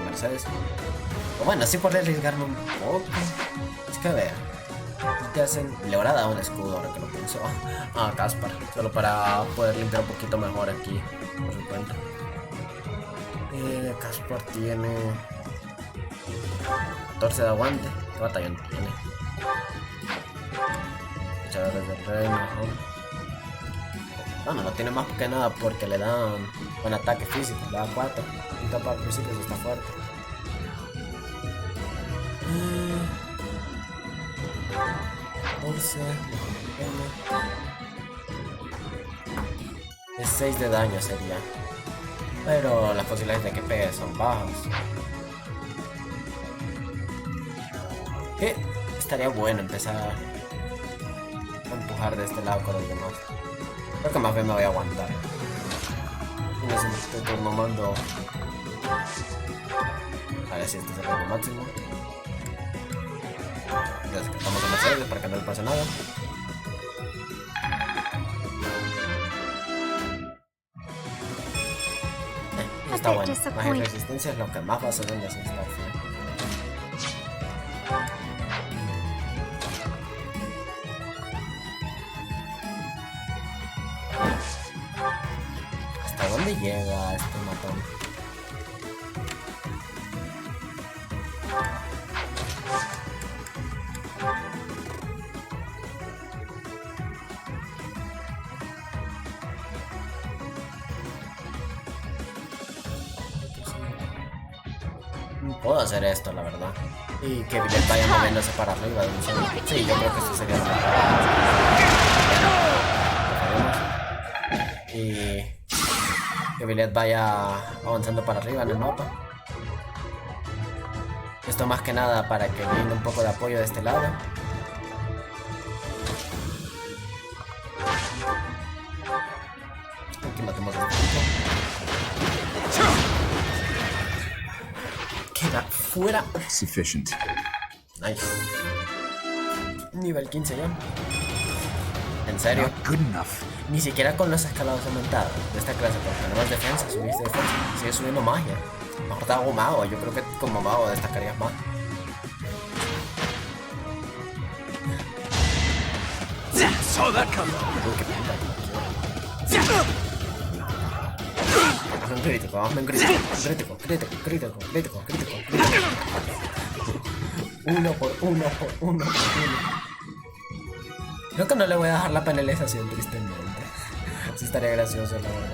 Mercedes. O bueno, sí por arriesgarme un poco. Es que vea. Le habrá dado un escudo ahora que lo pienso a Caspar, solo para poder limpiar un poquito mejor aquí por su cuenta. Caspar tiene 14 de aguante. ¿Qué batallón tiene? Luchadores del reino. Bueno, no tiene más que nada porque le dan buen ataque físico, le da 4. Y para principios está fuerte. Es 6 de daño sería. Pero las posibilidades de que pegue son bajas. Que estaría bueno empezar a empujar de este lado con los demás. Creo que más bien me voy a aguantar. En ese turno mando. A ver si este es el rango máximo. Descartamos a Mercedes para que no le pase nada. Está bueno. Magia y resistencia es lo que más va a hacer en ese instante. ¿Hasta dónde llega este matón? Puedo hacer esto, la verdad. Y que Billet vaya moviéndose para arriba de un solo. Sí, yo creo que esto sería lo mejor. Y que Billet vaya avanzando para arriba en el mapa. Esto más que nada para que brinde un poco de apoyo de este lado. Aquí matemos a este tipo. Queda fuera. Sufficient. Nice. Nivel 15 ya. ¿En serio? Good enough. Ni siquiera con los escalados aumentados de esta clase, porque no más defensa, subiste defensa, sigue subiendo magia. Mejor te hago mago, yo creo que como mago destacarías más. saw that coming. Hazme un crítico, hazme un crítico. Crítico. Uno por uno. Creo que no le voy a dejar la penalización, tristemente. Sí estaría gracioso, la verdad.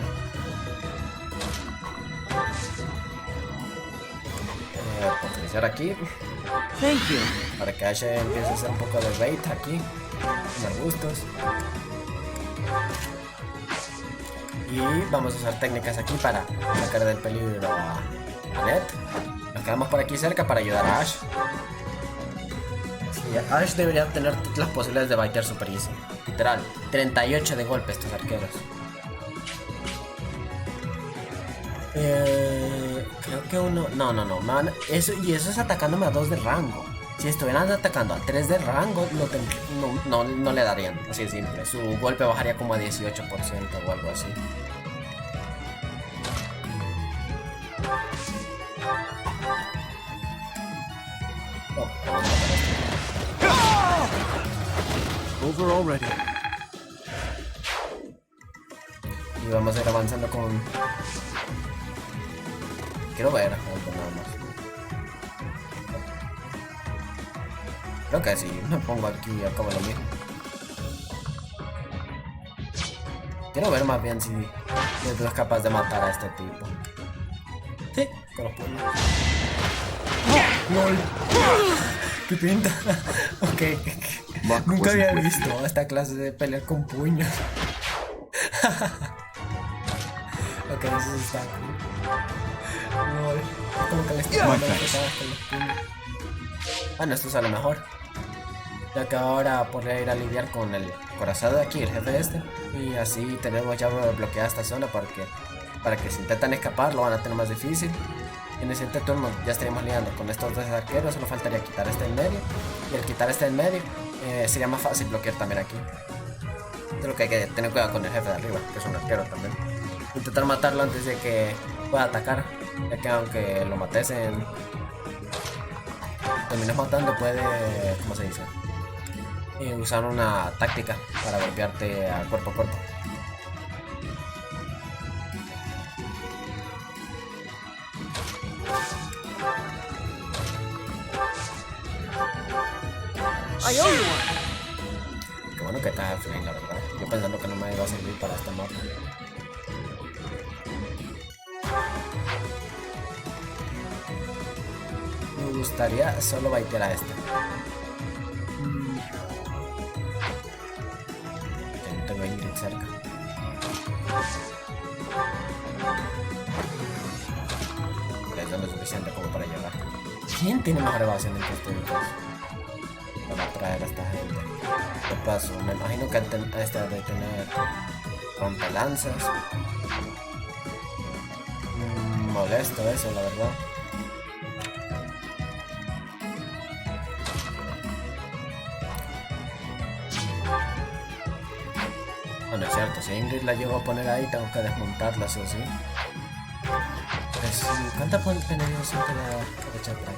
Potenciar aquí. Thank you. Para que Ash empiece a hacer un poco de bait aquí. Con arbustos. Y vamos a usar técnicas aquí para sacar del peligro a Ned. Nos quedamos por aquí cerca para ayudar a Ash. Sí, Ash debería tener las posibilidades de baitear super easy. Literal, 38 de golpe estos arqueros. Creo que uno... No, man, eso es atacándome a 2 de rango. Si estuvieran atacando a 3 de rango, no le darían. Así de simple. Su golpe bajaría como a 18% o algo así. Over already. Y vamos a ir avanzando con... Quiero ver algo nada más. Creo que sí, me pongo aquí y acabo lo mismo. Quiero ver más bien si es capaz de matar a este tipo. Sí, con los puños. ¡Lol! ¡Qué pinta! Ok. Nunca había visto esta clase de pelear con puños. Ok, eso sí está cool. Lol. Como que le estoy dando con los puños. Bueno, esto sale mejor. Ya que ahora podría ir a lidiar con el corazón de aquí, el jefe este. Y así tenemos ya bloqueada esta zona para que si intentan escapar lo van a tener más difícil. Y en el siguiente turno ya estaríamos lidiando con estos 2 arqueros. Solo faltaría quitar este en medio. Y al quitar este en medio sería más fácil bloquear también aquí. Solo que hay que tener cuidado con el jefe de arriba, que es un arquero también. Intentar matarlo antes de que pueda atacar. Ya que aunque lo matesen, terminas matando, puede... ¿Cómo se dice? Usar una táctica para golpearte a cuerpo a cuerpo. Qué bueno que está Flame, la verdad. Yo pensando que no me iba a servir para este mapa. Me gustaría solo baitear a este. Que no tengo a Ingrid cerca. Es lo suficiente como para llegar. ¿Quién tiene mejor evasión que ustedes? Para atraer a esta gente. De paso, me imagino que este debe tener rompelanzas. Molesto eso, la verdad. Bueno, es cierto, si Ingrid la llego a poner ahí, tengo que desmontarla, sí o sí. Pero sí, ¿cuánta penalización te da echar por ahí?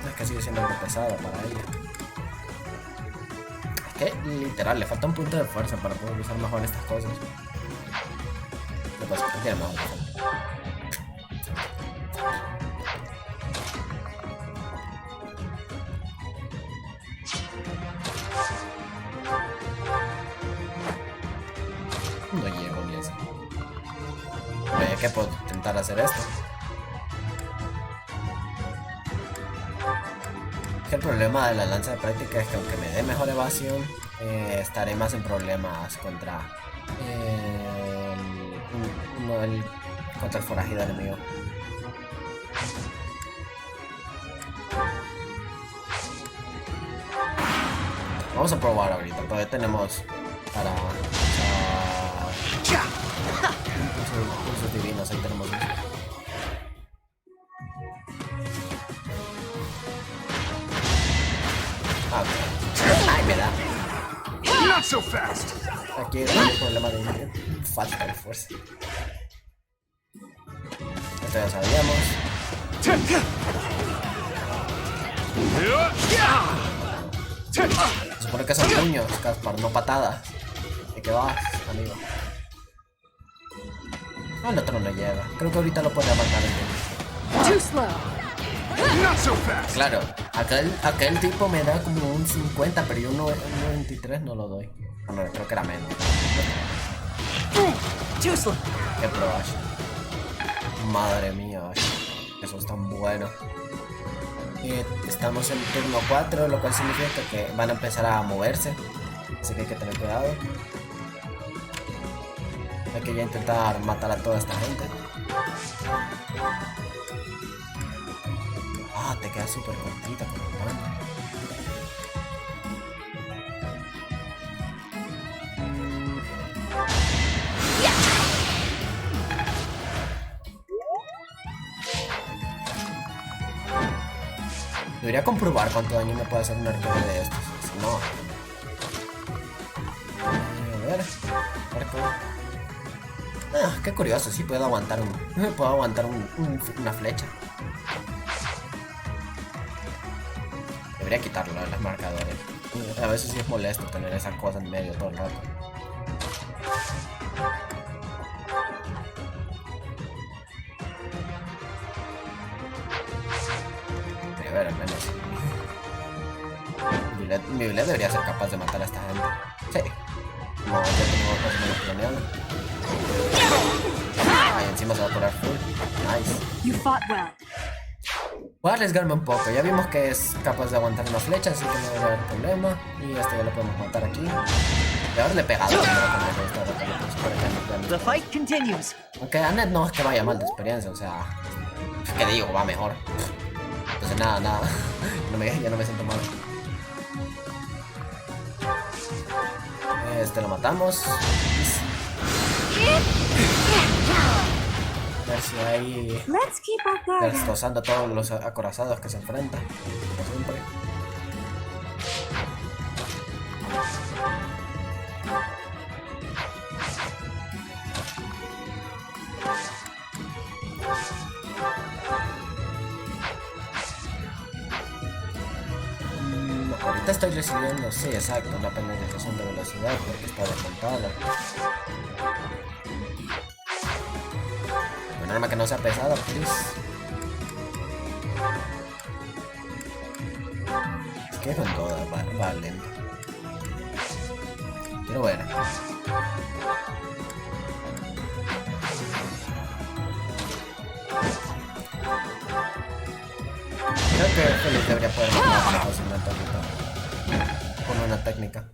Es que sigue siendo algo pesado para ella. Es que, literal, le falta un punto de fuerza para poder usar mejor estas cosas. ¿Qué pasa? ¿Qué tiene mejor? No llego ni eso. Oye, que puedo intentar hacer esto. El problema de la lanza de práctica es que aunque me dé mejor evasión, estaré más en problemas contra contra el forajido enemigo. Vamos a probar ahorita, todavía tenemos para impulsos divinos, ahí tenemos uno. Ay, me da. Not so fast. Aquí hay un problema de falta de fuerza. Esto ya sabíamos. Se supone que son puños, Caspar, no patadas. ¿De qué vas, amigo? No, el otro no llega. Creo que ahorita lo puede matar el tipo. Claro, aquel tipo me da como un 50, pero yo un 23 no lo doy. Bueno, creo que era menos. Qué pro, Ash. Madre mía, Ash. Eso es tan bueno. Estamos en turno 4, lo cual significa que van a empezar a moverse. Así que hay que tener cuidado. Hay que ya intentar matar a toda esta gente. Ah, te quedas súper cortita con el daño. Debería comprobar cuánto daño me puede hacer un arquero de estos. Si no. A ver. Arco. Ah, qué curioso. Sí puedo aguantar una flecha. Debería quitarlo a los marcadores. A veces sí es molesto tener esa cosa en medio todo el rato. A ver, al menos. Mi Violet debería ser capaz de matar a esta gente. Sí. No, ya tengo más o menos planeado. Ay, encima se va a curar full. Nice. You fought well. Voy a arriesgarme un poco. Ya vimos que es capaz de aguantar una flecha, así que no debe haber problema. Y este ya lo podemos matar aquí. Y haberle pegado. The fight continues. Aunque Annette no es que vaya mal de experiencia, o sea, ¿qué digo? Va mejor. Entonces nada. Ya no me siento mal. Este lo matamos. A ver si hay... destrozando a todos los acorazados que se enfrentan. Como siempre. Ahorita estoy recibiendo, sí, exacto, una penalización de velocidad porque está desmontada. Un arma que no sea pesada, please. Es que con todas va lento. Quiero ver. Creo que Félix debería poder matar fácilmente ahorita con una técnica.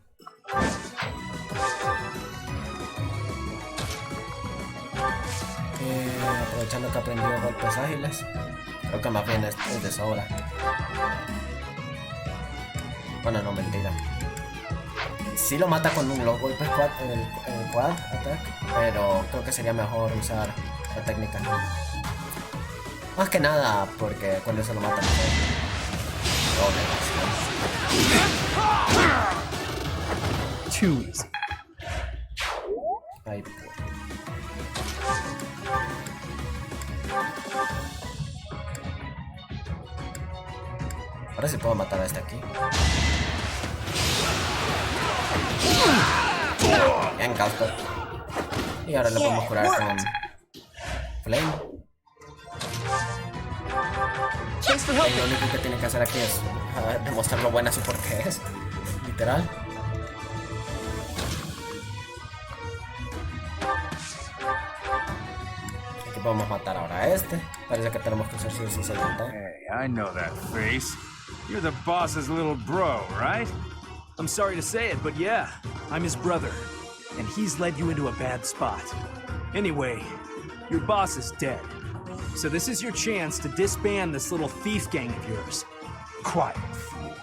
Aprovechando que aprendió golpes ágiles. Creo que más bien es de sobra. Bueno, no, mentira. Sí lo mata con los golpes quad, el quad attack, pero creo que sería mejor usar la técnica. Más que nada porque cuando se lo mata mejor. Too easy. Ay, ahora sí puedo matar a este aquí. Bien, Casper. Y ahora lo podemos curar con Flame. Y lo único que tiene que hacer aquí es demostrar lo buena su porque es. Literal. Aquí podemos matar ahora a este. Parece que tenemos que usar sí o sí 70. Hey, I know that face. You're the boss's little bro, right? I'm sorry to say it, but yeah, I'm his brother. And he's led you into a bad spot. Anyway, your boss is dead. So this is your chance to disband this little thief gang of yours. Quiet, fool.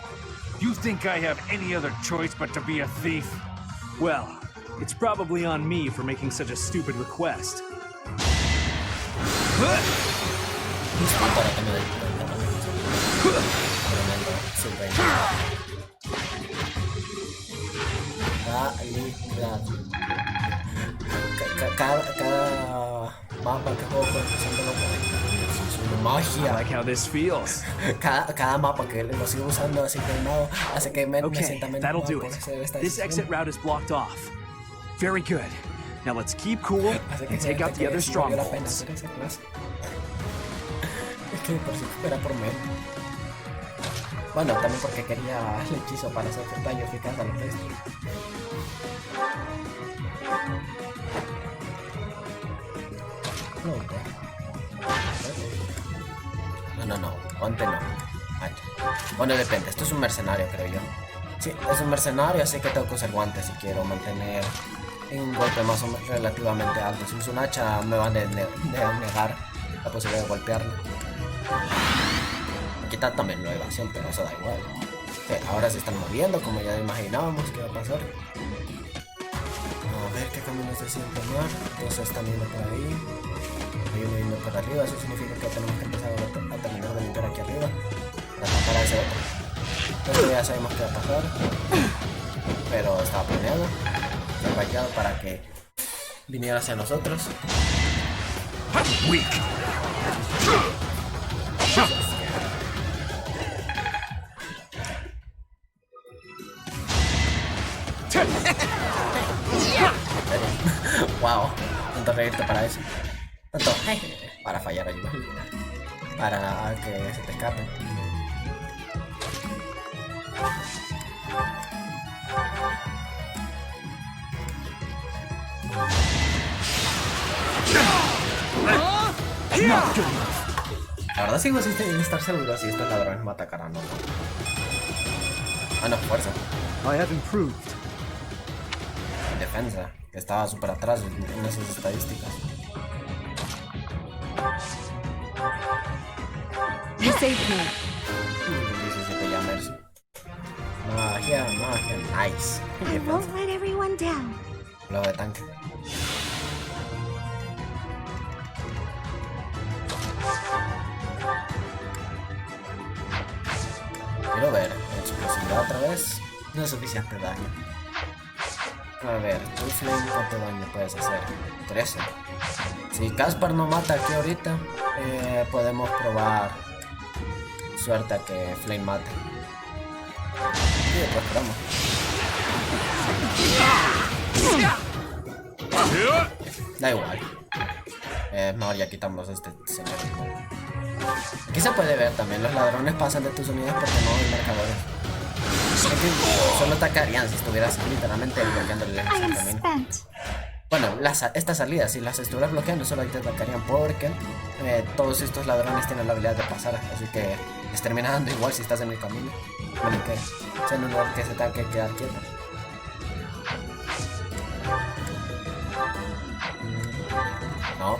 You think I have any other choice but to be a thief? Well, it's probably on me for making such a stupid request. cada mapa que juego con usándolo con magia. I like how this feels. Cada mapa que lo sigo usando así peinado hace que me Okay, sienta menos that'll mal do por it. hacer esta This decisión. exit route is blocked off. Very good. Now let's keep cool Hace que and se take out nota the que other sí valió la pena strongholds. hacer esa clase. Es que por si era por menos. Bueno, también porque quería el hechizo para hacer daño eficaz a los pestes. No, ponte no. Bueno, depende, esto es un mercenario, creo yo. Sí, es un mercenario, así que tengo que usar guantes si quiero mantener un golpe más o menos relativamente alto. Si uso un hacha me van a negar la posibilidad de golpearlo. Quitar también la evasión, pero eso da igual. Ahora se están moviendo, como ya imaginábamos que iba a pasar. A ver qué caminos deciden tomar. Dos están yendo por ahí. Hay uno yendo por arriba. Eso significa que tenemos que empezar a terminar de limpiar aquí arriba para atacar a ese otro. Esto ya sabemos qué va a pasar, pero estaba planeado. Fue fallado para que viniera hacia nosotros. Weak. Wow, tanto reírte para eso. Tanto para fallar ayuda. Para que se te escape. La verdad sigo sin estar seguro si estos ladrones me atacarán o no. Ah, no, fuerza. I have improved. Defensa, que estaba súper atrás en esas estadísticas. You saved me. 17 ya, Mercy. Magia, nice. I won't let everyone down. Luego de tanque. Quiero ver, explosividad otra vez. No es suficiente daño. A ver, tu flame, ¿cuánto daño puedes hacer? 13. Si Caspar no mata aquí ahorita, podemos probar suerte a que Flame mate. Sí, pues esperamos. Da igual. Mejor ya quitamos a este señor. Aquí se puede ver también, los ladrones pasan de tus unidades porque no hay marcadores. Solo atacarían si estuvieras literalmente bloqueándole el camino. Bueno, estas salidas, si las estuvieras bloqueando, solo ahí te atacarían porque todos estos ladrones tienen la habilidad de pasar, así que les termina dando igual si estás en el camino. Bueno, que sea en un lugar que se tenga que quedar quieto. No.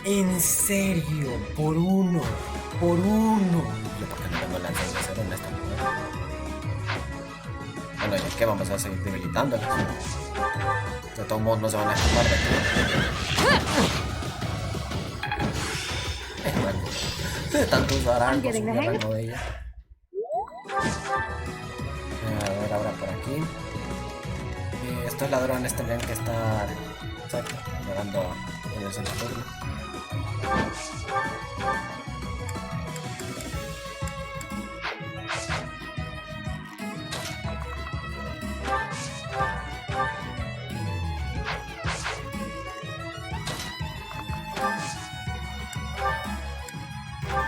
En serio, por uno. Yo porque no tengo la de cero en esta manera. Bueno, ya que vamos a seguir debilitándolos. De todos modos no se van a escapar de aquí. Bueno, de tanto usar algo de rango de ella. A ver, ahora por aquí. Estos ladrones tendrían que estar llegando en el centro turno.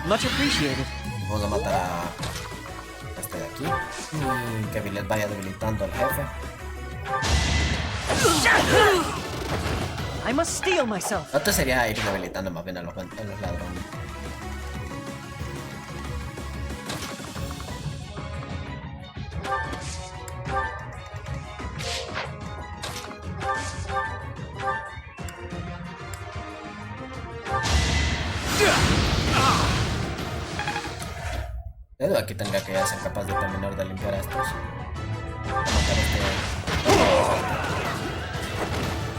Much appreciated. Vamos a matar a este de aquí y que Villet vaya debilitando al jefe. I must steel myself. Otro sería ir debilitando más bien a los ladrones. Edu aquí tendría que ser capaz de terminar de limpiar a estos. Matar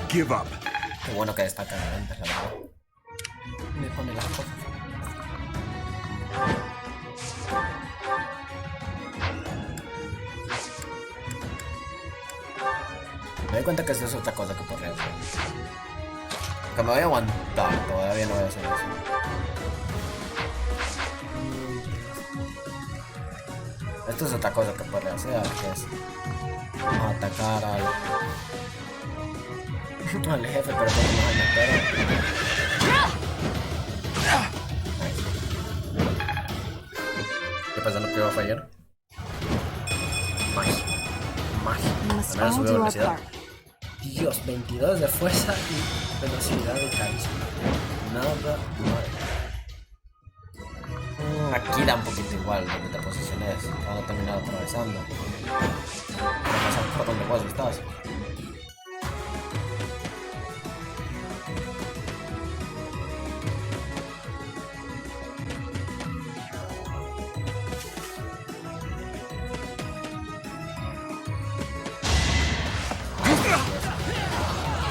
Give up. Qué bueno que destacan antes, la verdad. Me pone las cosas. Me doy cuenta que esto es otra cosa que podría hacer. Que me voy a aguantar, todavía no voy a hacer eso. Esto es otra cosa que podría hacer, que es atacar al jefe, pero por lo menos me espero. ¿Qué pasa? ¿No que iba a fallar? Magia. También subió velocidad. Dios, 22 de fuerza y velocidad de carisma. Nada mal. Aquí da un poquito igual donde te posiciones. Van a terminar atravesando. Van a pasar por donde vos estás.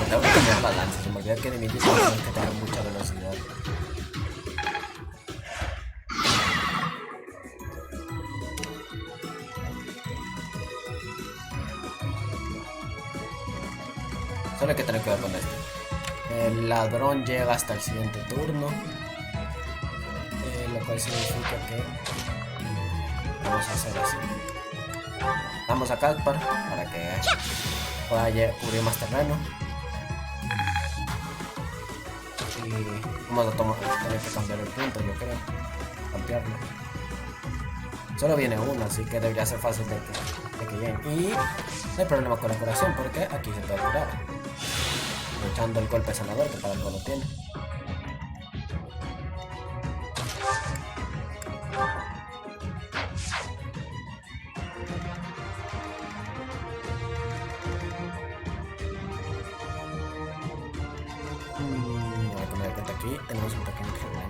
Tengo que cambiar la lanza, se me olvida que enemigos tienen que tener mucha velocidad. Solo hay que tener cuidado con esto. El ladrón llega hasta el siguiente turno, lo cual significa que vamos a hacer así. Damos a Calpar para que pueda cubrir más terreno. Y vamos a tener que cambiar el punto, yo creo. Cambiarlo. Solo viene uno, así que debería ser fácil de que lleguen. Y no hay problema con la curación, porque aquí se puede curar. Echando el golpe sanador, que para algo lo tiene. Voy a poner el cuenta aquí. Tenemos un pequeño problema.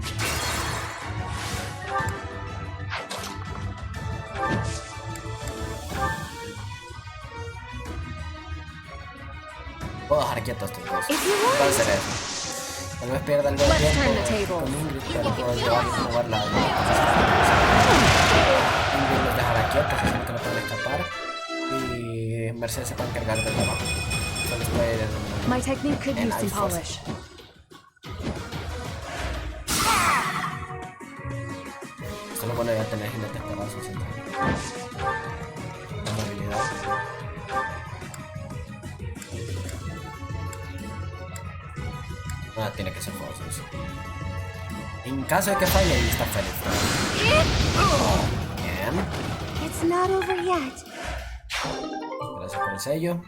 Puedo dejar quieto estos dos. Puede ser eso. Tal vez pierda algo de tiempo con Ingrid, pero puedo llevar y jugar la Ingrid los dejará quietos, así que no pueden escapar. Y Mercedes se puede encargar del trabajo. Solo estoy My technique could use some polish. Esto lo bueno de tener jinetes pedazos. La movilidad. Tiene que ser fácil. En caso de que falle, ahí está feliz. Bien. It's not over yet. Gracias por el sello.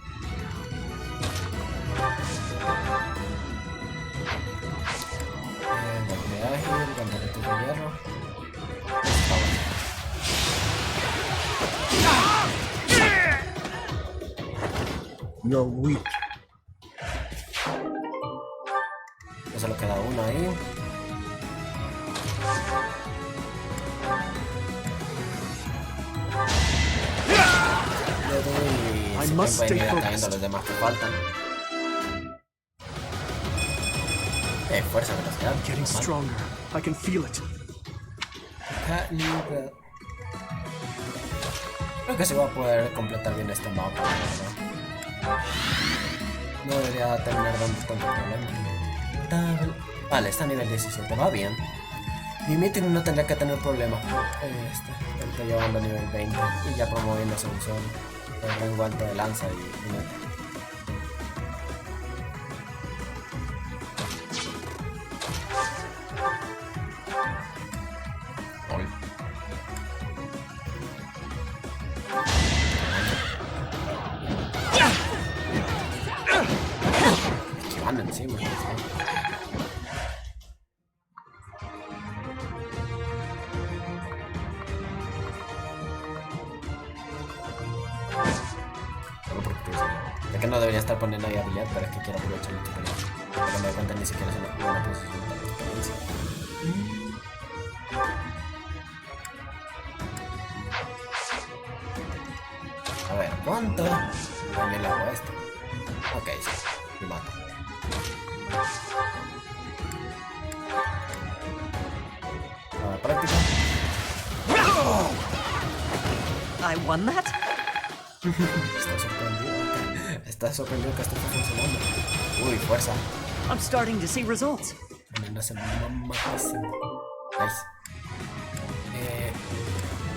Golpe ágil, campanete de hierro. You're weak. Solo queda uno ahí. Le doy. Se pueden ir cayendo los demás que faltan. Fuerza, velocidad. Getting stronger. I can feel it. Creo que se va a poder completar bien este mapa, ¿verdad? No debería terminar dando tanto problema. Vale, está a nivel 17, va bien. Mi meeting no tendría que tener problemas. Él está llevando a nivel 20 y ya promoviéndose un solo. El rango alto de lanza y jinete. Esquivando encima. Que no debería estar poniendo ahí habilidad, pero es que quiero aprovechar la experiencia. Pero me doy cuenta ni siquiera es una buena posición para la experiencia. A ver, ¿cuánto? También le hago esto. Ok, sí, me mato. A la práctica. I won that? Está sorprendido. ¿Estás sorprendido que esto está funcionando? Uy, fuerza. I'm starting to see results. Nice.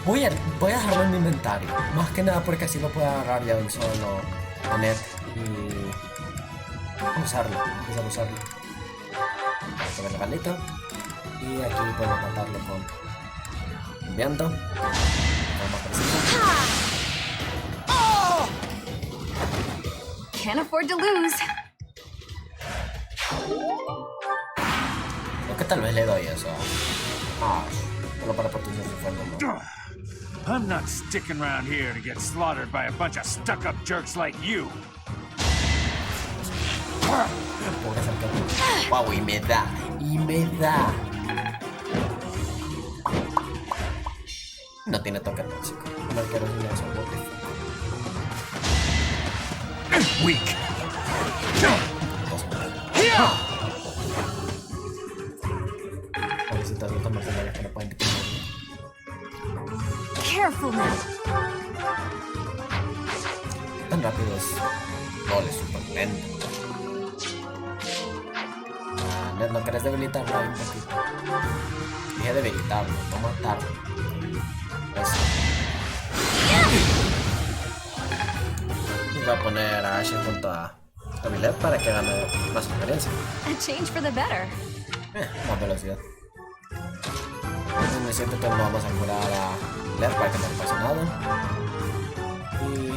Voy a dejarlo en mi inventario. Más que nada porque así lo puedo agarrar ya de un solo net y usarlo. Empezar a usarlo. Vamos a poner la balita. Y aquí podemos matarlo con viento. Vamos a Can't afford to lose. Creo que tal vez le doy eso. Solo para potenciar su fuerza. I'm not sticking around here to get slaughtered by a bunch of stuck-up jerks like you. Wow, y me da. No tiene toque tóxico. No quiero ni eso. Weak. Careful now. Tan rápido es. No, es súper lento. Ned, ¿no querés debilitarlo ahí un poquito? Dije debilitarlo, no matarlo. Eso. Y voy a poner a Ashe junto a Milet para que gane más experiencia. A change for the better. Más velocidad. Entonces me siento que no vamos a curar a Milet para que no le pase nada. Y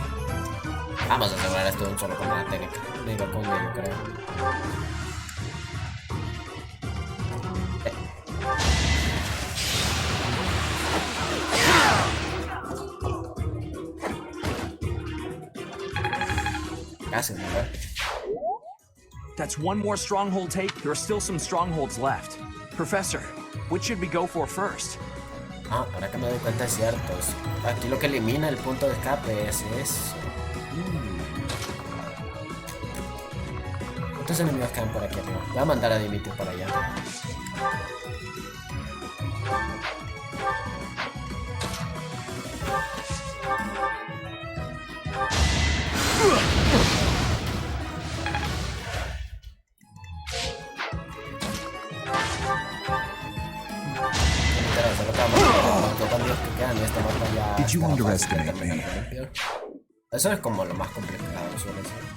vamos a asegurar esto de un solo con la técnica. Digo con ello, creo. Casi, ¿no? That's one more stronghold take. There are still some strongholds left. Professor, which should we go for first? Ahora que me doy cuenta es cierto. Aquí lo que elimina el punto de escape es eso. ¿Cuántos enemigos quedan por aquí arriba? Voy a mandar a Dimitri para allá. Did you underestimate me? Eso es como lo más complicado, suele ser.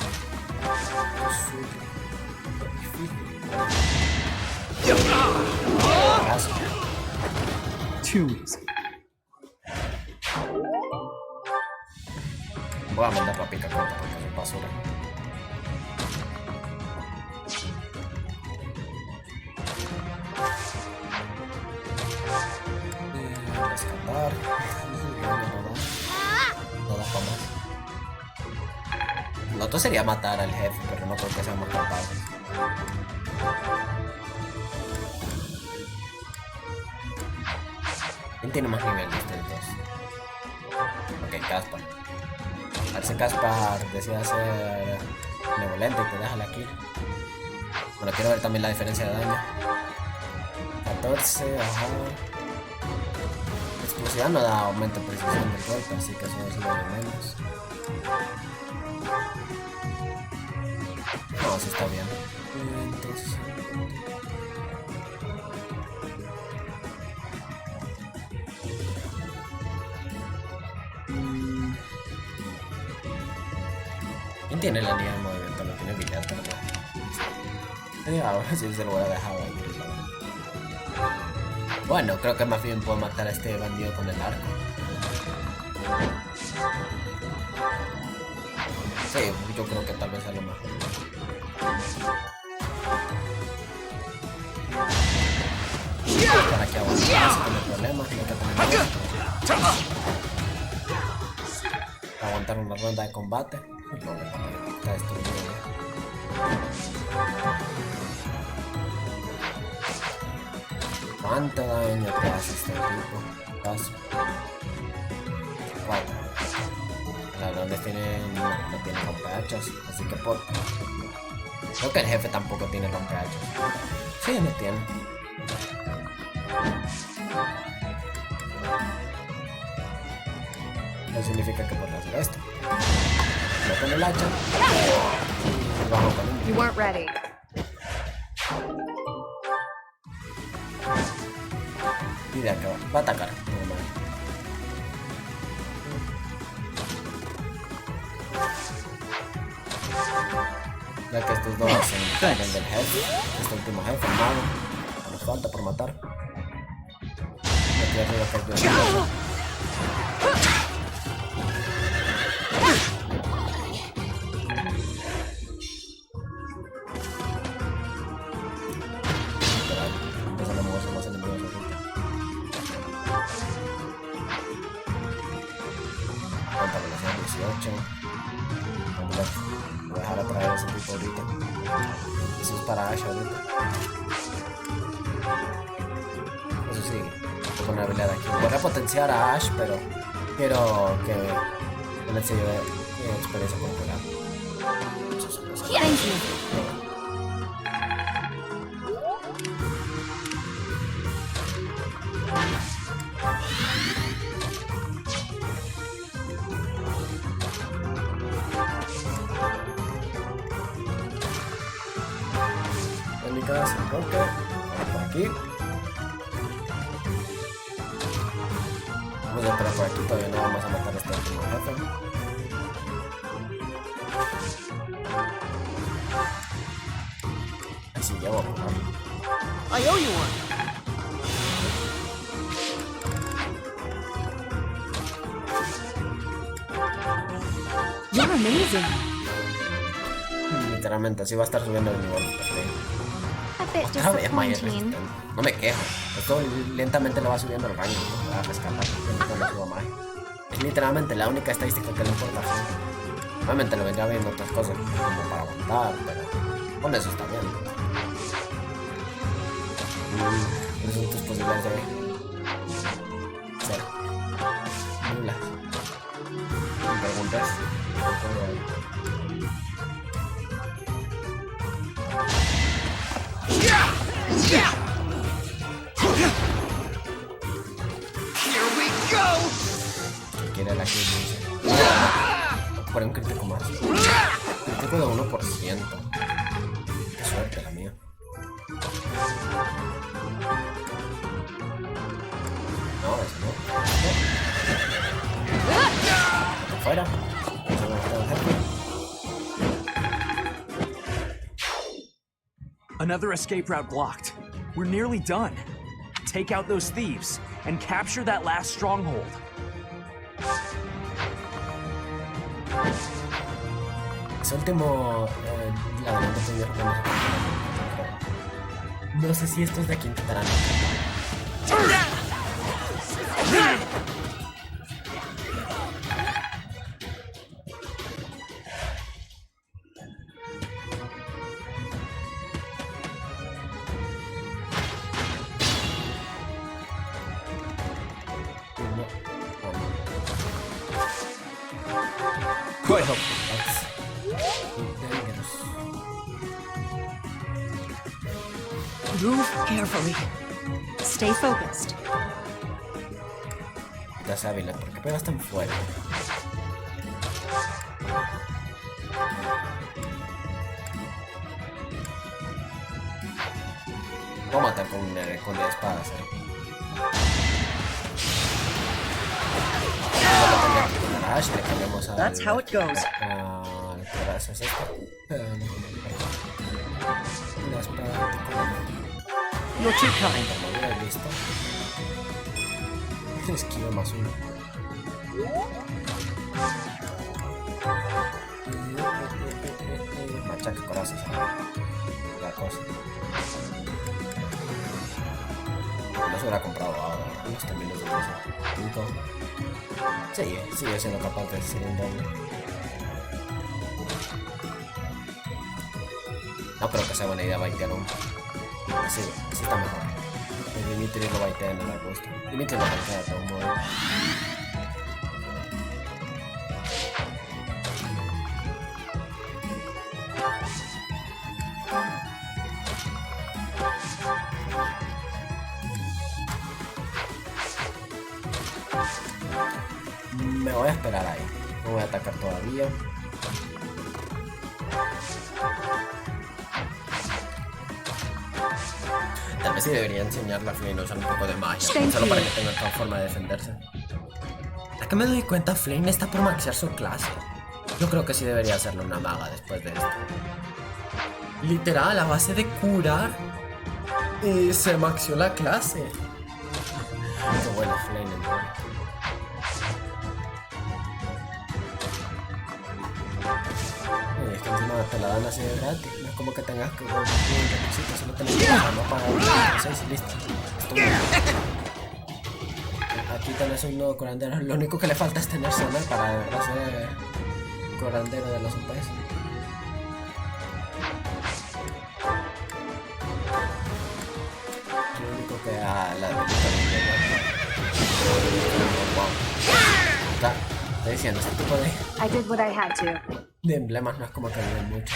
Too easy. Voy a mandar la pica corta porque es basura. Rescatar. No da para más. Lo otro sería matar al jefe, pero no creo que seamos capaces. ¿Quién tiene más nivel de ustedes dos? Ok, Caspar. A ver si Caspar decide ser benevolente y te deja la kill. Bueno, quiero ver también la diferencia de daño. 14, ajá. Explosividad no da aumento de precisión del golpe, así que eso es lo de menos. No, sí está bien. Entonces... ¿Quién tiene la línea de movimiento? Lo tiene Villar, ¿verdad? Ahora sí se lo voy a dejar ahí. Bueno, creo que más bien puedo matar a este bandido con el arco. Sí, yo creo que tal vez sea lo mejor. Para que avance, si tiene problemas, tiene que tener aguantar una ronda de combate. No, está destruido. ¿Cuánto daño te hace este tipo? 4. Las grandes no tienen rompehachas, así que por... Creo que el jefe tampoco tiene rompehachas. Sí, no tiene. No significa que por hacer esto. peleo con el hacha. Y bajo con el... You weren't ready. Y de acá va a atacar. Ya que estos dos se encargan del jefe, este último jefe, el mago, nos falta por matar. Aquí arriba que es bien. Empiezan a moverse más enemigos ahorita. Cuánta velocidad, 18. Voy a dejar atraer a ese tipo ahorita. Eso es para Ash ahorita. Eso sí, voy a poner habilidad aquí. Voy a repotenciar a Ash, pero quiero que él se lleve experiencia popular. Técnicas, porque por aquí. Vamos a esperar por aquí, todavía no vamos a matar a este último jefe. Así llevo. I owe you one. You're amazing. Literalmente, así va a estar subiendo el nivel. A bit Otra vez Maya es disappointing. resistente. No me quejo. Esto lentamente le va subiendo el rango. Va a rescatar. No suba más. Es literalmente la única estadística que le importa. Obviamente lo vendría viendo otras cosas como para aguantar, pero con eso está bien. ¿Cuáles son tus posibilidades de ver? Cero. Nulas. Me preguntas. Quiere la kill, dice. Por un crítico más. Crítico de 1%. Qué suerte la mía. No, eso no. Fuera. Another escape route blocked. We're nearly done. Take out those thieves and capture that last stronghold. Ese último ladrón que tuvieron con nosotros. No sé si esto es de aquí intentarán. Good help. Move carefully. Stay focused. Ya sé, Avilés, ¿por qué pegas tan fuerte? Voy a matar con la espada, le cambiamos a. That's how it goes. Gracias, la espada. You're too kind. Listo. Esquiva más uno. Machaca corazas. La cosa. No se hubiera comprado ahora. Unos términos de 5. Sigue siendo capaz de hacer un doble. No creo que sea buena idea baitear un. Sí está mejor. El Dimitri lo baitea en el arbusto. Dimitri lo baitea de todo modo. Me voy a esperar ahí. No voy a atacar todavía. Así debería enseñarle a Flynn a usar un poco de magia, solo para que tenga otra forma de defenderse. ¿A qué me doy cuenta? Flynn está por maxear su clase. Yo creo que sí debería hacerle una maga después de esto. Literal, a base de curar, se maxió la clase. Qué bueno, Flynn, entonces. Es que encima te la dan así de gratis. No es como que tengas que conseguir un requisito, solo te la dan, no pagar 6 y listo. Aquí tenés un nuevo curandero. Lo único que le falta es tener zona para hacer curandero de los UPs. Lo único que a la de estoy diciendo, este tipo de emblemas no es como que ayuden mucho.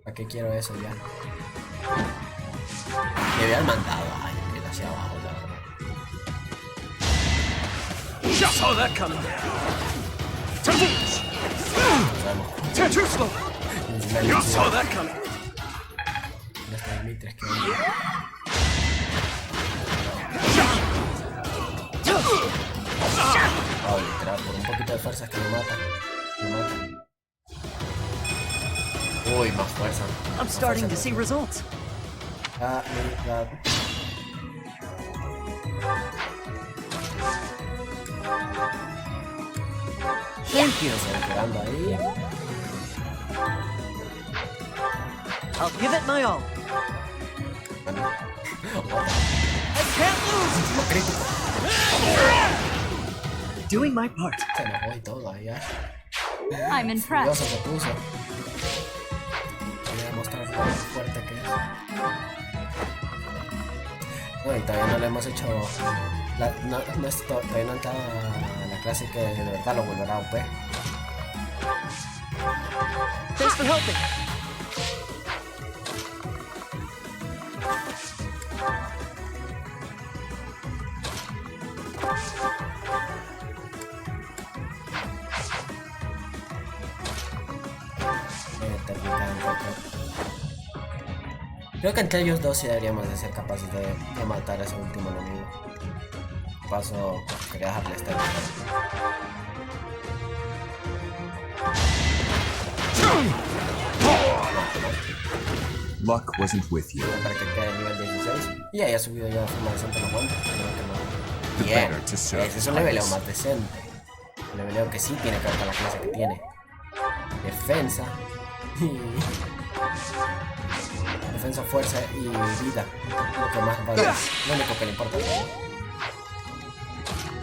¿Para qué quiero eso ya? Me habían mandado a ir hacia abajo, la verdad. You saw that coming. Too slow. You saw that coming. Ya está Dimitri, es que oh, literal, por un poquito de fuerza es que lo mata. Lo mata. Uy, más fuerza. I'm starting to see results. Thank you. Ahí. I'll give it my all. I can't lose. Doing my part. Se enojó y todo ahí ya. I'm impressed. Se puso. Voy a mostrar lo fuerte que es. No, y todavía no le hemos hecho. Todavía no ha entrado a la clase que de verdad lo volverá a OP. Thanks for helping. Creo que entre ellos dos sí deberíamos de ser capaces de matar a ese último enemigo. Paso, quería dejarle estar. Luck wasn't with you. Para que quede nivel 16. Y ahí ha subido ya de forma decente los guantes. Bien, ese es un leveleo más decente. Un leveleo que sí tiene que ver con la clase que tiene. Defensa. Defensa, fuerza y vida. Lo que más vale. Lo único que le importa.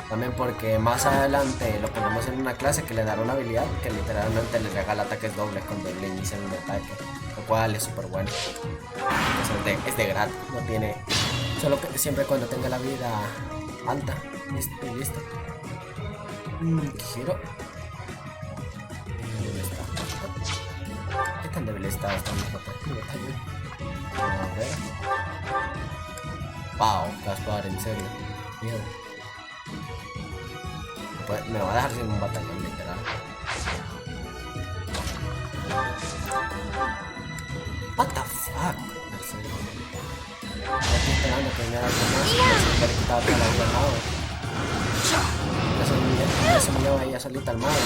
También porque más adelante lo ponemos en una clase que le dará una habilidad que literalmente le regala ataques dobles cuando le inician un ataque. Lo cual es súper bueno. Es de gratis. No tiene. Solo que siempre cuando tenga la vida alta. Listo. Listo. ¿Qué giro? ¿Qué tan débil está esta misma batalla? A ver. Wow, Gaspar, en serio. Miedo. Me va a dejar sin un batallón, literal. What the fuck? En serio. Estoy esperando que me haga algo más. Me he quitado toda la vida al mago. Eso me lleva ahí a solita al mago.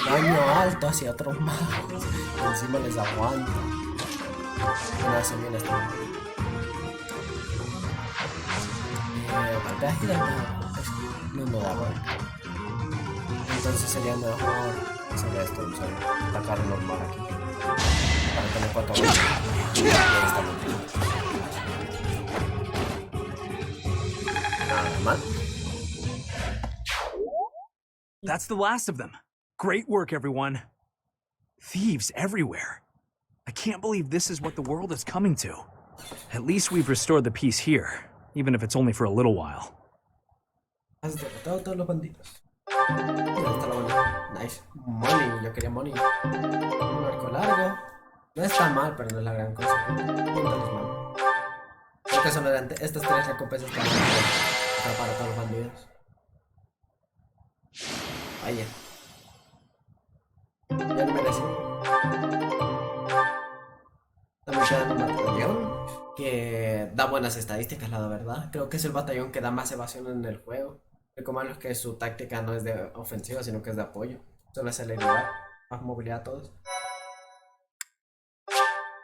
Daño alto hacia otros magos. Encima les aguanta. No hacen bien esto. No da vuelta. Entonces sería mejor hacer esto, atacar normal aquí. Para tener 4 vueltas. Y ahí está muy bien. Nada mal. That's the last of them. Great work, everyone. Thieves everywhere. I can't believe this is what the world is coming to. At least we've restored the peace here, even if it's only for a little while. Has derrotado a todos los bandidos. Ya está la buena. Nice. Money, yo quería money. Un arco largo. No está mal, pero no es la gran cosa. Un talismán. Creo que son estas 3 recompensas que para todos los bandidos. Vaya. Ya no merecí. También quedan que da buenas estadísticas, la verdad. Creo que es el batallón que da más evasión en el juego. Lo que malo es que su táctica no es de ofensiva, sino que es de apoyo. Solo es celeridad, más movilidad a todos.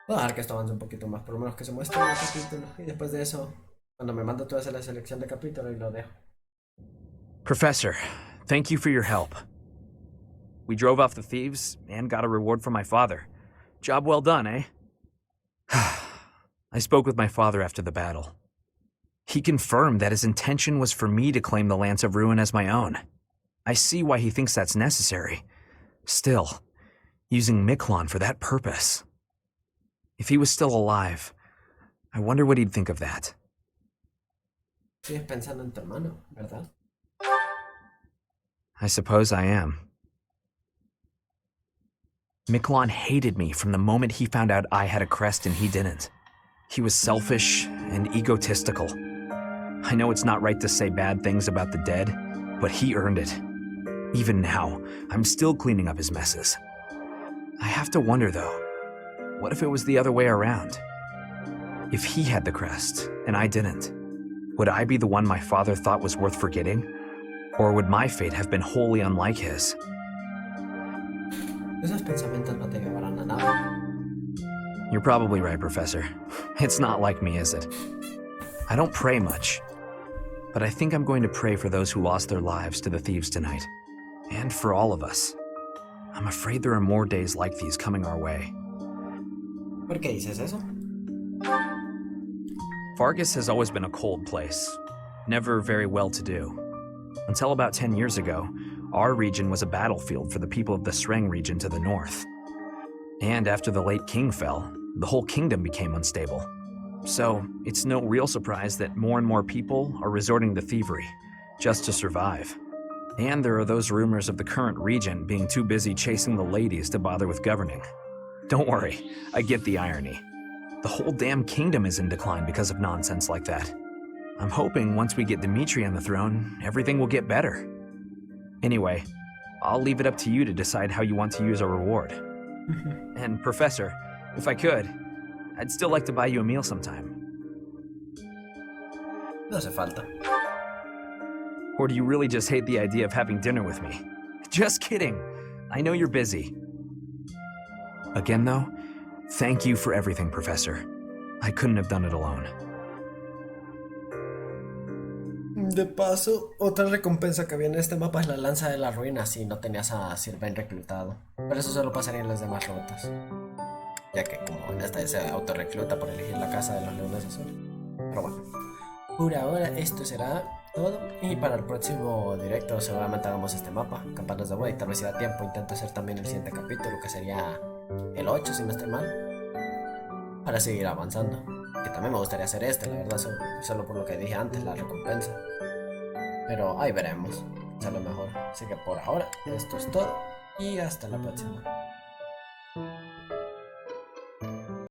Voy a dejar que esto avance un poquito más, por lo menos que se muestre el capítulo. Y después de eso, cuando me mando tú a hacer la selección de capítulo y lo dejo. Professor, thank you for your help. We drove off the thieves and got a reward from my father. Job well done, eh? I spoke with my father after the battle. He confirmed that his intention was for me to claim the Lance of Ruin as my own. I see why he thinks that's necessary. Still, using Miklon for that purpose. If he was still alive, I wonder what he'd think of that. Sigues pensando en tu hermano, ¿verdad? I suppose I am. Miklon hated me from the moment he found out I had a crest and he didn't. He was selfish and egotistical. I know it's not right to say bad things about the dead, but he earned it. Even now, I'm still cleaning up his messes. I have to wonder, though, what if it was the other way around? If he had the crest and I didn't, would I be the one my father thought was worth forgetting? Or would my fate have been wholly unlike his? Esos pensamientos no te llevarán a nada. You're probably right, Professor. It's not like me, is it? I don't pray much, but I think I'm going to pray for those who lost their lives to the thieves tonight, and for all of us. I'm afraid there are more days like these coming our way. ¿Por qué dices eso? Fargus has always been a cold place, never very well-to-do. Until about 10 years ago, our region was a battlefield for the people of the Sreng region to the north. And after the late king fell, the whole kingdom became unstable. So, it's no real surprise that more and more people are resorting to thievery, just to survive. And there are those rumors of the current regent being too busy chasing the ladies to bother with governing. Don't worry, I get the irony. The whole damn kingdom is in decline because of nonsense like that. I'm hoping once we get Dimitri on the throne, everything will get better. Anyway, I'll leave it up to you to decide how you want to use our reward. And Professor, if I could, I'd still like to buy you a meal sometime. No hace falta. Or do you really just hate the idea of having dinner with me? Just kidding. I know you're busy. Again though, thank you for everything, Professor. I couldn't have done it alone. De paso, otra recompensa que había en este mapa es la lanza de la ruina si no tenías a Sylvain reclutado. Pero eso solo pasaría en las demás rutas, ya que como en esta se autorrecluta por elegir la casa de los leones azules. Pero bueno, por ahora esto será todo, y para el próximo directo seguramente hagamos este mapa, Campanas de Buey. Tal vez si da tiempo intento hacer también el siguiente capítulo, que sería el 8 si no estoy mal, para seguir avanzando. Que también me gustaría hacer este, la verdad, solo por lo que dije antes, la recompensa. Pero ahí veremos, es lo mejor. Así que por ahora, esto es todo y hasta la próxima.